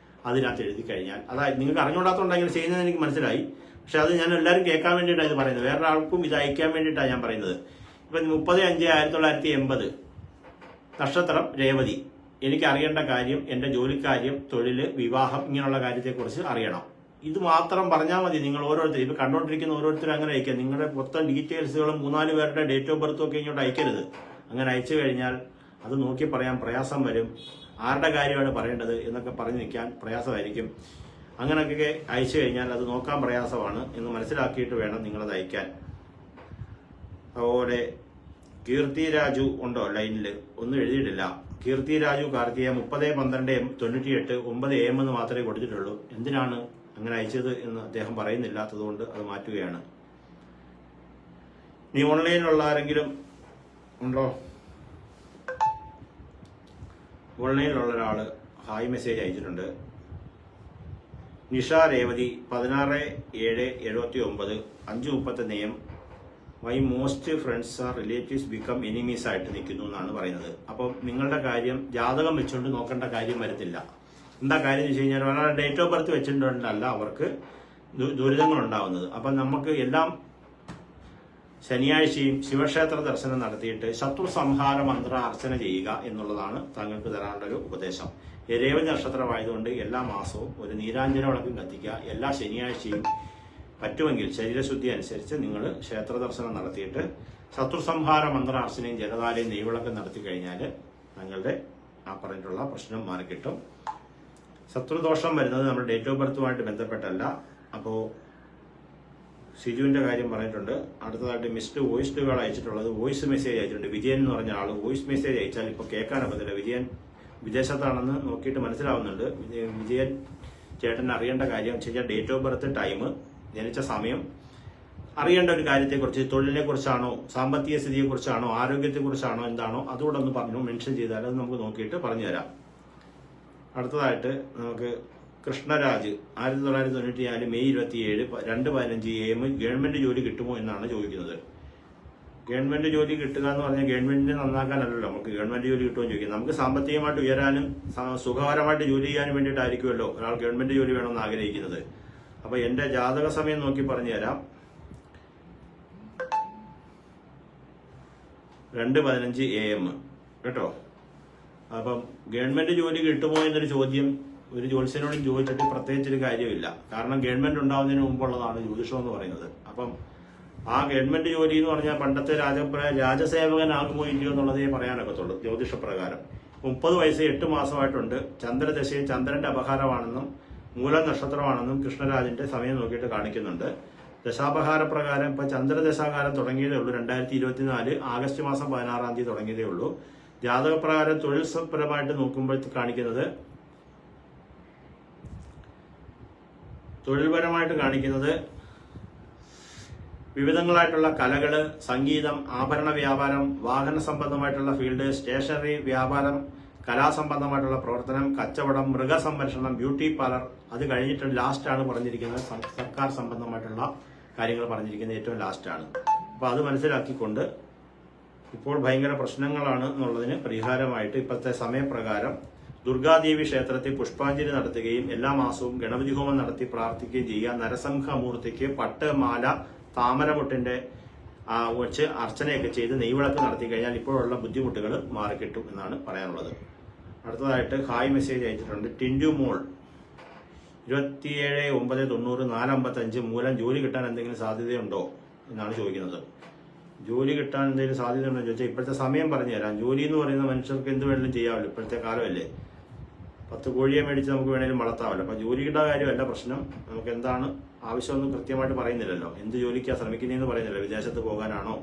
അതിനകത്ത് എഴുതി കഴിഞ്ഞാൽ, അതായത് നിങ്ങൾക്ക് അറിഞ്ഞുകൂടാത്തതുണ്ടെങ്കിൽ ചെയ്യുന്നത് എനിക്ക് മനസ്സിലായി. പക്ഷെ അത് ഞാൻ എല്ലാവരും കേൾക്കാൻ വേണ്ടിയിട്ടാണ് ഇത് പറയുന്നത്. വേറെ ആൾക്കും ഇത് അയക്കാൻ വേണ്ടിയിട്ടാണ് ഞാൻ പറയുന്നത്. ഇപ്പം 30/5/1980 നക്ഷത്രം രേവതി. എനിക്ക് അറിയേണ്ട കാര്യം എൻ്റെ ജോലിക്കാര്യം, തൊഴിൽ, വിവാഹം, ഇങ്ങനെയുള്ള കാര്യത്തെക്കുറിച്ച് അറിയണം. ഇത് മാത്രം പറഞ്ഞാൽ മതി. നിങ്ങൾ ഓരോരുത്തരും ഇപ്പം കണ്ടുകൊണ്ടിരിക്കുന്ന ഓരോരുത്തരും അങ്ങനെ അയക്കുക. നിങ്ങളുടെ മൊത്തം ഡീറ്റെയിൽസുകളും 3-4 പേരുടെ ഡേറ്റ് ഓഫ് ബർത്തും ഒക്കെ ഇങ്ങോട്ട് അയക്കരുത്. അങ്ങനെ അയച്ചു കഴിഞ്ഞാൽ അത് നോക്കി പറയാൻ പ്രയാസം വരും. ആരുടെ കാര്യമാണ് പറയേണ്ടത് എന്നൊക്കെ പറഞ്ഞു നിൽക്കാൻ പ്രയാസമായിരിക്കും. അങ്ങനെയൊക്കെ അയച്ചു കഴിഞ്ഞാൽ അത് നോക്കാൻ പ്രയാസമാണ് എന്ന് മനസ്സിലാക്കിയിട്ട് വേണം നിങ്ങളത് അയക്കാൻ. അതുപോലെ കീർത്തി രാജു ഉണ്ടോ ലൈനിൽ? ഒന്നും എഴുതിയിട്ടില്ല. കീർത്തി രാജു കാർത്തിക 30/12/98 9 AM എന്ന് മാത്രമേ കൊടുത്തിട്ടുള്ളൂ. എന്തിനാണ് അങ്ങനെ അയച്ചത് എന്ന് അദ്ദേഹം പറയുന്നില്ലാത്തതുകൊണ്ട് അത് മാറ്റുകയാണ്. നീ ഓൺലൈനിലുള്ള ആരെങ്കിലും ഉണ്ടോ? ഓൺലൈനിലുള്ള ഒരാൾ ഹായ് മെസ്സേജ് അയച്ചിട്ടുണ്ട്. Nisha Revathi 16/7/79 5:31 AM. Why most friends are relatives become enemies ആയിട്ട് നിൽക്കുന്നു എന്നാണ് പറയുന്നത്. അപ്പം നിങ്ങളുടെ കാര്യം ജാതകം വെച്ചുകൊണ്ട് നോക്കേണ്ട കാര്യം വരത്തില്ല. എന്താ കാര്യം എന്ന് വെച്ച് കഴിഞ്ഞാൽ ഒരാളുടെ ഡേറ്റ് ഓഫ് ബർത്ത് വെച്ചിട്ടുണ്ടല്ല അവർക്ക് ദുരിതങ്ങൾ ഉണ്ടാവുന്നത്. അപ്പം നമുക്ക് എല്ലാം ശനിയാഴ്ചയും ശിവക്ഷേത്ര ദർശനം നടത്തിയിട്ട് ശത്രു സംഹാര മന്ത്ര അർച്ചന ചെയ്യുക എന്നുള്ളതാണ് താങ്കൾക്ക് തരാനുള്ള ഒരു ഉപദേശം. രേവതി നക്ഷത്രമായതുകൊണ്ട് എല്ലാ മാസവും ഒരു നീരാഞ്ജന വിളക്കും കത്തിക്കുക. എല്ലാ ശനിയാഴ്ചയും പറ്റുമെങ്കിൽ ശരീരശുദ്ധി അനുസരിച്ച് നിങ്ങൾ ക്ഷേത്ര ദർശനം നടത്തിയിട്ട് ശത്രു സംഹാര മന്ത്ര അർച്ചനയും ജലധാരയും നെയ്വിളക്കം നടത്തി കഴിഞ്ഞാൽ താങ്കളുടെ ആ പറഞ്ഞിട്ടുള്ള പ്രശ്നം മാറിക്കിട്ടും. ശത്രുദോഷം വരുന്നത് നമ്മുടെ ഡേറ്റ് ഓഫ് ബർത്തുമായിട്ട് ബന്ധപ്പെട്ടല്ല. അപ്പോൾ സിജുവിന്റെ കാര്യം പറഞ്ഞിട്ടുണ്ട്. അടുത്തതായിട്ട് മിസ്ഡ് വോയിസുകൾ അയച്ചിട്ടുള്ളത് വോയിസ് മെസ്സേജ് അയച്ചിട്ടുണ്ട്. വിജയൻ എന്ന് പറഞ്ഞ ആൾ വോയിസ് മെസ്സേജ് അയച്ചാൽ ഇപ്പോൾ കേൾക്കാനൊക്കത്തില്ല. വിജയൻ വിദേശത്താണെന്ന് നോക്കിയിട്ട് മനസ്സിലാവുന്നുണ്ട്. വിജയൻ ചേട്ടൻ അറിയേണ്ട കാര്യം വെച്ച് കഴിഞ്ഞാൽ ഡേറ്റ് ഓഫ് ബർത്ത്, ടൈം, ജനിച്ച സമയം, അറിയേണ്ട ഒരു കാര്യത്തെക്കുറിച്ച്, തൊഴിലിനെ കുറിച്ചാണോ, സാമ്പത്തിക സ്ഥിതിയെക്കുറിച്ചാണോ, ആരോഗ്യത്തെക്കുറിച്ചാണോ, എന്താണോ അതുകൂടെ ഒന്ന് പറഞ്ഞു മെൻഷൻ ചെയ്താൽ അത് നമുക്ക് നോക്കിയിട്ട് പറഞ്ഞു തരാം. അടുത്തതായിട്ട് നമുക്ക് കൃഷ്ണരാജ് 1994 മെയ് 27 2:15 AM ഗവൺമെന്റ് ജോലി കിട്ടുമോ എന്നാണ് ചോദിക്കുന്നത്. ഗവൺമെന്റ് ജോലി കിട്ടുക എന്ന് പറഞ്ഞാൽ ഗവൺമെന്റിനെ നന്നാക്കാനല്ലല്ലോ, നമുക്ക് ഗവൺമെന്റ് ജോലി കിട്ടുമോ ചോദിക്കുന്നത്. നമുക്ക് സാമ്പത്തികമായിട്ട് ഉയരാനും സുഖകരമായിട്ട് ജോലി ചെയ്യാനും വേണ്ടിയിട്ടായിരിക്കുമല്ലോ ഒരാൾ ഗവൺമെന്റ് ജോലി വേണമെന്ന് ആഗ്രഹിക്കുന്നത്. അപ്പൊ എന്റെ ജാതക സമയം നോക്കി പറഞ്ഞു തരാം. 2:15 AM കേട്ടോ. അപ്പം ഗവൺമെന്റ് ജോലി കിട്ടുമോ എന്നൊരു ചോദ്യം ഒരു ജ്യോത്സ്യനോടും ചോദിച്ചിട്ട് പ്രത്യേകിച്ചൊരു കാര്യമില്ല. കാരണം ഗവൺമെന്റ് ഉണ്ടാവുന്നതിന് മുമ്പുള്ളതാണ് ജ്യോതിഷം എന്ന് പറയുന്നത്. അപ്പം ആ ഗവൺമെന്റ് ജോലി എന്ന് പറഞ്ഞാൽ പണ്ടത്തെ രാജസേവകനാകുമോ ഇല്ലയോ എന്നുള്ളതേ പറയാനൊക്കത്തുള്ളൂ ജ്യോതിഷപ്രകാരം. 30 വയസ്സ് 8 മാസമായിട്ടുണ്ട്. ചന്ദ്രദശയിൽ ചന്ദ്രന്റെ അപഹാരമാണെന്നും മൂല നക്ഷത്രമാണെന്നും കൃഷ്ണരാജിന്റെ സമയം നോക്കിയിട്ട് കാണിക്കുന്നുണ്ട്. ദശാപഹാര പ്രകാരം ഇപ്പൊ ചന്ദ്രദശാകാലം തുടങ്ങിയതേ ഉള്ളൂ. 2024 ആഗസ്റ്റ് മാസം 16-ാം തീയതി തുടങ്ങിയതേ ഉള്ളൂ. ജാതകപ്രകാരം തൊഴിൽപരമായിട്ട് നോക്കുമ്പോൾ കാണിക്കുന്നത്, തൊഴിൽപരമായിട്ട് കാണിക്കുന്നത് വിവിധങ്ങളായിട്ടുള്ള കലകള്, സംഗീതം, ആഭരണ വ്യാപാരം, വാഹന സംബന്ധമായിട്ടുള്ള ഫീൽഡ്, സ്റ്റേഷനറി വ്യാപാരം, കലാസംബന്ധമായിട്ടുള്ള പ്രവർത്തനം, കച്ചവടം, മൃഗസംരക്ഷണം, ബ്യൂട്ടി പാർലർ. അത് കഴിഞ്ഞിട്ട് ലാസ്റ്റാണ് പറഞ്ഞിരിക്കുന്നത് സർക്കാർ സംബന്ധമായിട്ടുള്ള കാര്യങ്ങൾ പറഞ്ഞിരിക്കുന്നത് ഏറ്റവും ലാസ്റ്റാണ്. അപ്പൊ അത് മനസ്സിലാക്കിക്കൊണ്ട് ഇപ്പോൾ ഭയങ്കര പ്രശ്നങ്ങളാണ് എന്നുള്ളതിന് പരിഹാരമായിട്ട് ഇപ്പോഴത്തെ സമയപ്രകാരം ദുർഗാദേവി ക്ഷേത്രത്തിൽ പുഷ്പാഞ്ജലി നടത്തുകയും എല്ലാ മാസവും ഗണപതി ഹോമം നടത്തി പ്രാർത്ഥിക്കുകയും ചെയ്യുക. നരസിംഹമൂർത്തിക്ക് പട്ട്, മാല, താമരമുട്ടിന്റെ വെച്ച് അർച്ചനയൊക്കെ ചെയ്ത് നെയ്വിളക്ക് നടത്തി കഴിഞ്ഞാൽ ഇപ്പോഴുള്ള ബുദ്ധിമുട്ടുകൾ മാറിക്കിട്ടും എന്നാണ് പറയാനുള്ളത്. അടുത്തതായിട്ട് ഹായ് മെസ്സേജ് അയച്ചിട്ടുണ്ട്. ടിൻഡു മോൾ 27/9/90 4:55 മൂലം ജോലി കിട്ടാൻ എന്തെങ്കിലും സാധ്യതയുണ്ടോ എന്നാണ് ചോദിക്കുന്നത്. ജോലി കിട്ടാൻ എന്തെങ്കിലും സാധ്യതയുണ്ടോ എന്ന് ചോദിച്ചാൽ ഇപ്പോഴത്തെ സമയം പറഞ്ഞു തരാം. ജോലി എന്ന് പറയുന്ന മനുഷ്യർക്ക് എന്ത് വേണമെങ്കിലും ചെയ്യാമല്ലോ. ഇപ്പോഴത്തെ കാലമല്ലേ, 10 കോഴിയെ മേടിച്ച് നമുക്ക് വേണേലും വളർത്താമല്ലോ. അപ്പൊ ജോലിയുടെ കാര്യമല്ല പ്രശ്നം. നമുക്ക് എന്താണ് ആവശ്യമൊന്നും കൃത്യമായിട്ട് പറയുന്നില്ലല്ലോ. എന്ത് ജോലിക്കാണ് ശ്രമിക്കുന്നതെന്ന് പറയുന്നില്ല. വിദേശത്ത് പോകാനാണോ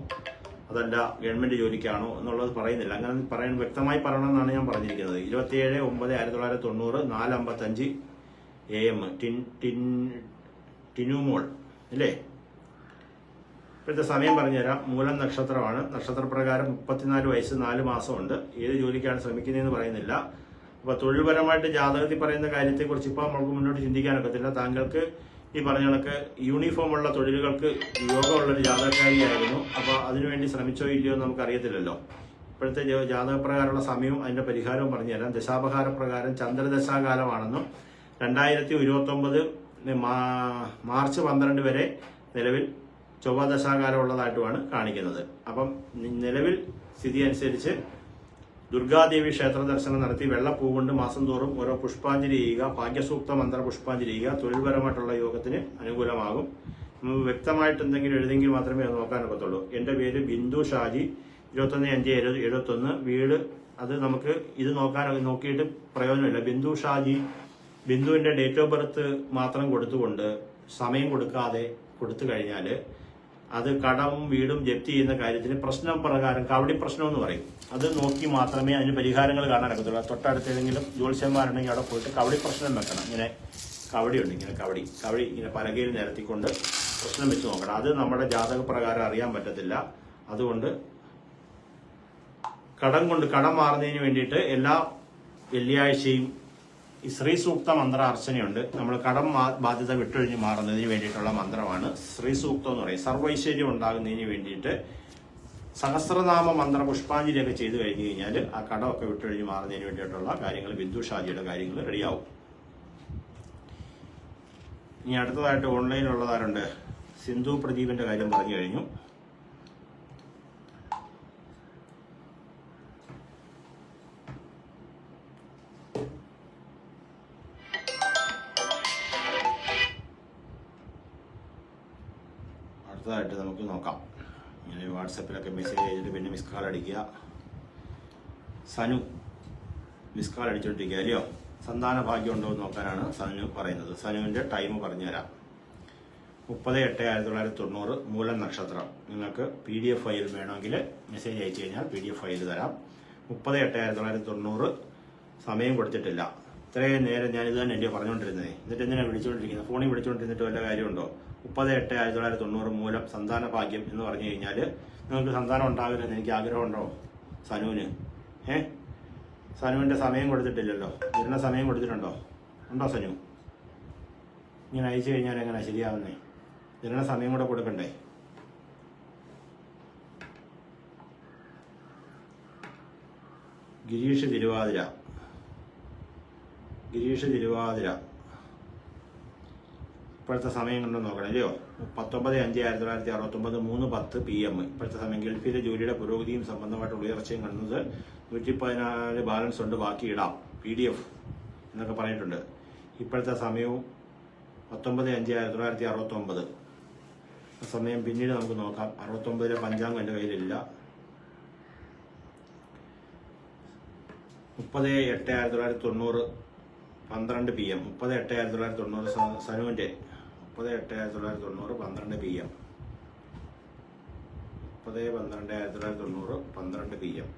അതല്ല ഗവൺമെന്റ് ജോലിക്കാണോ എന്നുള്ളത് പറയുന്നില്ല. അങ്ങനെ വ്യക്തമായി പറയണമെന്നാണ് ഞാൻ പറഞ്ഞിരിക്കുന്നത്. 27/9/1990 4:55 AM ടിനുമോൾ അല്ലേ. ഇപ്പോഴത്തെ സമയം പറഞ്ഞുതരാം. മൂലം നക്ഷത്രമാണ്. നക്ഷത്രപ്രകാരം 34 വയസ്സ് 4 മാസമുണ്ട്. ഏത് ജോലിക്കാണ് ശ്രമിക്കുന്നതെന്ന് പറയുന്നില്ല. അപ്പൊ തൊഴിൽപരമായിട്ട് ജാതകത്തിൽ പറയുന്ന കാര്യത്തെക്കുറിച്ച് ഇപ്പോൾ നമുക്ക് മുന്നോട്ട് ചിന്തിക്കാനൊക്കത്തില്ല. താങ്കൾക്ക് ഈ പറഞ്ഞ കണക്ക് യൂണിഫോം ഉള്ള തൊഴിലുകൾക്ക് യോഗമുള്ളൊരു ജാതകക്കാരിയായിരുന്നു. അപ്പൊ അതിനുവേണ്ടി ശ്രമിച്ചോ ഇല്ലയോ എന്ന് നമുക്കറിയത്തില്ലല്ലോ. ഇപ്പോഴത്തെ ജാതകപ്രകാരമുള്ള സമയവും അതിന്റെ പരിഹാരവും പറഞ്ഞുതരാം. ദശാപഹാര പ്രകാരം ചന്ദ്രദശാകാലമാണെന്നും 2029 മാർച്ച് 12 വരെ നിലവിൽ ചൊവ്വ ദശാകാലം ഉള്ളതായിട്ടുമാണ് കാണിക്കുന്നത്. അപ്പം നിലവിൽ സ്ഥിതി അനുസരിച്ച് ദുർഗാദേവി ക്ഷേത്ര ദർശനം നടത്തി വെള്ളപ്പൂ കൊണ്ട് മാസം തോറും ഓരോ പുഷ്പാഞ്ജലി ചെയ്യുക. ഭാഗ്യസൂക്ത മന്ത്ര പുഷ്പാഞ്ജലി ചെയ്യുക. തൊഴിൽപരമായിട്ടുള്ള യോഗത്തിന് അനുകൂലമാകും. വ്യക്തമായിട്ട് എന്തെങ്കിലും എഴുതെങ്കിൽ മാത്രമേ അത് നോക്കാനൊക്കത്തുള്ളൂ. എന്റെ പേര് ബിന്ദു ഷാജി, 21/5/71 വീട്. അത് നമുക്ക് ഇത് നോക്കിയിട്ട് പ്രയോജനമില്ല. ബിന്ദു ഷാജി, ബിന്ദുവിന്റെ ഡേറ്റ് ഓഫ് ബർത്ത് മാത്രം കൊടുത്തുകൊണ്ട് സമയം കൊടുക്കാതെ കൊടുത്തു കഴിഞ്ഞാൽ അത് കടവും വീടും ജപ്തി ചെയ്യുന്ന കാര്യത്തിന് പ്രശ്നം പ്രകാരം കവടി പ്രശ്നം എന്ന് പറയും. അത് നോക്കി മാത്രമേ അതിന് പരിഹാരങ്ങൾ കാണാനൊക്കത്തുള്ളൂ. തൊട്ടടുത്ത് ഏതെങ്കിലും ജ്യോത്സ്യന്മാരുണ്ടെങ്കിൽ അവിടെ പോയിട്ട് കവടി പ്രശ്നം വെക്കണം. ഇങ്ങനെ കവടിയുണ്ട്, ഇങ്ങനെ കവടി ഇങ്ങനെ പലകയിൽ നിരത്തിക്കൊണ്ട് പ്രശ്നം വെച്ച് നോക്കണം. അത് നമ്മുടെ ജാതക പ്രകാരം അറിയാൻ പറ്റത്തില്ല. അതുകൊണ്ട് കടം മാറുന്നതിന് വേണ്ടിയിട്ട് എല്ലാ വെള്ളിയാഴ്ചയും ഈ ശ്രീ സൂക്ത മന്ത്ര അർച്ചനയുണ്ട്. നമ്മൾ കടം ബാധ്യത വിട്ടൊഴിഞ്ഞ് മാറുന്നതിന് വേണ്ടിയിട്ടുള്ള മന്ത്രമാണ് ശ്രീ സൂക്തം എന്ന് പറയും. സർവൈശ്വര്യം ഉണ്ടാകുന്നതിന് വേണ്ടിയിട്ട് സഹസ്രനാമ മന്ത്ര പുഷ്പാഞ്ജലിയൊക്കെ ചെയ്തു കഴിഞ്ഞു കഴിഞ്ഞാൽ ആ കടമൊക്കെ വിട്ടൊഴിഞ്ഞ് മാറുന്നതിന് വേണ്ടിയിട്ടുള്ള കാര്യങ്ങൾ, ബിന്ദു ഷാജിയുടെ കാര്യങ്ങൾ റെഡിയാവും. ഇനി അടുത്തതായിട്ട് ഓൺലൈനിലുള്ളതാരുണ്ട്. സിന്ധു പ്രദീപിന്റെ കാര്യം പറഞ്ഞു കഴിഞ്ഞു. അടുത്തതായിട്ട് നമുക്ക് നോക്കാം. ഇങ്ങനെ വാട്സപ്പിലൊക്കെ മെസ്സേജ് ചെയ്തിട്ട് പിന്നെ മിസ് കാൾ അടിക്കുക. സനു മിസ് കാൾ അടിച്ചോണ്ടിരിക്കുക അല്ലയോ. സന്താന ഭാഗ്യം ഉണ്ടോ എന്ന് നോക്കാനാണ് സനു പറയുന്നത്. സനുവിന്റെ ടൈം പറഞ്ഞുതരാം. 30/8/1990 മൂലം നക്ഷത്രം. നിങ്ങൾക്ക് PDF ഫയൽ വേണമെങ്കിൽ മെസ്സേജ് അയച്ചു കഴിഞ്ഞാൽ PDF ഫയൽ തരാം. 30/8/1990 സമയം കൊടുത്തിട്ടില്ല. ഇത്രയും നേരം ഞാനിത് തന്നെ അല്ലയോ പറഞ്ഞുകൊണ്ടിരുന്നത്. എന്നിട്ട് എന്തിനാണ് വിളിച്ചുകൊണ്ടിരിക്കുന്നത്? ഫോണിൽ വിളിച്ചുകൊണ്ടിരുന്നിട്ട് വല്ല കാര്യമുണ്ടോ? 30/8/1990 മൂലം സന്താന ഭാഗ്യം എന്ന് പറഞ്ഞു കഴിഞ്ഞാൽ നിങ്ങൾക്ക് സന്താനം ഉണ്ടാകരുതെന്ന് എനിക്ക് ആഗ്രഹമുണ്ടോ സനുവിന്? സനുവിൻ്റെ സമയം കൊടുത്തിട്ടില്ലല്ലോ. ഇതിനുള്ള സമയം കൊടുത്തിട്ടുണ്ടോ? ഉണ്ടോ സനു? ഇങ്ങനെ അയച്ചു കഴിഞ്ഞാൽ എങ്ങനെയാണ് ശരിയാവുന്നേ? ഇതിനുള്ള സമയം കൂടെ കൊടുക്കണ്ടേ? ഗിരീഷ് തിരുവാതിര ഇപ്പോഴത്തെ സമയം കണ്ടു നോക്കണം അല്ലയോ? 19/5/1969 3:10 PM. ഇപ്പോഴത്തെ സമയം. ഗൾഫിലെ ജോലിയുടെ പുരോഗതിയും സംബന്ധമായിട്ടുള്ള ഉയർച്ചയും കാണുന്നത് 114 ബാലൻസ് ഉണ്ട്, ബാക്കി ഇടാം PDF എന്നൊക്കെ പറഞ്ഞിട്ടുണ്ട്. ഇപ്പോഴത്തെ സമയവും 19/5/1969 സമയം പിന്നീട് നമുക്ക് നോക്കാം. 69 പഞ്ചാംഗം എൻ്റെ കയ്യിലില്ല. 30/8/1990 12 PM. 30/8/1990 സനുവിൻ്റെ 30/8/1990 12 PM. 30/12/1990 12 PM.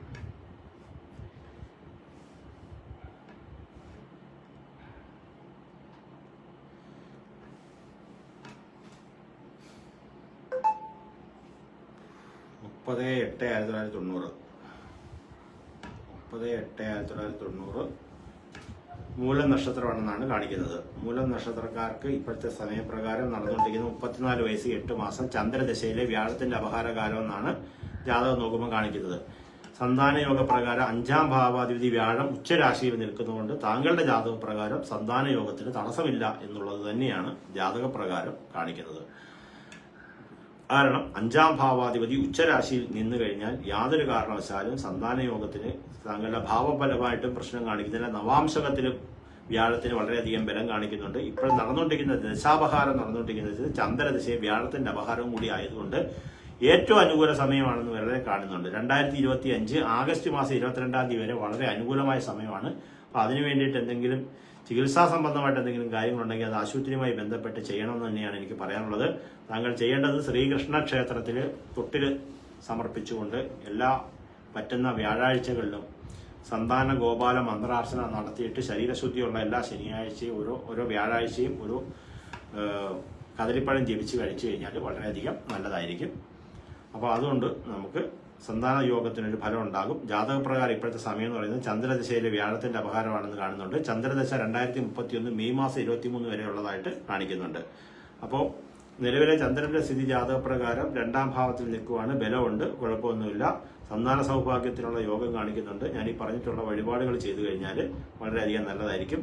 മുപ്പത് 8/1990 മൂലം നക്ഷത്രമാണെന്നാണ് കാണിക്കുന്നത്. മൂലം നക്ഷത്രക്കാർക്ക് ഇപ്പോഴത്തെ സമയപ്രകാരം നടന്നുകൊണ്ടിരിക്കുന്നത് 34 വയസ്സ് 8 മാസം ചന്ദ്രദശയിലെ വ്യാഴത്തിന്റെ അപഹാരകാലം എന്നാണ് ജാതകം നോക്കുമ്പോൾ കാണിക്കുന്നത്. സന്താന യോഗ പ്രകാരം 5ാം ഭാവാധിപതി വ്യാഴം ഉച്ചരാശിയിൽ നിൽക്കുന്നതുകൊണ്ട് താങ്കളുടെ ജാതക പ്രകാരം സന്താന യോഗത്തിന് തടസ്സമില്ല എന്നുള്ളത് തന്നെയാണ് ജാതകപ്രകാരം കാണിക്കുന്നത്. കാരണം 5ാം ഭാവാധിപതി ഉച്ചരാശിയിൽ നിന്നു കഴിഞ്ഞാൽ യാതൊരു കാരണവശാലും സന്താന യോഗത്തിന് താങ്കളുടെ ഭാവഫലമായിട്ടും പ്രശ്നം കാണിക്കുന്നില്ല. നവാംശകത്തിലും വ്യാഴത്തിന് വളരെയധികം ബലം കാണിക്കുന്നുണ്ട്. ഇപ്പോൾ നടന്നുകൊണ്ടിരിക്കുന്ന ദശാപഹാരം നടന്നുകൊണ്ടിരിക്കുന്നത് ചന്ദ്രദശയെ വ്യാഴത്തിന്റെ അപഹാരവും കൂടി ആയതുകൊണ്ട് ഏറ്റവും അനുകൂല സമയമാണെന്ന് വളരെ കാണുന്നുണ്ട്. 2025 ആഗസ്റ്റ് മാസം 22-ാം തീയതി വരെ വളരെ അനുകൂലമായ സമയമാണ്. അപ്പോൾ അതിനു വേണ്ടിയിട്ട് എന്തെങ്കിലും ചികിത്സാ സംബന്ധമായിട്ട് എന്തെങ്കിലും കാര്യങ്ങളുണ്ടെങ്കിൽ അത് ആശുപത്രിയുമായി ബന്ധപ്പെട്ട് ചെയ്യണമെന്ന് തന്നെയാണ് എനിക്ക് പറയാനുള്ളത്. താങ്കൾ ചെയ്യേണ്ടത് ശ്രീകൃഷ്ണ ക്ഷേത്രത്തിൽ തൊട്ടിൽ സമർപ്പിച്ചുകൊണ്ട് എല്ലാ പറ്റുന്ന വ്യാഴാഴ്ചകളിലും സന്താന ഗോപാല മന്ത്രാർച്ചന നടത്തിയിട്ട് ശരീരശുദ്ധിയുള്ള എല്ലാ ശനിയാഴ്ചയും ഓരോ വ്യാഴാഴ്ചയും ഒരു കദളിപ്പഴം ജപിച്ച് കഴിച്ചു കഴിഞ്ഞാൽ വളരെയധികം നല്ലതായിരിക്കും. അപ്പോൾ അതുകൊണ്ട് നമുക്ക് സന്താന യോഗത്തിനൊരു ഫലം ഉണ്ടാകും. ജാതകപ്രകാരം ഇപ്പോഴത്തെ സമയം എന്ന് പറയുന്നത് ചന്ദ്രദശയിലെ വ്യാഴത്തിന്റെ അപഹാരമാണെന്ന് കാണുന്നുണ്ട്. ചന്ദ്രദശ 2031 മെയ് മാസം 23 വരെ ഉള്ളതായിട്ട് കാണിക്കുന്നുണ്ട്. അപ്പോൾ നിലവിലെ ചന്ദ്രന്റെ സ്ഥിതി ജാതകപ്രകാരം 2ാം ഭാവത്തിൽ നിൽക്കുവാണ്. ബലമുണ്ട്, കുഴപ്പമൊന്നുമില്ല. സന്താന സൗഭാഗ്യത്തിനുള്ള യോഗം കാണിക്കുന്നുണ്ട്. ഞാൻ ഈ പറഞ്ഞിട്ടുള്ള വഴിപാടുകൾ ചെയ്തു കഴിഞ്ഞാൽ വളരെയധികം നല്ലതായിരിക്കും.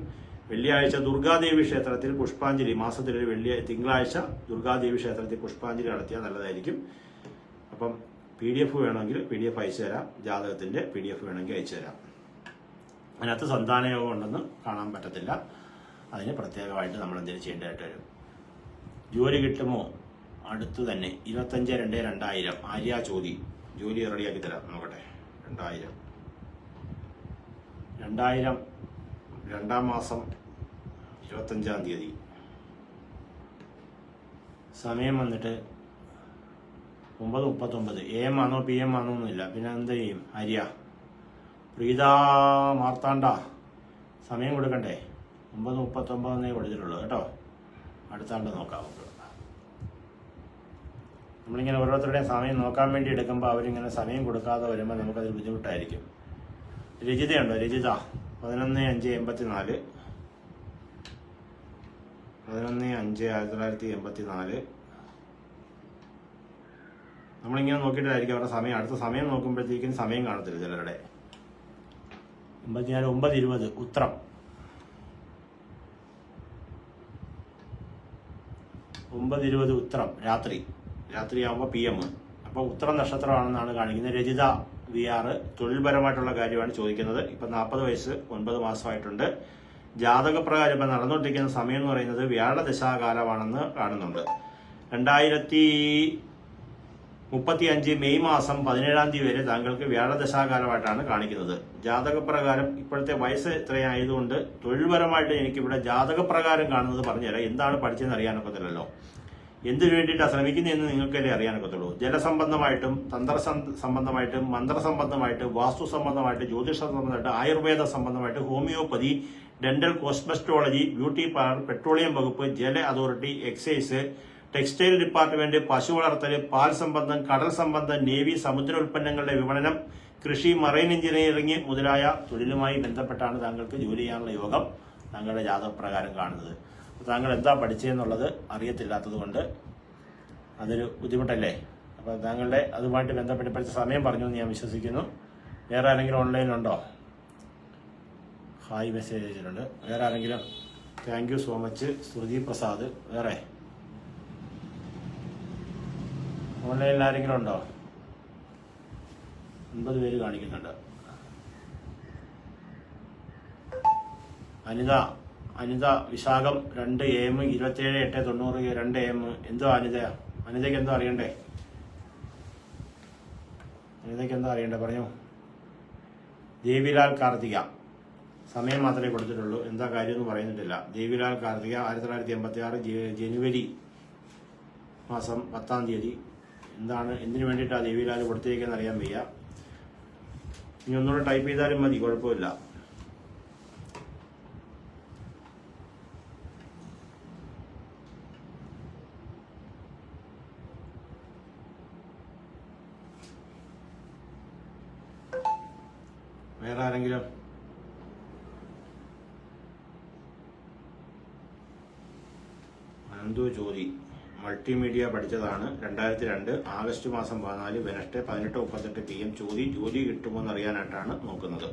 വെള്ളിയാഴ്ച ദുർഗാദേവി ക്ഷേത്രത്തിൽ പുഷ്പാഞ്ജലി, മാസത്തിലൊരു തിങ്കളാഴ്ച ദുർഗാദേവി ക്ഷേത്രത്തിൽ പുഷ്പാഞ്ജലി നടത്തിയാൽ നല്ലതായിരിക്കും. അപ്പം PDF വേണമെങ്കിൽ PDF അയച്ചു തരാം. ജാതകത്തിന്റെ PDF വേണമെങ്കിൽ അയച്ചു തരാം. അതിനകത്ത് സന്താനയോഗം ഉണ്ടെന്ന് കാണാൻ പറ്റത്തില്ല. അതിന് പ്രത്യേകമായിട്ട് നമ്മൾ എന്തെങ്കിലും ചെയ്യേണ്ടതായിട്ട് വരും. ജോലി കിട്ടുമോ? അടുത്ത് തന്നെ 25/2/2000 ആര്യ ചോദി. ജോലി റെഡിയാക്കി തരാം. നോക്കട്ടെ. 2000 2ാം മാസം 25-ാം തീയതി. സമയം വന്നിട്ട് 9:39. AM ആണോ PM ആണോ ഒന്നുമില്ല. പിന്നെ എന്ത് ചെയ്യും? ആര്യ പ്രീത മാർത്താണ്ട സമയം കൊടുക്കണ്ടേ? 9:39 കൊടുത്തിട്ടുള്ളൂ കേട്ടോ. അടുത്താണ്ട് നോക്കാം നമുക്ക്. നമ്മളിങ്ങനെ ഓരോരുത്തരുടെയും സമയം നോക്കാൻ വേണ്ടി എടുക്കുമ്പോൾ അവരിങ്ങനെ സമയം കൊടുക്കാതെ വരുമ്പോൾ നമുക്കത് ബുദ്ധിമുട്ടായിരിക്കും. രജിതയുണ്ടോ? രജിത 11/5/84. 11/5/1984. നമ്മളിങ്ങനെ നോക്കിയിട്ടായിരിക്കും അവരുടെ സമയം. അടുത്ത സമയം നോക്കുമ്പോഴത്തേക്കും സമയം കാണത്തില്ല ചിലരുടെ. 9:20 ഉത്രം. 9:20 ഉത്രം രാത്രിയാകുമ്പോൾ PM. അപ്പോൾ ഉത്രം നക്ഷത്രമാണെന്നാണ് കാണിക്കുന്നത്. രജിത VR തൊഴിൽപരമായിട്ടുള്ള കാര്യമാണ് ചോദിക്കുന്നത്. ഇപ്പം 40 വയസ്സ് 9 മാസമായിട്ടുണ്ട്. ജാതകപ്രകാരം ഇപ്പം നടന്നുകൊണ്ടിരിക്കുന്ന സമയം എന്ന് പറയുന്നത് വ്യാഴദശാകാലമാണെന്ന് കാണുന്നുണ്ട്. 2035 മെയ് മാസം 17-ാം തീയതി വരെ താങ്കൾക്ക് വ്യാഴദശാകാലമായിട്ടാണ് കാണിക്കുന്നത്. ജാതകപ്രകാരം ഇപ്പോഴത്തെ വയസ്സ് ഇത്രയായതുകൊണ്ട് തൊഴിൽപരമായിട്ട് എനിക്കിവിടെ ജാതകപ്രകാരം കാണുന്നത് പറഞ്ഞുതരാം. എന്താണ് പഠിച്ചതെന്ന് അറിയാനൊക്കത്തില്ലല്ലോ. എന്തിനു വേണ്ടിയിട്ടാണ് ശ്രമിക്കുന്നതെന്ന് നിങ്ങൾക്കല്ലേ അറിയാനൊക്കത്തുള്ളൂ. ജലസംബന്ധമായിട്ടും തന്ത്ര സംബന്ധമായിട്ടും മന്ത്രസംബന്ധമായിട്ട് വാസ്തു സംബന്ധമായിട്ട് ജ്യോതിഷ സംബന്ധമായിട്ട് ആയുർവേദ സംബന്ധമായിട്ട് homeopathy, dental, cosmetology, beauty parlour, petroleum വകുപ്പ്, ജല അതോറിറ്റി, എക്സൈസ്, ടെക്സ്റ്റൈൽ ഡിപ്പാർട്ട്മെന്റ്, പശു വളർത്തൽ, പാൽ സംബന്ധം, കടൽ സംബന്ധം, നേവി, സമുദ്ര ഉൽപ്പന്നങ്ങളുടെ വിപണനം, കൃഷി, മറൈൻ എഞ്ചിനീയറിംഗ് മുതലായ തൊഴിലുമായി ബന്ധപ്പെട്ടാണ് താങ്കൾക്ക് ജോലി ചെയ്യാനുള്ള യോഗം താങ്കളുടെ ജാതകപ്രകാരം കാണുന്നത്. താങ്കൾ എന്താ പഠിച്ചതെന്നുള്ളത് അറിയത്തില്ലാത്തത് കൊണ്ട് അതൊരു ബുദ്ധിമുട്ടല്ലേ? അപ്പോൾ താങ്കളുടെ അതുമായിട്ട് ബന്ധപ്പെട്ട് പഠിച്ച സമയം പറഞ്ഞു എന്ന് ഞാൻ വിശ്വസിക്കുന്നു. വേറെ ആരെങ്കിലും ഓൺലൈനിലുണ്ടോ? ഹായ് മെസ്സേജ് അയച്ചിട്ടുണ്ട്. വേറെ ആരെങ്കിലും? താങ്ക് യു സോ മച്ച് ശ്രുതി പ്രസാദ്. വേറെ ഓൺലൈനിൽ ആരെങ്കിലും ഉണ്ടോ? 9 പേര് കാണിക്കുന്നുണ്ട്. അനിത വിശാഖം 2 AM 27/8/90 2 AM. എന്തോ അനിതയ്ക്ക് എന്തോ അറിയണ്ടേ? പറഞ്ഞു. ദേവിലാൽ കാർത്തിക സമയം മാത്രമേ കൊടുത്തിട്ടുള്ളൂ, എന്താ കാര്യമെന്ന് പറയുന്നിട്ടില്ല. ദേവിലാൽ കാർത്തിക 1986 ജനുവരി മാസം 10-ാം തീയതി. എന്തിനു വേണ്ടിയിട്ടാണ് ദേവിലാൽ കൊടുത്തിരിക്കുന്നത് അറിയാൻ വയ്യ. ഇനി ഒന്നുകൂടെ ടൈപ്പ് ചെയ്താലും മതി, കുഴപ്പമില്ല. വേറെ ആരെങ്കിലും? അനന്തു ചോദി മൾട്ടിമീഡിയ പഠിച്ചതാണ്. 2002 ആഗസ്റ്റ് മാസം 14 വെനസ്ഡേ 18:38 PM. ജോലി കിട്ടുമോ എന്നറിയാനായിട്ടാണ് നോക്കുന്നത്.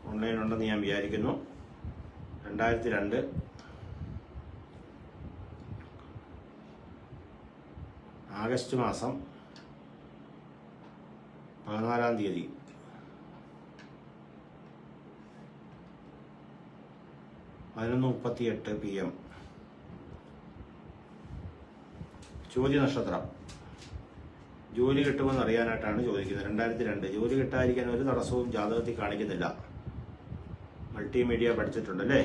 ഓൺലൈനുണ്ടെന്ന് ഞാൻ വിചാരിക്കുന്നു. 2002 ആഗസ്റ്റ് മാസം 14-ാം തീയതി 11:38 PM. ചോദ്യ നക്ഷത്രം. ജോലി കിട്ടുമെന്ന് അറിയാനായിട്ടാണ് ചോദിക്കുന്നത്. 2002 ജോലി കിട്ടാതിരിക്കാൻ ഒരു തടസ്സവും ജാതകത്തിൽ കാണിക്കുന്നില്ല. മൾട്ടിമീഡിയ പഠിച്ചിട്ടുണ്ടല്ലേ?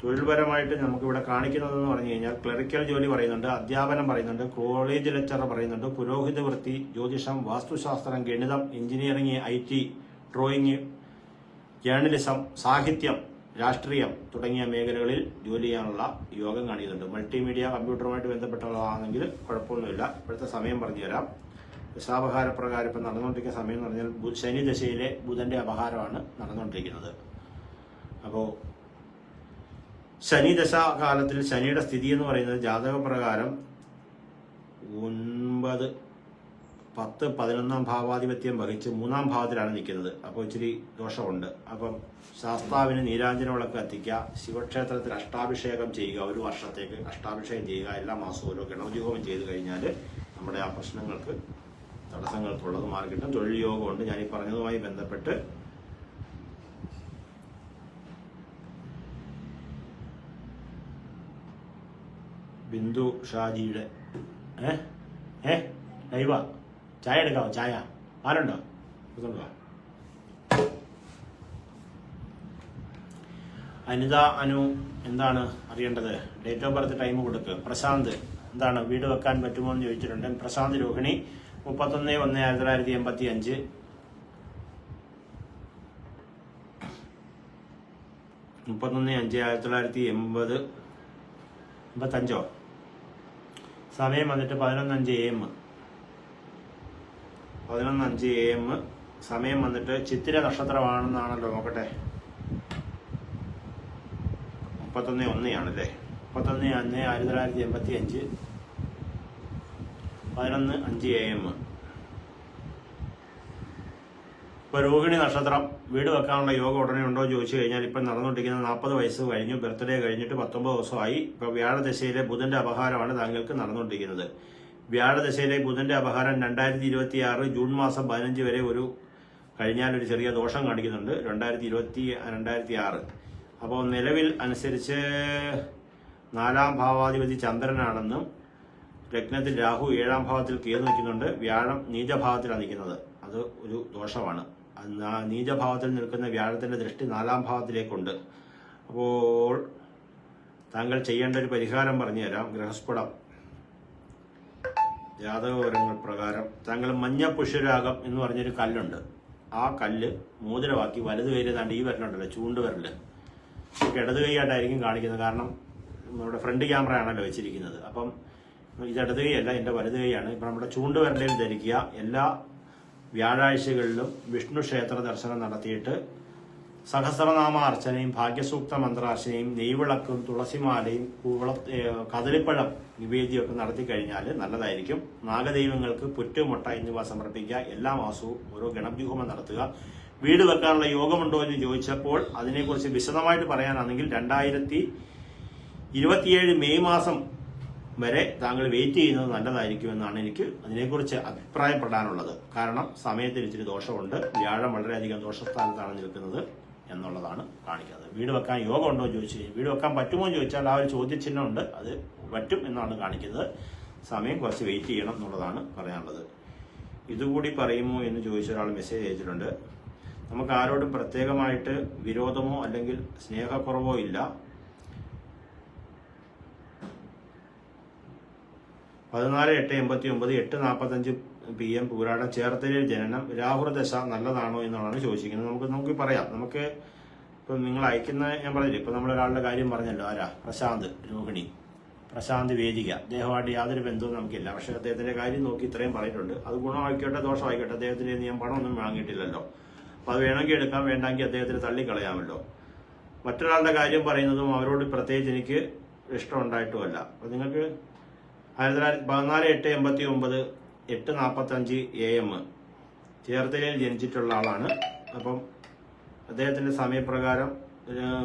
തൊഴിൽപരമായിട്ട് നമുക്കിവിടെ കാണിക്കുന്നതെന്ന് പറഞ്ഞു കഴിഞ്ഞാൽ ക്ലറിക്കൽ ജോലി പറയുന്നുണ്ട്, അധ്യാപനം പറയുന്നുണ്ട്, കോളേജ് ലെക്ചറർ പറയുന്നുണ്ട്, പുരോഹിത വൃത്തി, ജ്യോതിഷം, വാസ്തുശാസ്ത്രം, ഗണിതം, എഞ്ചിനീയറിംഗ്, IT, ഡ്രോയിങ്, ജേർണലിസം, സാഹിത്യം, രാഷ്ട്രീയം തുടങ്ങിയ മേഖലകളിൽ ജോലി ചെയ്യാനുള്ള യോഗം കാണിക്കുന്നുണ്ട്. മൾട്ടിമീഡിയ കമ്പ്യൂട്ടറുമായിട്ട് ബന്ധപ്പെട്ടുള്ളതാണെങ്കിൽ കുഴപ്പമൊന്നുമില്ല. ഇപ്പോഴത്തെ സമയം പറഞ്ഞു തരാം. ദശാപഹാര പ്രകാരം ഇപ്പം നടന്നുകൊണ്ടിരിക്കുന്ന സമയം എന്ന് പറഞ്ഞാൽ ശനി ദശയിലെ ബുധന്റെ അപഹാരമാണ് നടന്നുകൊണ്ടിരിക്കുന്നത്. അപ്പോൾ ശനി ദശാകാലത്തിൽ ശനിയുടെ സ്ഥിതി എന്ന് പറയുന്നത് ജാതകപ്രകാരം 9, 10, 11-ാം ഭാവാധിപത്യം വഹിച്ച് 3-ാം ഭാവത്തിലാണ് നിൽക്കുന്നത്. അപ്പോൾ ഇച്ചിരി ദോഷമുണ്ട്. അപ്പം ശാസ്താവിന് നീരാഞ്ജന വിളക്ക് കത്തിക്കുക, ശിവക്ഷേത്രത്തിൽ അഷ്ടാഭിഷേകം ചെയ്യുക, 1 വർഷത്തേക്ക് അഷ്ടാഭിഷേകം ചെയ്യുക, എല്ലാ മാസവും ഓരോ ഗണപതിഹോമം ചെയ്ത് കഴിഞ്ഞാൽ നമ്മുടെ ആ പ്രശ്നങ്ങൾക്ക് തടസ്സങ്ങൾക്കുള്ളത് മാറി കിട്ടും. തൊഴിൽ യോഗമുണ്ട്. ഞാനീ പറഞ്ഞതുമായി ബന്ധപ്പെട്ട് ബിന്ദു ഷാജിയുടെ ലൈവാ. ചായ എടുക്കാവോ? ചായ ആരുണ്ടോ? അനിത അനു എന്താണ് അറിയേണ്ടത്? ഡേറ്റ് ഓഫ് ബർത്ത് ടൈം കൊടുക്ക്. പ്രശാന്ത് എന്താണ് വീട് വെക്കാൻ പറ്റുമോ എന്ന് ചോദിച്ചിട്ടുണ്ട്. പ്രശാന്ത് രോഹിണി 31/1/1985. 31/5/1985. 85 സമയം വന്നിട്ട് 11:05 AM. 11:05 AM സമയം വന്നിട്ട് ചിത്തിര നക്ഷത്രമാണെന്നാണല്ലോ. നോക്കട്ടെ. 31/1 ആണല്ലേ. 31/1/1985 11:05 AM. ഇപ്പോൾ രോഹിണി നക്ഷത്രം വീട് വെക്കാനുള്ള യോഗം ഉടനെ ഉണ്ടോ എന്ന് ചോദിച്ചു കഴിഞ്ഞാൽ ഇപ്പം നടന്നുകൊണ്ടിരിക്കുന്നത് 40 വയസ്സ് കഴിഞ്ഞു. ബർത്ത്ഡേ കഴിഞ്ഞിട്ട് 19 ദിവസമായി. ഇപ്പോൾ വ്യാഴദശയിലെ ബുധന്റെ അപഹാരമാണ് താങ്കൾക്ക് നടന്നുകൊണ്ടിരിക്കുന്നത്. വ്യാഴദശയിലെ ബുധന്റെ അപഹാരം 2026 ജൂൺ മാസം 15 വരെ കഴിഞ്ഞാൽ ഒരു ചെറിയ ദോഷം കാണിക്കുന്നുണ്ട്. 2026. അപ്പോൾ നിലവിൽ അനുസരിച്ച് 4-ാം ഭാവാധിപതി ചന്ദ്രനാണെന്നും ലഗ്നത്തിൽ രാഹു 7-ാം ഭാവത്തിൽ കേതു നിൽക്കുന്നുണ്ട്. വ്യാഴം നീചഭാവത്തിലാണ് നിൽക്കുന്നത്. അത് ഒരു ദോഷമാണ്. നീചഭാവത്തിൽ നിൽക്കുന്ന വ്യാഴത്തിന്റെ ദൃഷ്ടി 4-ാം ഭാവത്തിലേക്കുണ്ട്. അപ്പോൾ താങ്കൾ ചെയ്യേണ്ട ഒരു പരിഹാരം പറഞ്ഞു തരാം. ഗ്രഹസ്ഫുടം ജാതകവിവരങ്ങൾ പ്രകാരം താങ്കൾ മഞ്ഞ പുഷ്യരാഗം എന്ന് പറഞ്ഞൊരു കല്ലുണ്ട്. ആ കല്ല് മോതിരമാക്കി വലത് കൈയിൽ താണ്ട് ഈ വരലുണ്ടല്ലോ, ചൂണ്ടുവരല്, ഇടത് കൈയായിട്ടായിരിക്കും കാണിക്കുന്നത്. കാരണം നമ്മുടെ ഫ്രണ്ട് ക്യാമറ ആണല്ലോ വെച്ചിരിക്കുന്നത്. അപ്പം ഇത് ഇടത് കൈയല്ല, എൻ്റെ വലത് കൈയാണ്. ഇപ്പം നമ്മുടെ ചൂണ്ടുവിരലിൽ ധരിക്കുക. എല്ലാ വ്യാഴാഴ്ചകളിലും വിഷ്ണു ക്ഷേത്ര ദർശനം നടത്തിയിട്ട് സഹസ്രനാമ അർച്ചനയും ഭാഗ്യസൂക്ത മന്ത്രാർച്ചനയും നെയ്വിളക്കും തുളസിമാലയും കദളിപ്പഴം നിവേദ്യമൊക്കെ നടത്തി കഴിഞ്ഞാൽ നല്ലതായിരിക്കും. നാഗദൈവങ്ങൾക്ക് പുറ്റുമുട്ട എന്നിവ സമർപ്പിക്കുക. എല്ലാ മാസവും ഓരോ ഗണഭ്യൂഹം നടത്തുക. വീട് വെക്കാനുള്ള യോഗമുണ്ടോ എന്ന് ചോദിച്ചപ്പോൾ അതിനെക്കുറിച്ച് വിശദമായിട്ട് പറയാനാണെങ്കിൽ 2027 മെയ് മാസം വരെ താങ്കൾ വെയിറ്റ് ചെയ്യുന്നത് നല്ലതായിരിക്കുമെന്നാണ് എനിക്ക് അതിനെക്കുറിച്ച് അഭിപ്രായപ്പെടാനുള്ളത്. കാരണം സമയത്തിന് ഇച്ചിരി ദോഷമുണ്ട്. വ്യാഴം വളരെയധികം ദോഷസ്ഥാനത്താണ് നിൽക്കുന്നത് എന്നുള്ളതാണ് കാണിക്കുന്നത്. വീട് വെക്കാൻ യോഗം ഉണ്ടോ എന്ന് ചോദിച്ചു കഴിഞ്ഞാൽ, വീട് വെക്കാൻ പറ്റുമോ എന്ന് ചോദിച്ചാൽ ആ ഒരു ചോദ്യചിഹ്നമുണ്ട്. അത് പറ്റും എന്നാണ് കാണിക്കുന്നത്. സമയം കുറച്ച് വെയിറ്റ് ചെയ്യണം എന്നുള്ളതാണ് പറയാനുള്ളത്. ഇതുകൂടി പറയുമോ എന്ന് ചോദിച്ച ഒരാൾ മെസ്സേജ് അയച്ചിട്ടുണ്ട്. നമുക്ക് ആരോടും പ്രത്യേകമായിട്ട് വിരോധമോ അല്ലെങ്കിൽ സ്നേഹക്കുറവോ ഇല്ല. 14/8/89 8:45 PM പൂരാടം ചേർത്തലയിൽ ജനനം. രാഹുർദശ നല്ലതാണോ എന്നാണ് ചോദിച്ചിരിക്കുന്നത്. നമുക്ക് പറയാം. നമുക്ക് ഇപ്പം നിങ്ങൾ അയക്കുന്ന, ഞാൻ പറഞ്ഞില്ല, ഇപ്പം നമ്മളൊരാളുടെ കാര്യം പറഞ്ഞല്ലോ, ആരാ, പ്രശാന്ത് രോഹിണി, പ്രശാന്ത് വേദിക, അദ്ദേഹമായിട്ട് യാതൊരു ബന്ധവും നമുക്കില്ല. പക്ഷേ അദ്ദേഹത്തിൻ്റെ കാര്യം നോക്കി ഇത്രയും പറഞ്ഞിട്ടുണ്ട്. അത് ഗുണമായിക്കോട്ടെ ദോഷമായിക്കോട്ടെ, അദ്ദേഹത്തിന് ഞാൻ പണമൊന്നും വാങ്ങിയിട്ടില്ലല്ലോ. അപ്പോൾ അത് വേണമെങ്കിൽ എടുക്കാം, വേണ്ടെങ്കിൽ അദ്ദേഹത്തിന് തള്ളിക്കളയാമല്ലോ. മറ്റൊരാളുടെ കാര്യം പറയുന്നതും അവരോട് പ്രത്യേകിച്ച് എനിക്ക് ഇഷ്ടമുണ്ടായിട്ടുമല്ല. അപ്പോൾ നിങ്ങൾക്ക് 14/8/89 8:45 AM ചേർത്തലയിൽ ജനിച്ചിട്ടുള്ള ആളാണ്. അപ്പം അദ്ദേഹത്തിൻ്റെ സമയപ്രകാരം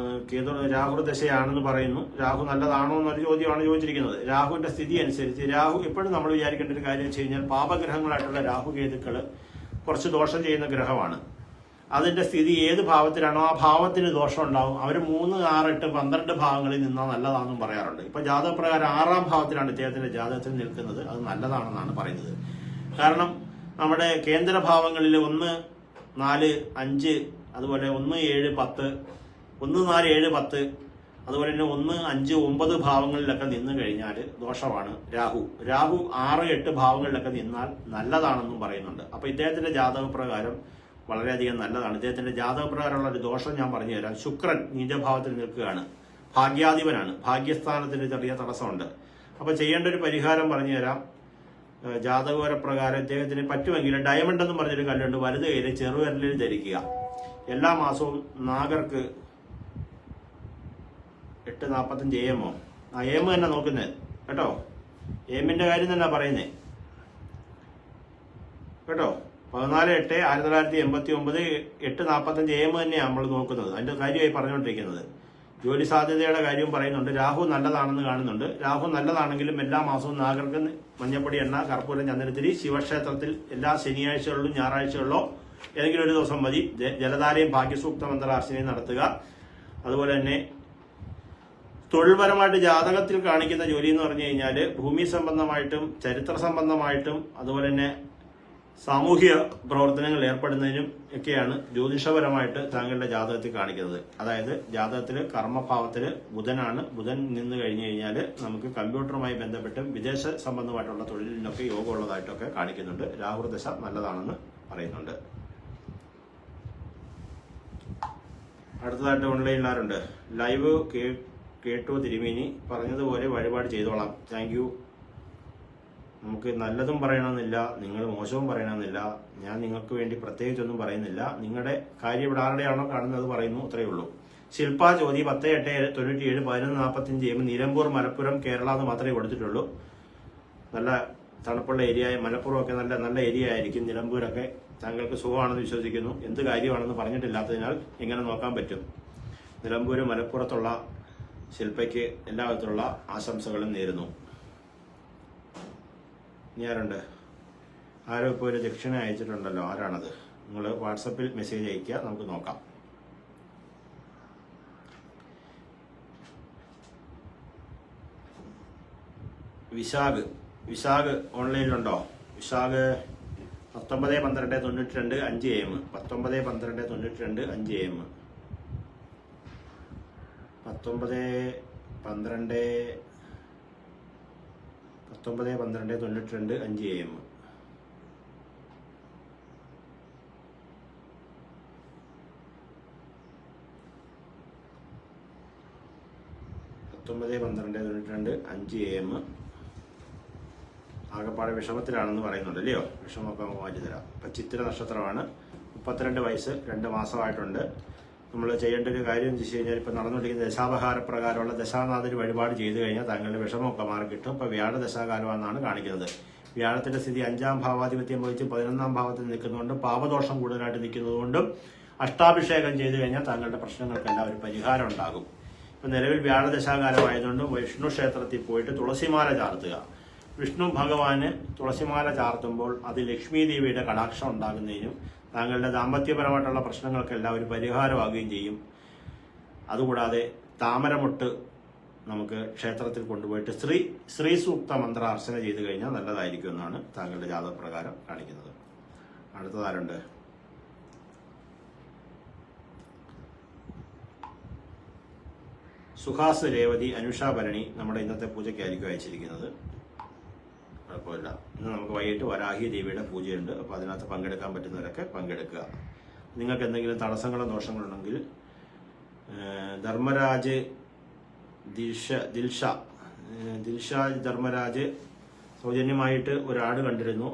രാഹു ദശയാണെന്ന് പറയുന്നു. രാഹു നല്ലതാണോ എന്നൊരു ചോദ്യമാണ് ചോദിച്ചിരിക്കുന്നത്. രാഹുവിൻ്റെ സ്ഥിതി അനുസരിച്ച് രാഹു എപ്പോഴും നമ്മൾ വിചാരിക്കേണ്ട ഒരു കാര്യം വെച്ച് കഴിഞ്ഞാൽ, പാപഗ്രഹങ്ങളായിട്ടുള്ള രാഹു കേതുക്കൾ കുറച്ച് ദോഷം ചെയ്യുന്ന ഗ്രഹമാണ്. അതിൻ്റെ സ്ഥിതി ഏത് ഭാവത്തിലാണോ ആ ഭാവത്തിന് ദോഷം ഉണ്ടാവും. അവർ 3, 6, 8, 12 ഭാവങ്ങളിൽ നിന്നാൽ നല്ലതാണെന്നും പറയാറുണ്ട്. ഇപ്പം ജാതകപ്രകാരം 6ാം ഭാവത്തിലാണ് ഇദ്ദേഹത്തിൻ്റെ ജാതകത്തിൽ നിൽക്കുന്നത്. അത് നല്ലതാണെന്നാണ് പറയുന്നത്. കാരണം നമ്മുടെ കേന്ദ്രഭാവങ്ങളിൽ 1, 4, 5, അതുപോലെ 1, 7, 10, 1, 4, 7, 10, അതുപോലെ തന്നെ 1, 5, 9 ഭാവങ്ങളിലൊക്കെ നിന്ന് കഴിഞ്ഞാൽ ദോഷമാണ് രാഹു. 6, 8 ഭാവങ്ങളിലൊക്കെ നിന്നാൽ നല്ലതാണെന്നും പറയുന്നുണ്ട്. അപ്പോൾ ഇദ്ദേഹത്തിൻ്റെ ജാതകപ്രകാരം വളരെയധികം നല്ലതാണ്. ഇദ്ദേഹത്തിന്റെ ജാതകപ്രകാരമുള്ള ഒരു ദോഷം ഞാൻ പറഞ്ഞുതരാം. ശുക്രൻ നീചഭാവത്തിൽ നിൽക്കുകയാണ്, ഭാഗ്യാധിപനാണ്, ഭാഗ്യസ്ഥാനത്തിന് ചെറിയ തടസ്സമുണ്ട്. അപ്പോൾ ചെയ്യേണ്ട ഒരു പരിഹാരം പറഞ്ഞുതരാം. ജാതകപരപ്രകാരം ഇദ്ദേഹത്തിന് പറ്റുമെങ്കിൽ ഡയമണ്ട് എന്ന് പറഞ്ഞൊരു കല്ലുണ്ട്, വലത് കയ്യിൽ ചെറുവിരലിൽ ധരിക്കുക. എല്ലാ മാസവും നാഗർക്ക് 8:45 AM AM തന്നെ നോക്കുന്നത് കേട്ടോ. എമ്മിന്റെ കാര്യം തന്നെ പറയുന്നേ കേട്ടോ. 14/8/1989 8:45 AM തന്നെയാണ് നമ്മൾ നോക്കുന്നത്. അതിന്റെ കാര്യമായി പറഞ്ഞുകൊണ്ടിരിക്കുന്നത്. ജോലി സാധ്യതയുടെ കാര്യവും പറയുന്നുണ്ട്. രാഹു നല്ലതാണെന്ന് കാണുന്നുണ്ട്. രാഹു നല്ലതാണെങ്കിലും എല്ലാ മാസവും നാഗർക്ക് മഞ്ഞപ്പൊടി എണ്ണ, കർപ്പൂരം, ചന്ദനത്തിരി ശിവക്ഷേത്രത്തിൽ എല്ലാ ശനിയാഴ്ചകളിലും ഞായറാഴ്ചകളിലോ ഏതെങ്കിലും ഒരു ദിവസം മതി ജലധാരയും ഭാഗ്യസൂക്ത മന്ത്രാർച്ചനയും നടത്തുക. അതുപോലെ തന്നെ തൊഴിൽപരമായിട്ട് ജാതകത്തിൽ കാണിക്കുന്ന ജോലി എന്ന് പറഞ്ഞു കഴിഞ്ഞാൽ ഭൂമി സംബന്ധമായിട്ടും ചരിത്ര സംബന്ധമായിട്ടും അതുപോലെ തന്നെ സാമൂഹിക പ്രവർത്തനങ്ങളിൽ ഏർപ്പെടുന്നതിനും ഒക്കെയാണ് ജ്യോതിഷപരമായിട്ട് താങ്കളുടെ ജാതകത്തിൽ കാണിക്കുന്നത്. അതായത് ജാതകത്തിൽ കർമ്മഭാവത്തിൽ ബുധനാണ്. ബുധൻ നിന്ന് കഴിഞ്ഞു കഴിഞ്ഞാൽ നമുക്ക് കമ്പ്യൂട്ടറുമായി ബന്ധപ്പെട്ട് വിദേശ സംബന്ധമായിട്ടുള്ള തൊഴിലിനൊക്കെ യോഗമുള്ളതായിട്ടൊക്കെ കാണിക്കുന്നുണ്ട്. രാഹുർദശ നല്ലതാണെന്ന് പറയുന്നുണ്ട്. അടുത്തതായിട്ട് ഓൺലൈനിൽ ആരുണ്ട്? ലൈവ് കേട്ടു തിരുമേനി, പറഞ്ഞതുപോലെ വഴിപാട് ചെയ്തോളാം. Thank you. നമുക്ക് നല്ലതും പറയണമെന്നില്ല, നിങ്ങൾ മോശവും പറയണമെന്നില്ല. ഞാൻ നിങ്ങൾക്ക് വേണ്ടി പ്രത്യേകിച്ചൊന്നും പറയുന്നില്ല. നിങ്ങളുടെ കാര്യം ഇവിടെ ആരുടെയാണോ കാണുന്നത് പറയുന്നു, അത്രയേ ഉള്ളൂ. ശില്പ ജ്യോതി 10/8/97 11:45 AM നിലമ്പൂർ, മലപ്പുറം, കേരള എന്ന് മാത്രമേ കൊടുത്തിട്ടുള്ളൂ. നല്ല തണുപ്പുള്ള ഏരിയ, മലപ്പുറം ഒക്കെ നല്ല നല്ല ഏരിയ ആയിരിക്കും. നിലമ്പൂരൊക്കെ താങ്കൾക്ക് സുഖമാണെന്ന് വിശ്വസിക്കുന്നു. എന്ത് കാര്യമാണെന്ന് പറഞ്ഞിട്ടില്ലാത്തതിനാൽ എങ്ങനെ നോക്കാൻ പറ്റും? നിലമ്പൂർ, മലപ്പുറത്തുള്ള ശില്പയ്ക്ക് എല്ലാ വിധത്തിലുള്ള ആശംസകളും നേരുന്നു. ഇനി ആരുണ്ട്? ആരോ ഇപ്പോൾ ഒരു ദക്ഷിണ അയച്ചിട്ടുണ്ടല്ലോ, ആരാണത്? നിങ്ങൾ വാട്സപ്പിൽ മെസ്സേജ് അയയ്ക്കുക, നമുക്ക് നോക്കാം. Vishakh ഓൺലൈനിലുണ്ടോ? Vishakh 19/12/92 5 AM 19/12/92 5 AM 19/12/92 5 AM 19/12/92 19/12/92 5 AM. ആകപ്പാടെ വിഷമത്തിലാണെന്ന് പറയുന്നുണ്ട് അല്ലയോ? വിഷമമൊക്കെ നമുക്ക് മാറ്റിത്തരാം. അപ്പം ചിത്തിര നക്ഷത്രമാണ്. 32 വയസ്സ് 2 മാസമായിട്ടുണ്ട്. നമ്മൾ ചെയ്യേണ്ട ഒരു കാര്യം എന്ന് വെച്ച് കഴിഞ്ഞാൽ ഇപ്പം നടന്നുകൊണ്ടിരിക്കുന്ന ദശാപഹാര പ്രകാരമുള്ള ദശാനാഥന് വഴിപാട് ചെയ്തു കഴിഞ്ഞാൽ താങ്കളുടെ വിഷമമൊക്കെ മാറി കിട്ടും. ഇപ്പോൾ വ്യാഴ ദശാകാലമാണെന്നാണ് കാണിക്കുന്നത്. വ്യാഴത്തിൻ്റെ സ്ഥിതി 5ാം ഭാവാധിപത്യം വഹിച്ച് 11ാം ഭാവത്തിൽ നിൽക്കുന്നതുകൊണ്ടും പാപദോഷം കൂടുതലായിട്ട് നിൽക്കുന്നതുകൊണ്ടും അഷ്ടാഭിഷേകം ചെയ്തു കഴിഞ്ഞാൽ താങ്കളുടെ പ്രശ്നങ്ങൾക്കെല്ലാം ഒരു പരിഹാരം ഉണ്ടാകും. ഇപ്പം നിലവിൽ വ്യാഴ ദശാകാലമായതുകൊണ്ട് വിഷ്ണു ക്ഷേത്രത്തിൽ പോയിട്ട് തുളസിമാല ചാർത്തുക. വിഷ്ണു ഭഗവാന് തുളസിമാല ചാർത്തുമ്പോൾ അത് ലക്ഷ്മി ദേവിയുടെ കടാക്ഷം ഉണ്ടാകുന്നതിനും താങ്കളുടെ ദാമ്പത്യപരമായിട്ടുള്ള പ്രശ്നങ്ങൾക്കെല്ലാം ഒരു പരിഹാരമാകുകയും ചെയ്യും. അതുകൂടാതെ താമരമുട്ട് നമുക്ക് ക്ഷേത്രത്തിൽ കൊണ്ടുപോയിട്ട് ശ്രീ സൂക്ത മന്ത്ര അർച്ചന ചെയ്തു കഴിഞ്ഞാൽ നല്ലതായിരിക്കും എന്നാണ് താങ്കളുടെ ജാതകപ്രകാരം കാണിക്കുന്നത്. അടുത്തതാരുണ്ട്? സുഹാസ്, രേവതി, അനുഷ, ഭരണി നമ്മുടെ ഇന്നത്തെ പൂജയ്ക്കായിരിക്കും അയച്ചിരിക്കുന്നത്. കുഴപ്പമില്ല. ഇന്ന് നമുക്ക് വൈകിട്ട് വരാഹി ദേവിയുടെ പൂജയുണ്ട്. അപ്പോൾ അതിനകത്ത് പങ്കെടുക്കാൻ പറ്റുന്നവരൊക്കെ പങ്കെടുക്കുക. നിങ്ങൾക്ക് എന്തെങ്കിലും തടസ്സങ്ങളോ ദോഷങ്ങളുണ്ടെങ്കിൽ ധർമ്മരാജ് ദിൽഷ ധർമ്മരാജ് സൗജന്യമായിട്ട് ഒരാട്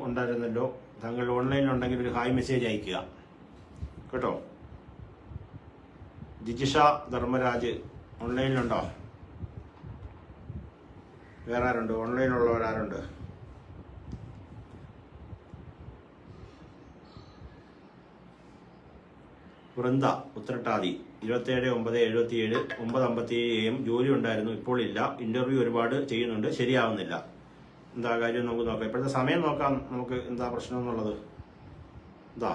ഉണ്ടായിരുന്നല്ലോ. താങ്കൾ ഓൺലൈനിലുണ്ടെങ്കിൽ ഒരു ഹായ് മെസ്സേജ് അയക്കുക കേട്ടോ. ദിജിഷ ധർമ്മരാജ് ഓൺലൈനിലുണ്ടോ? വേറെ ആരുണ്ട്? ഓൺലൈനിലുള്ളവരാരുണ്ട്? വൃന്ദ ഉത്രട്ടാതി 27/9/77 9:57 AM. ജോലി ഉണ്ടായിരുന്നു, ഇപ്പോൾ ഇല്ല. ഇന്റർവ്യൂ ഒരുപാട് ചെയ്യുന്നുണ്ട്, ശരിയാവുന്നില്ല. എന്താ കാര്യം നമുക്ക് നോക്കാം. ഇപ്പോഴത്തെ സമയം നോക്കാം നമുക്ക്, എന്താ പ്രശ്നം എന്നുള്ളത്. എന്താ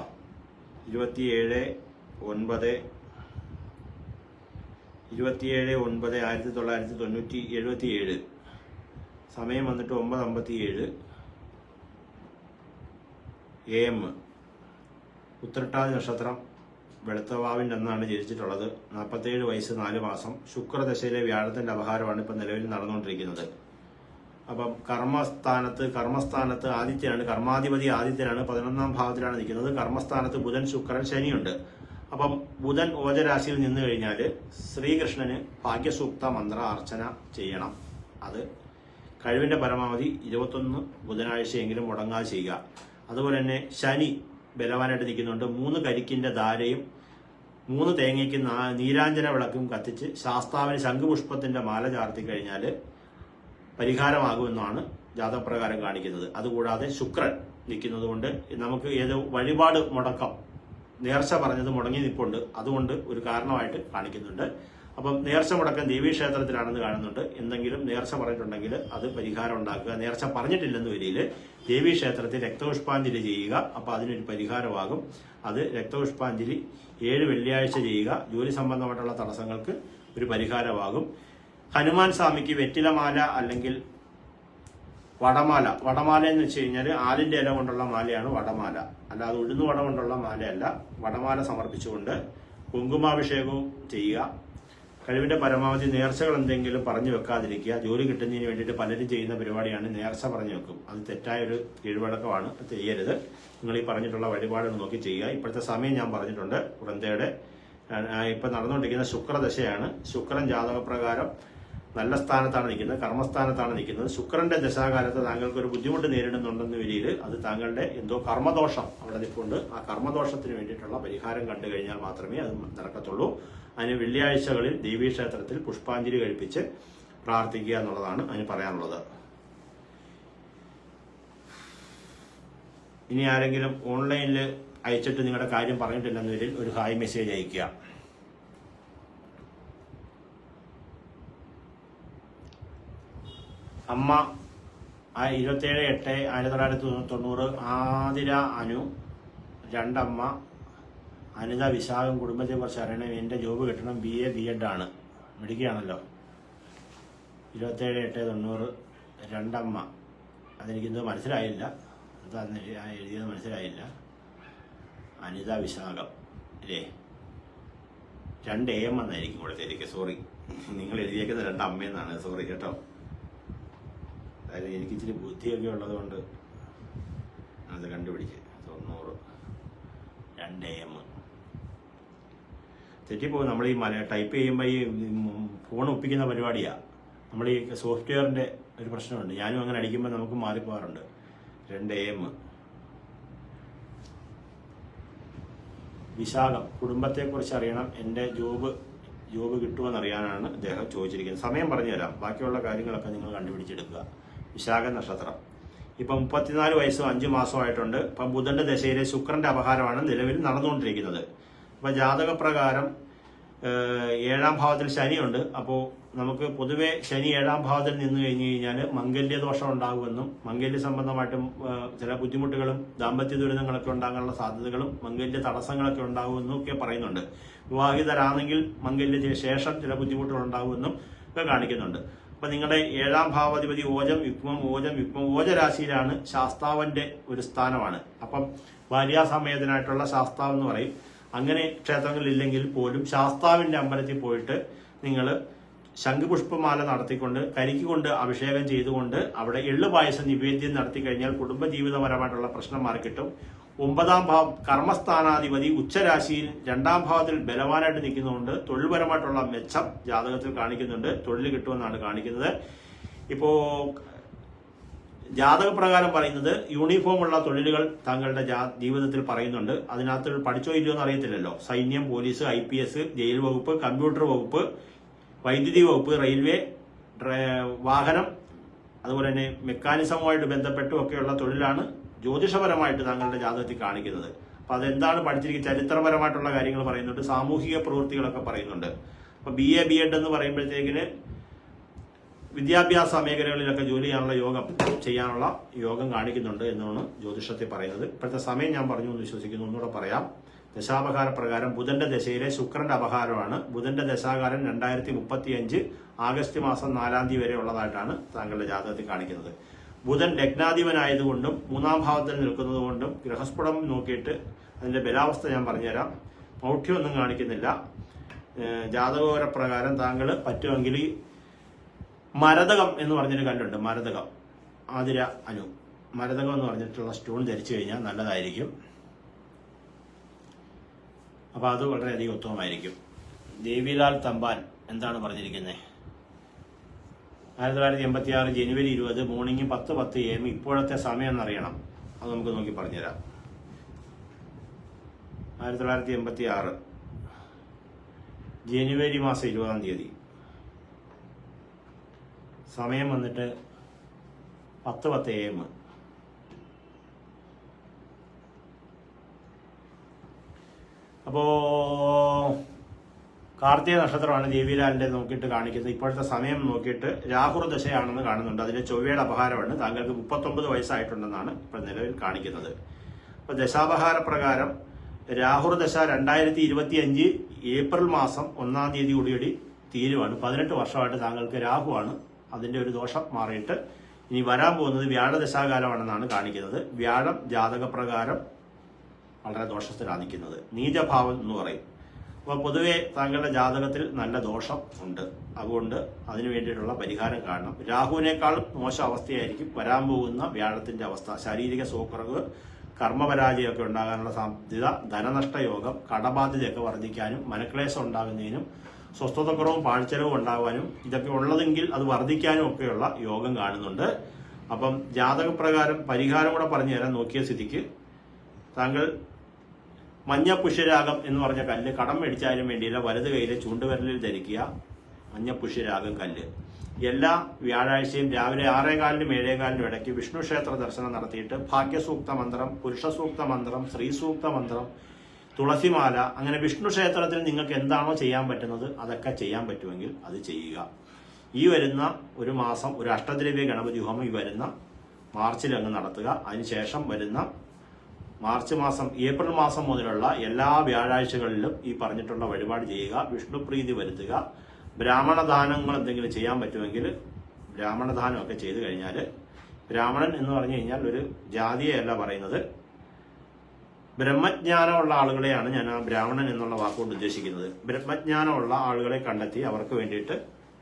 27/9/1977. സമയം വന്നിട്ട് 9:57 AM. ഉത്രട്ടാതി നക്ഷത്രം വെളുത്തവാവിൻ്റെ അന്നാണ് ജനിച്ചിട്ടുള്ളത്. 47 വയസ്സ് 4 മാസം. ശുക്രദശയിലെ വ്യാഴത്തിൻ്റെ അപഹാരമാണ് ഇപ്പം നിലവിൽ നടന്നുകൊണ്ടിരിക്കുന്നത്. അപ്പം കർമ്മസ്ഥാനത്ത് ആദിത്യനാണ്, കർമാധിപതി ആദിത്യനാണ്. 11ാം ഭാവത്തിലാണ് നിൽക്കുന്നത്. കർമ്മസ്ഥാനത്ത് ബുധൻ, ശുക്രൻ, ശനിയുണ്ട്. അപ്പം ബുധൻ ഓജരാശിയിൽ നിന്ന് കഴിഞ്ഞാൽ ശ്രീകൃഷ്ണന് ഭാഗ്യസൂക്ത മന്ത്ര അർച്ചന ചെയ്യണം. അത് കഴിവിൻ്റെ പരമാവധി 21 ബുധനാഴ്ചയെങ്കിലും മുടങ്ങാതെ ചെയ്യുക. അതുപോലെ തന്നെ ശനി ബലവാനായിട്ട് നിൽക്കുന്നുണ്ട്. 3 കരിക്കിൻ്റെ ധാരയും 3 തേങ്ങയ്ക്ക് നീരാഞ്ജന വിളക്കും കത്തിച്ച് ശാസ്താവിന് ശംഖുപുഷ്പത്തിൻ്റെ മാല ചാർത്തി കഴിഞ്ഞാൽ പരിഹാരമാകുമെന്നാണ് ജാതകപ്രകാരം കാണിക്കുന്നത്. അതുകൂടാതെ ശുക്രൻ നിൽക്കുന്നത് കൊണ്ട് നമുക്ക് ഏത് വഴിപാട് മുടക്കം, നേർച്ച പറഞ്ഞത് മുടങ്ങി നിൽപ്പുണ്ട്, അതുകൊണ്ട് ഒരു കാരണമായിട്ട് കാണിക്കുന്നുണ്ട്. അപ്പം നേർച്ച മുടക്കം ദേവീക്ഷേത്രത്തിലാണെന്ന് കാണുന്നുണ്ട്. എന്തെങ്കിലും നേർച്ച പറഞ്ഞിട്ടുണ്ടെങ്കിൽ അത് പരിഹാരം ഉണ്ടാക്കുക. നേർച്ച പറഞ്ഞിട്ടില്ലെന്ന് വരിയിൽ ദേവീക്ഷേത്രത്തിൽ രക്തപുഷ്പാഞ്ജലി ചെയ്യുക. അപ്പോൾ അതിനൊരു പരിഹാരമാകും. അത് രക്തപുഷ്പാഞ്ജലി 7 വെള്ളിയാഴ്ച ചെയ്യുക. ജോലി സംബന്ധമായിട്ടുള്ള തടസ്സങ്ങൾക്ക് ഒരു പരിഹാരമാകും. ഹനുമാൻ സ്വാമിക്ക് വെറ്റിലമാല അല്ലെങ്കിൽ വടമാല എന്ന് വെച്ച് കഴിഞ്ഞാൽ ആലിൻ്റെ ഇല കൊണ്ടുള്ള മാലയാണ് വടമാല, അല്ലാതെ ഉഴുന്നുവട കൊണ്ടുള്ള മാലയല്ല. വടമാല സമർപ്പിച്ചുകൊണ്ട് കുങ്കുമാഭിഷേകവും ചെയ്യുക. കഴിവിൻ്റെ പരമാവധി നേർച്ചകൾ എന്തെങ്കിലും പറഞ്ഞു വെക്കാതിരിക്കുക. ജോലി കിട്ടുന്നതിന് വേണ്ടിയിട്ട് പലരും ചെയ്യുന്ന പരിപാടിയാണ് നേർച്ച പറഞ്ഞു വെക്കും. അത് തെറ്റായൊരു കീഴ്വഴക്കമാണ്, ചെയ്യരുത്. നിങ്ങൾ ഈ പറഞ്ഞിട്ടുള്ള വഴിപാടുകൾ നോക്കി ചെയ്യുക. ഇപ്പോഴത്തെ സമയം ഞാൻ പറഞ്ഞിട്ടുണ്ട്. വൃന്ദയുടെ ഇപ്പം നടന്നുകൊണ്ടിരിക്കുന്ന ശുക്രദശയാണ്. ശുക്രൻ ജാതകപ്രകാരം നല്ല സ്ഥാനത്താണ് നിൽക്കുന്നത്, കർമ്മസ്ഥാനത്താണ് നിൽക്കുന്നത്. ശുക്രന്റെ ദശാകാലത്ത് താങ്കൾക്ക് ഒരു ബുദ്ധിമുട്ട് നേരിടുന്നുണ്ടെന്ന വരിയിൽ അത് താങ്കളുടെ എന്തോ കർമ്മദോഷം അവിടെ നിൽപ്പുണ്ട്. ആ കർമ്മദോഷത്തിന് വേണ്ടിയിട്ടുള്ള പരിഹാരം കണ്ടു കഴിഞ്ഞാൽ മാത്രമേ അത് നടക്കത്തുള്ളൂ. അതിന് വെള്ളിയാഴ്ചകളിൽ ദേവീക്ഷേത്രത്തിൽ പുഷ്പാഞ്ജലി കഴിപ്പിച്ച് പ്രാർത്ഥിക്കുക എന്നുള്ളതാണ് അതിന് പറയാനുള്ളത്. ഇനി ആരെങ്കിലും ഓൺലൈനിൽ അയച്ചിട്ട് നിങ്ങളുടെ കാര്യം പറഞ്ഞിട്ടില്ലെന്ന വരിൽ ഒരു ഹായ് മെസ്സേജ് അയക്കുക. അമ്മ 27/8/1990. ആതിര അനു 2 അമ്മ. അനിത വിശാഖം. കുടുംബത്തെ കുറിച്ച് അറിയണം. എൻ്റെ ജോബ് കിട്ടണം. BA B.Ed ആണ്. മിടുക്കിയാണല്ലോ. 27/8/90. 2 അമ്മ. അതെനിക്കിന്ന് മനസ്സിലായില്ല, എന്താ എഴുതിയത് മനസ്സിലായില്ല. അനിത വിശാഖം അല്ലേ? 2 AM എന്നായിരിക്കും കൊടുത്തേക്ക്. സോറി, നിങ്ങൾ എഴുതിയേക്കുന്നത് 2 അമ്മയെന്നാണ്. സോറി കേട്ടോ. അതായത് എനിക്കിച്ചിരി ബുദ്ധിയൊക്കെ ഉള്ളതുകൊണ്ട് അത് കണ്ടുപിടിച്ച് 90 2 AM തെറ്റിപ്പോകും. നമ്മൾ ഈ ടൈപ്പ് ചെയ്യുമ്പോൾ ഈ ഫോൺ ഒപ്പിക്കുന്ന പരിപാടിയാണ്. നമ്മൾ ഈ സോഫ്റ്റ്വെയറിൻ്റെ ഒരു പ്രശ്നമുണ്ട്. ഞാനും അങ്ങനെ അടിക്കുമ്പോൾ നമുക്ക് മാറിപ്പോകാറുണ്ട്. 2 AM. വിശാഖം, കുടുംബത്തെക്കുറിച്ച് അറിയണം, എൻ്റെ ജോബ് കിട്ടുമെന്നറിയാനാണ് അദ്ദേഹം ചോദിച്ചിരിക്കുന്നത്. സമയം പറഞ്ഞു തരാം, ബാക്കിയുള്ള കാര്യങ്ങളൊക്കെ നിങ്ങൾ കണ്ടുപിടിച്ചെടുക്കുക. വിശാഖ നക്ഷത്രം. ഇപ്പം 34 വയസ്സും 5 മാസമായിട്ടുണ്ട്. ഇപ്പം ബുധന്റെ ദശയിലെ ശുക്രന്റെ അപഹാരമാണ് നിലവിൽ നടന്നുകൊണ്ടിരിക്കുന്നത്. അപ്പം ജാതകപ്രകാരം 7ാം ഭാവത്തിൽ ശനിയുണ്ട്. അപ്പോൾ നമുക്ക് പൊതുവെ ശനി 7ാം ഭാവത്തിൽ നിന്ന് കഴിഞ്ഞു കഴിഞ്ഞാൽ മംഗല്യദോഷം ഉണ്ടാകുമെന്നും മംഗല്യ സംബന്ധമായിട്ടും ചില ബുദ്ധിമുട്ടുകളും ദാമ്പത്യ ദുരിതങ്ങളൊക്കെ ഉണ്ടാകാനുള്ള സാധ്യതകളും മംഗല്യ തടസ്സങ്ങളൊക്കെ ഉണ്ടാകുമെന്നും ഒക്കെ പറയുന്നുണ്ട്. വിവാഹിതരാണെങ്കിൽ മംഗല്യ ശേഷം ചില ബുദ്ധിമുട്ടുകൾ ഉണ്ടാകുമെന്നും ഒക്കെ കാണിക്കുന്നുണ്ട്. അപ്പൊ നിങ്ങളുടെ 7ാം ഭാവാധിപതി ഓജം യുഗ്മം ഓജരാശിയിലാണ്. ശാസ്താവിന്റെ ഒരു സ്ഥാനമാണ്. അപ്പം ഭാര്യാസമേതനായിട്ടുള്ള ശാസ്താവ് എന്ന് പറയും. അങ്ങനെ ക്ഷേത്രങ്ങളില്ലെങ്കിൽ പോലും ശാസ്താവിന്റെ അമ്പലത്തിൽ പോയിട്ട് നിങ്ങൾ ശംഖുപുഷ്പമാല നടത്തിക്കൊണ്ട് കരിക്കുകൊണ്ട് അഭിഷേകം ചെയ്തുകൊണ്ട് അവിടെ എള്ളുപായസം നിവേദ്യം നടത്തി കഴിഞ്ഞാൽ കുടുംബജീവിതപരമായിട്ടുള്ള പ്രശ്നം മാറിക്കിട്ടും. 9ാം ഭാവം കർമ്മസ്ഥാനാധിപതി ഉച്ചരാശിയിൽ 2ാം ഭാവത്തിൽ ബലവാനായിട്ട് നിൽക്കുന്നതുകൊണ്ട് തൊഴിൽപരമായിട്ടുള്ള മെച്ചം ജാതകത്തിൽ കാണിക്കുന്നുണ്ട്. തൊഴിൽ കിട്ടുമെന്നാണ് കാണിക്കുന്നത്. ഇപ്പോ ജാതകപ്രകാരം പറയുന്നത് യൂണിഫോം ഉള്ള തൊഴിലുകൾ താങ്കളുടെ ജീവിതത്തിൽ പറയുന്നുണ്ട്. അതിനകത്ത് പഠിച്ചോ ഇല്ലയോ എന്ന് അറിയത്തില്ലല്ലോ. സൈന്യം, പോലീസ്, IPS, ജയിൽ വകുപ്പ്, കമ്പ്യൂട്ടർ വകുപ്പ്, വൈദ്യുതി വകുപ്പ്, റെയിൽവേ, വാഹനം, അതുപോലെ തന്നെ മെക്കാനിസവുമായിട്ട് ബന്ധപ്പെട്ടും ഒക്കെയുള്ള തൊഴിലാണ് ജ്യോതിഷപരമായിട്ട് താങ്കളുടെ ജാതകത്തിൽ കാണിക്കുന്നത്. അപ്പൊ അതെന്താണ് പഠിച്ചിരിക്കുന്നത്? ചരിത്രപരമായിട്ടുള്ള കാര്യങ്ങൾ പറയുന്നുണ്ട്, സാമൂഹിക പ്രവൃത്തികളൊക്കെ പറയുന്നുണ്ട്. അപ്പൊ BA B.Ed എന്ന് പറയുമ്പോഴത്തേക്കിന് വിദ്യാഭ്യാസ മേഖലകളിലൊക്കെ ജോലി ചെയ്യാനുള്ള യോഗം കാണിക്കുന്നുണ്ട് എന്നാണ് ജ്യോതിഷത്തിൽ പറയുന്നത്. ഇപ്പോഴത്തെ സമയം ഞാൻ പറഞ്ഞു എന്ന് വിശ്വസിക്കുന്നു. ഒന്നുകൂടെ പറയാം. ദശാപഹാര പ്രകാരം ബുധന്റെ ദശയിലെ ശുക്രന്റെ അപഹാരമാണ്. ബുധന്റെ ദശാകാലം 2035 ആഗസ്റ്റ് മാസം 4ാം തീയതി വരെ ഉള്ളതായിട്ടാണ് താങ്കളുടെ ജാതകത്തിൽ കാണിക്കുന്നത്. ബുധൻ ലഗ്നാധിപനായതുകൊണ്ടും 3ാം ഭാവത്തിൽ നിൽക്കുന്നത് കൊണ്ടും ഗ്രഹസ്ഫുടം നോക്കിയിട്ട് അതിന്റെ ബലാവസ്ഥ ഞാൻ പറഞ്ഞുതരാം. മൗഢ്യമൊന്നും കാണിക്കുന്നില്ല. ജാതകപര പ്രകാരം താങ്കൾ പറ്റുമെങ്കിൽ മരതകം എന്ന് പറഞ്ഞൊരു കല്ലുണ്ട്. മരതകം, ആതിര, അനു, മരതകം എന്ന് പറഞ്ഞിട്ടുള്ള സ്റ്റോൺ ധരിച്ചു കഴിഞ്ഞാൽ നല്ലതായിരിക്കും. അപ്പൊ അത് വളരെയധികം ഉത്തമമായിരിക്കും. ദേവിലാൽ തമ്പാൻ എന്താണ് പറഞ്ഞിരിക്കുന്നത്? 1986 ജനുവരി 20 മോർണിംഗ് 10:10 AM. ഇപ്പോഴത്തെ സമയം എന്നറിയണം. അത് നമുക്ക് നോക്കി പറഞ്ഞുതരാം. 1986 ജനുവരി മാസം 20ാം തീയതി. സമയം വന്നിട്ട് 10:10 AM. അപ്പോ കാർത്തിക നക്ഷത്രമാണ് ദേവിലാലിന്റെ നോക്കിയിട്ട് കാണിക്കുന്നത്. ഇപ്പോഴത്തെ സമയം നോക്കിയിട്ട് രാഹുർ ദശയാണെന്ന് കാണുന്നുണ്ട്. അതിലെ ചൊവ്വയുടെ അപഹാരമാണ്. താങ്കൾക്ക് 39 വയസ്സായിട്ടുണ്ടെന്നാണ് ഇപ്പോൾ നിലവിൽ കാണിക്കുന്നത്. അപ്പൊ ദശാപഹാര പ്രകാരം രാഹുർ ദശ 2025 ഏപ്രിൽ മാസം 1ാം തീയതി കൂടി തീരുവാണ്. 18 വർഷമായിട്ട് താങ്കൾക്ക് രാഹുവാണ്. അതിന്റെ ഒരു ദോഷം മാറിയിട്ട് ഇനി വരാൻ പോകുന്നത് വ്യാഴദശാകാലമാണെന്നാണ് കാണിക്കുന്നത്. വ്യാഴം ജാതകപ്രകാരം വളരെ ദോഷത്തിലാണ് നിൽക്കുന്നത്. നീചഭാവം എന്ന് പറയും. അപ്പോൾ പൊതുവെ താങ്കളുടെ ജാതകത്തിൽ നല്ല ദോഷം ഉണ്ട്. അതുകൊണ്ട് അതിനു വേണ്ടിയിട്ടുള്ള പരിഹാരം കാണണം. രാഹുവിനേക്കാളും മോശം അവസ്ഥയായിരിക്കും വരാൻ പോകുന്ന വ്യാഴത്തിന്റെ അവസ്ഥ. ശാരീരിക സൂക്കറവ്, കർമ്മപരാജയമൊക്കെ ഉണ്ടാകാനുള്ള സാധ്യത, ധനനഷ്ട യോഗം, കടബാധ്യതയൊക്കെ വർദ്ധിക്കാനും മനക്ലേശം ഉണ്ടാകുന്നതിനും സ്വസ്ഥതക്കുറവും പാഴ്ചെലവും ഉണ്ടാകാനും ഇതൊക്കെ ഉള്ളതെങ്കിൽ അത് വർദ്ധിക്കാനും ഒക്കെയുള്ള യോഗം കാണുന്നുണ്ട്. അപ്പം ജാതകപ്രകാരം പരിഹാരം കൂടെ പറഞ്ഞു തരാൻ നോക്കിയ സ്ഥിതിക്ക് താങ്കൾ മഞ്ഞ പുഷ്യരാഗം എന്ന് പറഞ്ഞ കല്ല് കടം മേടിച്ചാലും വേണ്ടിയില്ല വലത് കൈയിലെ ചൂണ്ടുവിരലിൽ ധരിക്കുക. മഞ്ഞ പുഷ്യരാഗം കല്ല് എല്ലാ വ്യാഴാഴ്ചയും രാവിലെ 6:15-നും 7:15-നും ഇടയ്ക്ക് വിഷ്ണു ക്ഷേത്ര ദർശനം നടത്തിയിട്ട് ഭാഗ്യസൂക്ത മന്ത്രം, പുരുഷസൂക്ത മന്ത്രം, സ്ത്രീസൂക്ത മന്ത്രം, തുളസിമാല, അങ്ങനെ വിഷ്ണു ക്ഷേത്രത്തിൽ നിങ്ങൾക്ക് എന്താണോ ചെയ്യാൻ പറ്റുന്നത് അതൊക്കെ ചെയ്യാൻ പറ്റുമെങ്കിൽ അത് ചെയ്യുക. ഈ വരുന്ന ഒരു മാസം ഒരു അഷ്ടദ്രവ്യ ഗണപതി ഹോമം ഈ വരുന്ന മാർച്ചിൽ അങ്ങ് നടത്തുക. അതിനുശേഷം വരുന്ന മാർച്ച് മാസം, ഏപ്രിൽ മാസം മുതലുള്ള എല്ലാ വ്യാഴാഴ്ചകളിലും ഈ പറഞ്ഞിട്ടുള്ള വഴിപാട് ചെയ്യുക. വിഷ്ണുപ്രീതി വരുത്തുക. ബ്രാഹ്മണദാനങ്ങൾ എന്തെങ്കിലും ചെയ്യാൻ പറ്റുമെങ്കിൽ ബ്രാഹ്മണദാനമൊക്കെ ചെയ്തു കഴിഞ്ഞാൽ, ബ്രാഹ്മണൻ എന്ന് പറഞ്ഞു കഴിഞ്ഞാൽ ഒരു ജാതിയെയല്ല പറയുന്നത്, ബ്രഹ്മജ്ഞാനമുള്ള ആളുകളെയാണ് ഞാൻ ആ ബ്രാഹ്മണൻ എന്നുള്ള വാക്കുകൊണ്ട് ഉദ്ദേശിക്കുന്നത്. ബ്രഹ്മജ്ഞാനമുള്ള ആളുകളെ കണ്ടെത്തി അവർക്ക് വേണ്ടിയിട്ട്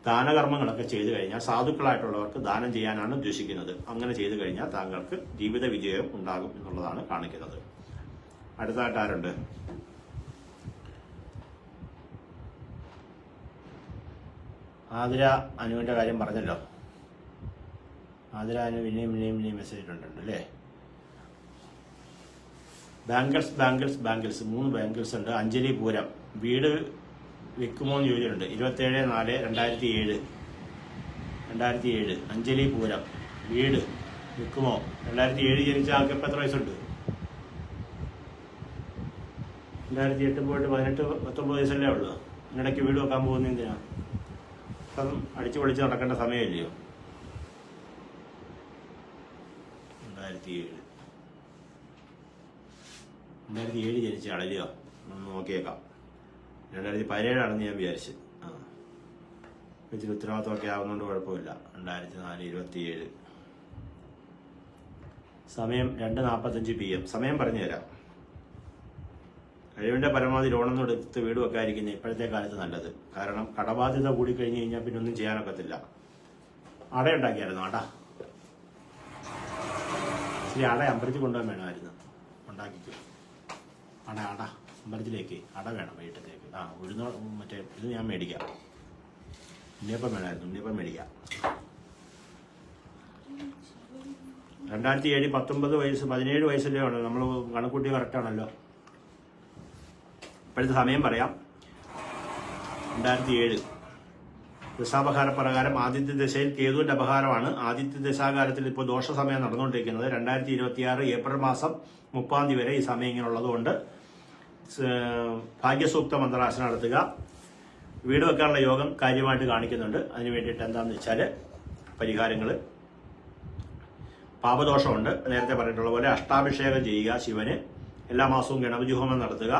ദാനകർമ്മങ്ങളൊക്കെ ചെയ്തു കഴിഞ്ഞാൽ, സാധുക്കളായിട്ടുള്ളവർക്ക് ദാനം ചെയ്യാനാണ് ഉദ്ദേശിക്കുന്നത്. അങ്ങനെ ചെയ്തു കഴിഞ്ഞാൽ താങ്കൾക്ക് ജീവിത വിജയം ഉണ്ടാകും എന്നുള്ളതാണ് കാണിക്കുന്നത്. അടുത്തായിട്ട് ആരുണ്ട്? ആതിര അനുവിൻ്റെ കാര്യം പറഞ്ഞല്ലോ. ആതിര അനു പിന്നെയും മെസ്സേജ് ഇട്ടിട്ടുണ്ട് അല്ലേ. ബാംഗിൾസ് 3 ബാംഗിൾസ് ഉണ്ട്. അഞ്ജലി പൂരം വീട് വിൽക്കുമോ എന്ന് ചോദിച്ചിട്ടുണ്ട്. 27/4/2007 അഞ്ജലി പൂരം വീട് വിൽക്കുമോ? 2007 ജനിച്ച ആൾക്ക് ഇപ്പം എത്ര വയസ്സുണ്ട്? 2008 പോയിട്ട് 18-19 വയസ്സല്ലേ ഉള്ളൂ. ഇതിനിടയ്ക്ക് വീട് വെക്കാൻ പോകുന്ന എന്തിനാ? അപ്പം അടിച്ചു പൊളിച്ച് നടക്കേണ്ട സമയമില്ലയോ? 2007 ജനിച്ച ആളല്ലയോ? ഒന്ന് നോക്കിയേക്കാം. 2017 ആണെന്ന് ഞാൻ വിചാരിച്ചു. ഇച്ചിരി ഉത്തരവാദിത്തമൊക്കെ ആവുന്നതുകൊണ്ട് കുഴപ്പമില്ല. 2004-27 സമയം 2:45 PM. സമയം പറഞ്ഞു തരാം. കഴിവിൻ്റെ പരമാവധി ലോണൊന്നും എടുത്ത് വീട് വെക്കാതിരിക്കുന്നത് ഇപ്പോഴത്തെ കാലത്ത് നല്ലത്. കാരണം കടബാധ്യത കൂടി കഴിഞ്ഞ് കഴിഞ്ഞാൽ പിന്നെ ഒന്നും ചെയ്യാനൊക്കത്തില്ല. അട ഉണ്ടാക്കിയായിരുന്നു. ശരി, അട അമ്പലത്തിൽ കൊണ്ടുപോകാൻ വേണമായിരുന്നു. ഉണ്ടാക്കിക്കും. അട അമ്പലത്തിലേക്ക് അട വേണം വൈകിട്ടത്തേക്ക്. ഉഴുന്ന മറ്റേ ഇത് ഞാൻ മേടിക്കാം. ഉണ്ണിയപ്പം വേണമായിരുന്നു. ഉണ്ണിയപ്പം മേടിക്കാം. 2007 19 വയസ്സ് 17 വയസ്സല്ലേ ആണ്. നമ്മൾ കണക്കൂട്ടി കറക്റ്റാണല്ലോ. ഇപ്പോഴത്തെ സമയം പറയാം. 2007 ദശാപഹാര പ്രകാരം ആദിത്യ ദശയിൽ കേതുവിന്റെ അപഹാരമാണ്. ആദിത്യ ദശാകാലത്തിൽ ഇപ്പോൾ ദോഷസമയം നടന്നുകൊണ്ടിരിക്കുന്നത്. 2026 ഏപ്രിൽ മാസം 30 വരെ ഈ സമയം ഇങ്ങനെ ഉള്ളതുകൊണ്ട് ഭാഗ്യസൂക്ത മന്ത്രാസനം നടത്തുക. വീട് വെക്കാനുള്ള യോഗം കാര്യമായിട്ട് കാണിക്കുന്നുണ്ട്. അതിന് വേണ്ടിയിട്ട് എന്താണെന്ന് വെച്ചാൽ പരിഹാരങ്ങൾ, പാപദോഷമുണ്ട്. നേരത്തെ പറഞ്ഞിട്ടുള്ള പോലെ അഷ്ടാഭിഷേകം ചെയ്യുക ശിവന്. എല്ലാ മാസവും ഗണപതി ഹോമം നടത്തുക.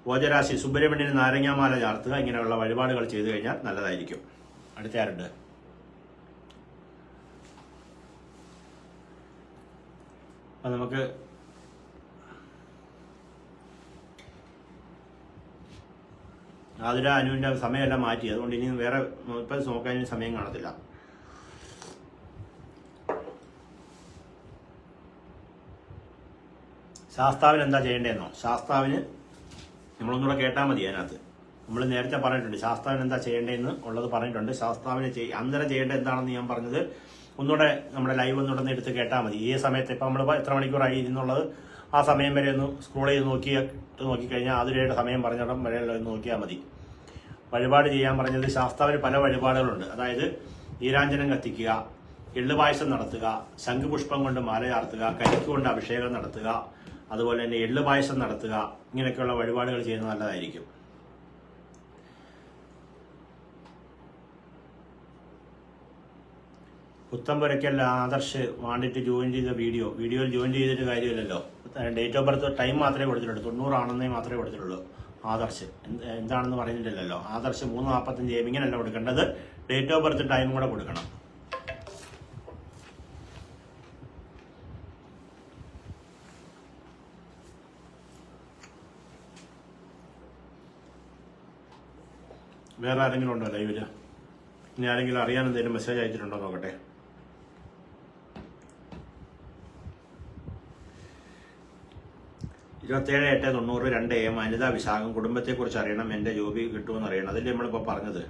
ഭോജരാശി സുബ്രഹ്മണ്യന് നാരങ്ങാമാല ചാർത്തുക. ഇങ്ങനെയുള്ള വഴിപാടുകൾ ചെയ്തു കഴിഞ്ഞാൽ നല്ലതായിരിക്കും. അടുത്ത ആരുണ്ട്? അപ്പം നമുക്ക് ആതിര അനുവിൻ്റെ സമയമെല്ലാം മാറ്റി. അതുകൊണ്ട് ഇനി വേറെ ഇപ്പം നോക്കാൻ ഇനി സമയം കാണത്തില്ല. ശാസ്താവിന് എന്താ ചെയ്യേണ്ടതെന്നോ? ശാസ്താവിന് നമ്മളൊന്നുകൂടെ കേട്ടാൽ മതി. അതിനകത്ത് നമ്മൾ നേരത്തെ പറഞ്ഞിട്ടുണ്ട് ശാസ്താവിന് എന്താ ചെയ്യേണ്ടതെന്ന് ഉള്ളത് പറഞ്ഞിട്ടുണ്ട്. ശാസ്താവിന് അന്നേരം ചെയ്യേണ്ടത് എന്താണെന്ന് ഞാൻ പറഞ്ഞത് ഒന്നുകൂടെ നമ്മുടെ ലൈവ് ഒന്നുകൂടെ എടുത്ത് കേട്ടാൽ മതി. ഈ സമയത്ത് ഇപ്പം നമ്മൾ എത്ര മണിക്കൂറായി എന്നുള്ളത് ആ സമയം വരെ ഒന്ന് സ്ക്രോൾ ചെയ്ത് നോക്കിക്കഴിഞ്ഞാൽ അതിലയുടെ സമയം പറഞ്ഞിടം വരെ നോക്കിയാൽ മതി. വഴിപാട് ചെയ്യാൻ പറഞ്ഞത് ശാസ്താവിന് പല വഴിപാടുകളുണ്ട്. അതായത് നീരാഞ്ജനം കത്തിക്കുക, എള്ളുപായസം നടത്തുക, ശംഖുപുഷ്പം കൊണ്ട് മാല ചാർത്തുക, കരിക്ക് കൊണ്ട് അഭിഷേകം നടത്തുക, അതുപോലെ തന്നെ എള്ളുപായസം നടത്തുക. ഇങ്ങനെയൊക്കെയുള്ള വഴിപാടുകൾ ചെയ്യുന്നത് നല്ലതായിരിക്കും. പുത്തമ്പുരയ്ക്കൽ ആദർശ് വാണ്ടിട്ട് ജോയിൻ ചെയ്ത വീഡിയോയിൽ ജോയിൻ ചെയ്തിട്ട് കാര്യമില്ലല്ലോ. ഡേറ്റ് ഓഫ് ബർത്ത് ടൈം മാത്രമേ കൊടുത്തിട്ടുള്ളൂ. 90 ആണെന്നേ മാത്രമേ കൊടുത്തിട്ടുള്ളൂ. ആദർശ് എന്താണെന്ന് പറയുന്നില്ലല്ലോ. ആദർശ് 3:45 AM ഇങ്ങനെയല്ല കൊടുക്കേണ്ടത്. ഡേറ്റ് ഓഫ് ബർത്ത് ടൈം കൂടെ കൊടുക്കണം. വേറെ ആരെങ്കിലും ഉണ്ടോ ലൈവില്? ഇനി ആരെങ്കിലും അറിയാൻ എന്തെങ്കിലും മെസ്സേജ് അയച്ചിട്ടുണ്ടോ നോക്കട്ടെ. ഇരുപത്തേഴ് 8:90 2 AM അനിത വിശാഖം. കുടുംബത്തെക്കുറിച്ച് അറിയണം. എൻ്റെ ജോബി കിട്ടുമെന്ന് അറിയണം. അതല്ലേ നമ്മളിപ്പോൾ പറഞ്ഞത്.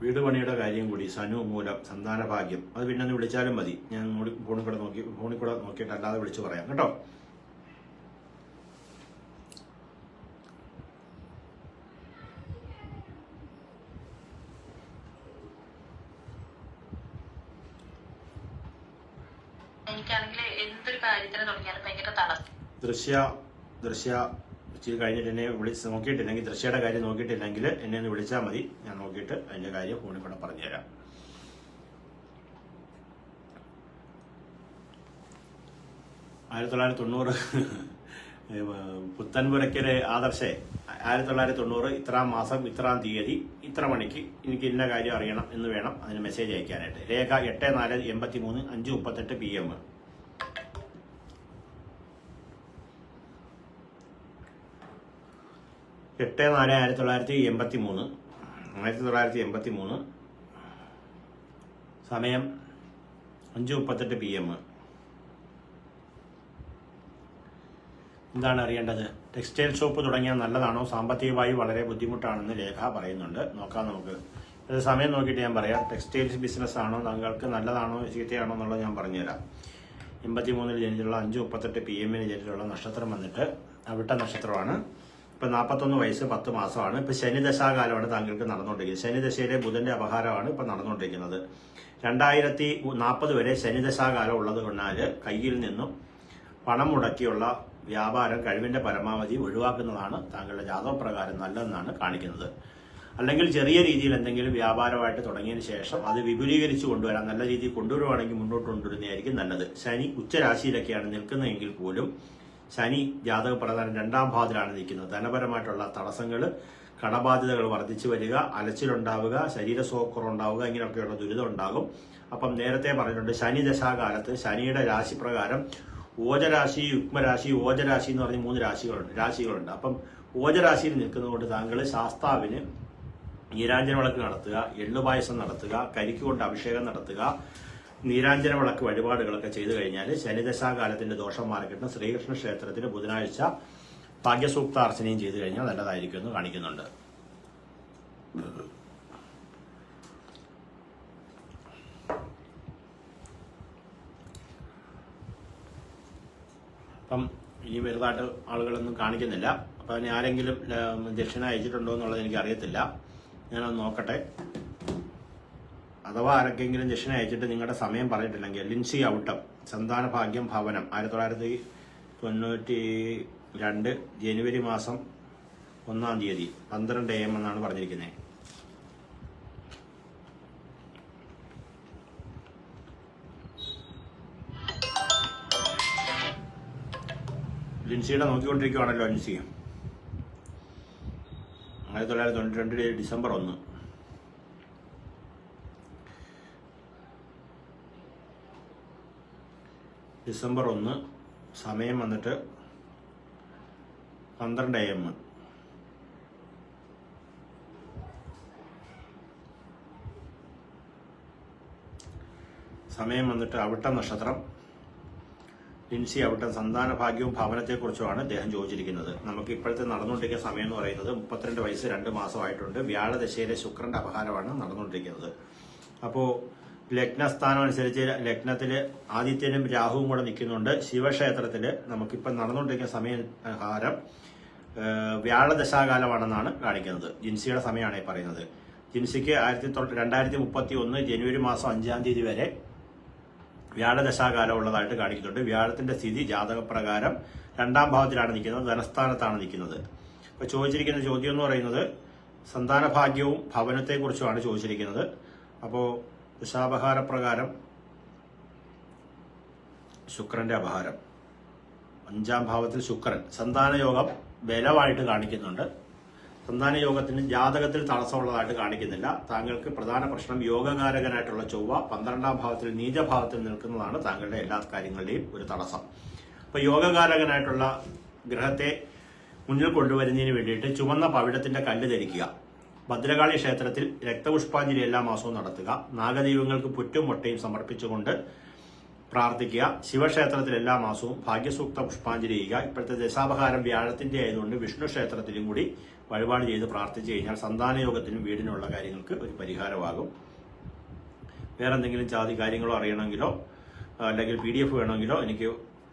വീട് പണിയുടെ കാര്യം കൂടി. സനു മൂലം സന്താന ഭാഗ്യം. അത് പിന്നെ ഒന്ന് വിളിച്ചാലും മതി. ഞാൻ ഫോണിൽ കൂടെ നോക്കിയിട്ട് അല്ലാതെ വിളിച്ചു പറയാം കേട്ടോ. എനിക്കാണെങ്കിൽ എന്തൊരു കാര്യത്തിന് തുടങ്ങിയാലും ഭയങ്കര തടസ്സം. ദൃശ്യ ഇച്ചിരി കഴിഞ്ഞിട്ട് എന്നെ നോക്കിയിട്ടില്ലെങ്കിൽ, ദൃശ്യയുടെ കാര്യം നോക്കിയിട്ടില്ലെങ്കിൽ എന്നെ ഒന്ന് വിളിച്ചാൽ മതി. ഞാൻ നോക്കിയിട്ട് അതിൻ്റെ കാര്യം ഫോണിൽ കൂടെ പറഞ്ഞുതരാം. പുത്തൻപുരയ്ക്കല് ആദർശേ 1990 ഇത്രാം മാസം ഇത്രാം തീയതി ഇത്ര മണിക്ക് എനിക്ക് ഇന്ന കാര്യം അറിയണം എന്ന് വേണം അതിന് മെസ്സേജ് അയക്കാനായിട്ട്. രേഖ 8/4/83 5:38 PM. 8/4/1983 സമയം 5:38 PM. എന്താണ് അറിയേണ്ടത്? ടെക്സ്റ്റൈൽ ഷോപ്പ് തുടങ്ങിയാൽ നല്ലതാണോ? സാമ്പത്തികമായി വളരെ ബുദ്ധിമുട്ടാണെന്ന് രേഖ പറയുന്നുണ്ട്. നോക്കാം നമുക്ക്. ഇത് സമയം നോക്കിയിട്ട് ഞാൻ പറയാം. ടെക്സ്റ്റൈൽസ് ബിസിനസ് ആണോ താങ്കൾക്ക് നല്ലതാണോ ചീത്തയാണോ എന്നുള്ളത് ഞാൻ പറഞ്ഞുതരാം. 83 ജനിച്ചിട്ടുള്ള 5:38 PM ജനിച്ചിട്ടുള്ള നക്ഷത്രം വന്നിട്ട് അവിട്ട നക്ഷത്രമാണ്. ഇപ്പം 41 വയസ്സ് 10 മാസമാണ്. ഇപ്പം ശനിദശാകാലമാണ് താങ്കൾക്ക് നടന്നുകൊണ്ടിരിക്കുന്നത്. ശനിദശയിലെ ബുധന്റെ അപഹാരമാണ് ഇപ്പം നടന്നുകൊണ്ടിരിക്കുന്നത്. 2040 വരെ ശനിദശാകാലം ഉള്ളത് കൊണ്ടാൽ കയ്യിൽ നിന്നും പണം മുടക്കിയുള്ള വ്യാപാരം കഴിവിന്റെ പരമാവധി ഒഴിവാക്കുന്നതാണ് താങ്കളുടെ ജാതകപ്രകാരം നല്ലതെന്നാണ് കാണിക്കുന്നത്. അല്ലെങ്കിൽ ചെറിയ രീതിയിൽ എന്തെങ്കിലും വ്യാപാരമായിട്ട് തുടങ്ങിയതിന് ശേഷം അത് വിപുലീകരിച്ച് കൊണ്ടുവരാൻ നല്ല രീതിയിൽ കൊണ്ടുവരുവാണെങ്കിൽ മുന്നോട്ട് കൊണ്ടുവരുന്നതായിരിക്കും നല്ലത്. ശനി ഉച്ചരാശിയിലൊക്കെയാണ് നിൽക്കുന്നതെങ്കിൽ പോലും ശനി ജാതകപ്രകാരം 2ാം ഭാവത്തിലാണ് നിൽക്കുന്നത്. ധനപരമായിട്ടുള്ള തടസ്സങ്ങൾ, കടബാധ്യതകൾ വർദ്ധിച്ചു വരിക, അലച്ചിലുണ്ടാവുക, ശരീരസോക്കുറവുണ്ടാവുക, ഇങ്ങനെയൊക്കെയുള്ള ദുരിതം ഉണ്ടാകും. അപ്പം നേരത്തെ പറഞ്ഞിട്ടുണ്ട്, ശനി ദശാകാലത്ത് ശനിയുടെ രാശിപ്രകാരം ഓജരാശി, യുഗ്മരാശി, ഓജരാശി എന്ന് പറഞ്ഞ് 3 രാശികളുണ്ട്. അപ്പം ഓജരാശിയിൽ നിൽക്കുന്നതുകൊണ്ട് താങ്കൾ ശാസ്താവിന് നീരാഞ്ജന വിളക്ക് നടത്തുക, എള്ളുപായസം നടത്തുക, കരിക്ക് കൊണ്ട് അഭിഷേകം നടത്തുക, നീരാഞ്ജന വിളക്ക് വഴിപാടുകളൊക്കെ ചെയ്തു കഴിഞ്ഞാൽ ശനിദശാകാലത്തിന്റെ ദോഷം മാറി കിട്ടും. ശ്രീകൃഷ്ണ ക്ഷേത്രത്തിൽ ബുധനാഴ്ച ഭാഗ്യസൂക്താർച്ചനയും ചെയ്തു കഴിഞ്ഞാൽ നല്ലതായിരിക്കും എന്ന് കാണിക്കുന്നുണ്ട്. അപ്പം ഇനി വലുതായിട്ട് ആളുകളൊന്നും കാണിക്കുന്നില്ല. അപ്പം അതിന് ആരെങ്കിലും ദക്ഷിണ അയച്ചിട്ടുണ്ടോ എന്നുള്ളത് എനിക്ക് അറിയത്തില്ല. ഞാനത് നോക്കട്ടെ. അഥവാ ആരൊക്കെങ്കിലും ദക്ഷിണ അയച്ചിട്ട് നിങ്ങളുടെ സമയം പറഞ്ഞിട്ടില്ലെങ്കിൽ, ലിൻസി ഔട്ടം, സന്താന ഭാഗ്യം ഭവനം, 1992 ജനുവരി മാസം 1-ാം തീയതി 12 AM എന്നാണ് പറഞ്ഞിരിക്കുന്നത്. ലിൻസിയുടെ നോക്കിക്കൊണ്ടിരിക്കുകയാണല്ലോ. ലിൻസി 1992 ഡിസംബർ 1. ഡിസംബർ 1 സമയം വന്നിട്ട് 12 AM. സമയം വന്നിട്ട് അവിട്ട നക്ഷത്രം. ലിൻസി അവിട്ടം സന്താന ഭാഗ്യവും ഭവനത്തെക്കുറിച്ചുമാണ് അദ്ദേഹം ചോദിച്ചിരിക്കുന്നത്. നമുക്ക് ഇപ്പോഴത്തെ നടന്നുകൊണ്ടിരിക്കുന്ന സമയം എന്ന് പറയുന്നത് 32 വയസ്സ് 2 മാസമായിട്ടുണ്ട്. വ്യാഴദശയിലെ ശുക്രന്റെ അപഹാരമാണ് നടന്നുകൊണ്ടിരിക്കുന്നത്. അപ്പോൾ ലഗ്നസ്ഥാനം അനുസരിച്ച് ലഗ്നത്തിൽ ആദിത്യനും രാഹുവും കൂടെ നിൽക്കുന്നുണ്ട്. ശിവക്ഷേത്രത്തിൽ നമുക്കിപ്പം നടന്നുകൊണ്ടിരിക്കുന്ന സമയഹാരം വ്യാഴദശാകാലമാണെന്നാണ് കാണിക്കുന്നത്. ജിൻസിയുടെ സമയമാണ് ഈ പറയുന്നത്. ജിൻസിക്ക് 2031 ജനുവരി മാസം 5-ാം തീയതി വരെ വ്യാഴദശാകാലം ഉള്ളതായിട്ട് കാണിക്കുന്നുണ്ട്. വ്യാഴത്തിന്റെ സ്ഥിതി ജാതകപ്രകാരം 2ാം ഭാവത്തിലാണ് നിൽക്കുന്നത്, ധനസ്ഥാനത്താണ് നിൽക്കുന്നത്. അപ്പോൾ ചോദിച്ചിരിക്കുന്ന ചോദ്യം എന്ന് പറയുന്നത് സന്താന ഭാഗ്യവും ഭവനത്തെക്കുറിച്ചുമാണ് ചോദിച്ചിരിക്കുന്നത്. അപ്പോൾ ദശാപഹാരപ്രകാരം ശുക്രന്റെ അപഹാരം 5-ാം ഭാവത്തിൽ ശുക്രൻ സന്താനയോഗം ബലമായിട്ട് കാണിക്കുന്നുണ്ട്. സന്താനയോഗത്തിന് ജാതകത്തിൽ തടസ്സമുള്ളതായിട്ട് കാണിക്കുന്നില്ല. താങ്കൾക്ക് പ്രധാന പ്രശ്നം യോഗകാരകനായിട്ടുള്ള ചൊവ്വ 12-ാം ഭാവത്തിൽ നീചഭാവത്തിൽ നിൽക്കുന്നതാണ് താങ്കളുടെ എല്ലാ കാര്യങ്ങളുടെയും ഒരു തടസ്സം. അപ്പോൾ യോഗകാരകനായിട്ടുള്ള ഗ്രഹത്തെ മുന്നിൽ കൊണ്ടുവരുന്നതിന് വേണ്ടിയിട്ട് ചുവന്ന പവിഴത്തിന്റെ കല്ല് ധരിക്കുക. ഭദ്രകാളി ക്ഷേത്രത്തിൽ രക്തപുഷ്പാഞ്ജലി എല്ലാ മാസവും നടത്തുക. നാഗദൈവങ്ങൾക്ക് പുറ്റും മുട്ടയും സമർപ്പിച്ചുകൊണ്ട് പ്രാർത്ഥിക്കുക. ശിവക്ഷേത്രത്തിൽ എല്ലാ മാസവും ഭാഗ്യസൂക്ത പുഷ്പാഞ്ജലി ചെയ്യുക. ഇപ്പോഴത്തെ ദശാപഹാരം വ്യാഴത്തിന്റെ ആയതുകൊണ്ട് വിഷ്ണു ക്ഷേത്രത്തിലും കൂടി വഴിപാട് ചെയ്ത് പ്രാർത്ഥിച്ചു കഴിഞ്ഞാൽ സന്താനയോഗത്തിനും വീടിനുള്ള കാര്യങ്ങൾക്ക് ഒരു പരിഹാരമാകും. വേറെ എന്തെങ്കിലും കാര്യങ്ങളോ അറിയണമെങ്കിലോ അല്ലെങ്കിൽ PDF വേണമെങ്കിലോ എനിക്ക്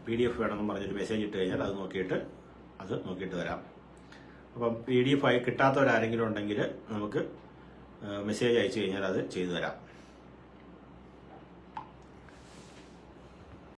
PDF വേണമെന്ന് പറഞ്ഞിട്ട് മെസ്സേജ് ഇട്ട് കഴിഞ്ഞാൽ അത് നോക്കിയിട്ട് തരാം. അപ്പം PDF ആയി കിട്ടാത്തവരാരെങ്കിലും ഉണ്ടെങ്കിൽ നമുക്ക് മെസ്സേജ് അയച്ചു കഴിഞ്ഞാൽ അത് ചെയ്തു തരാം.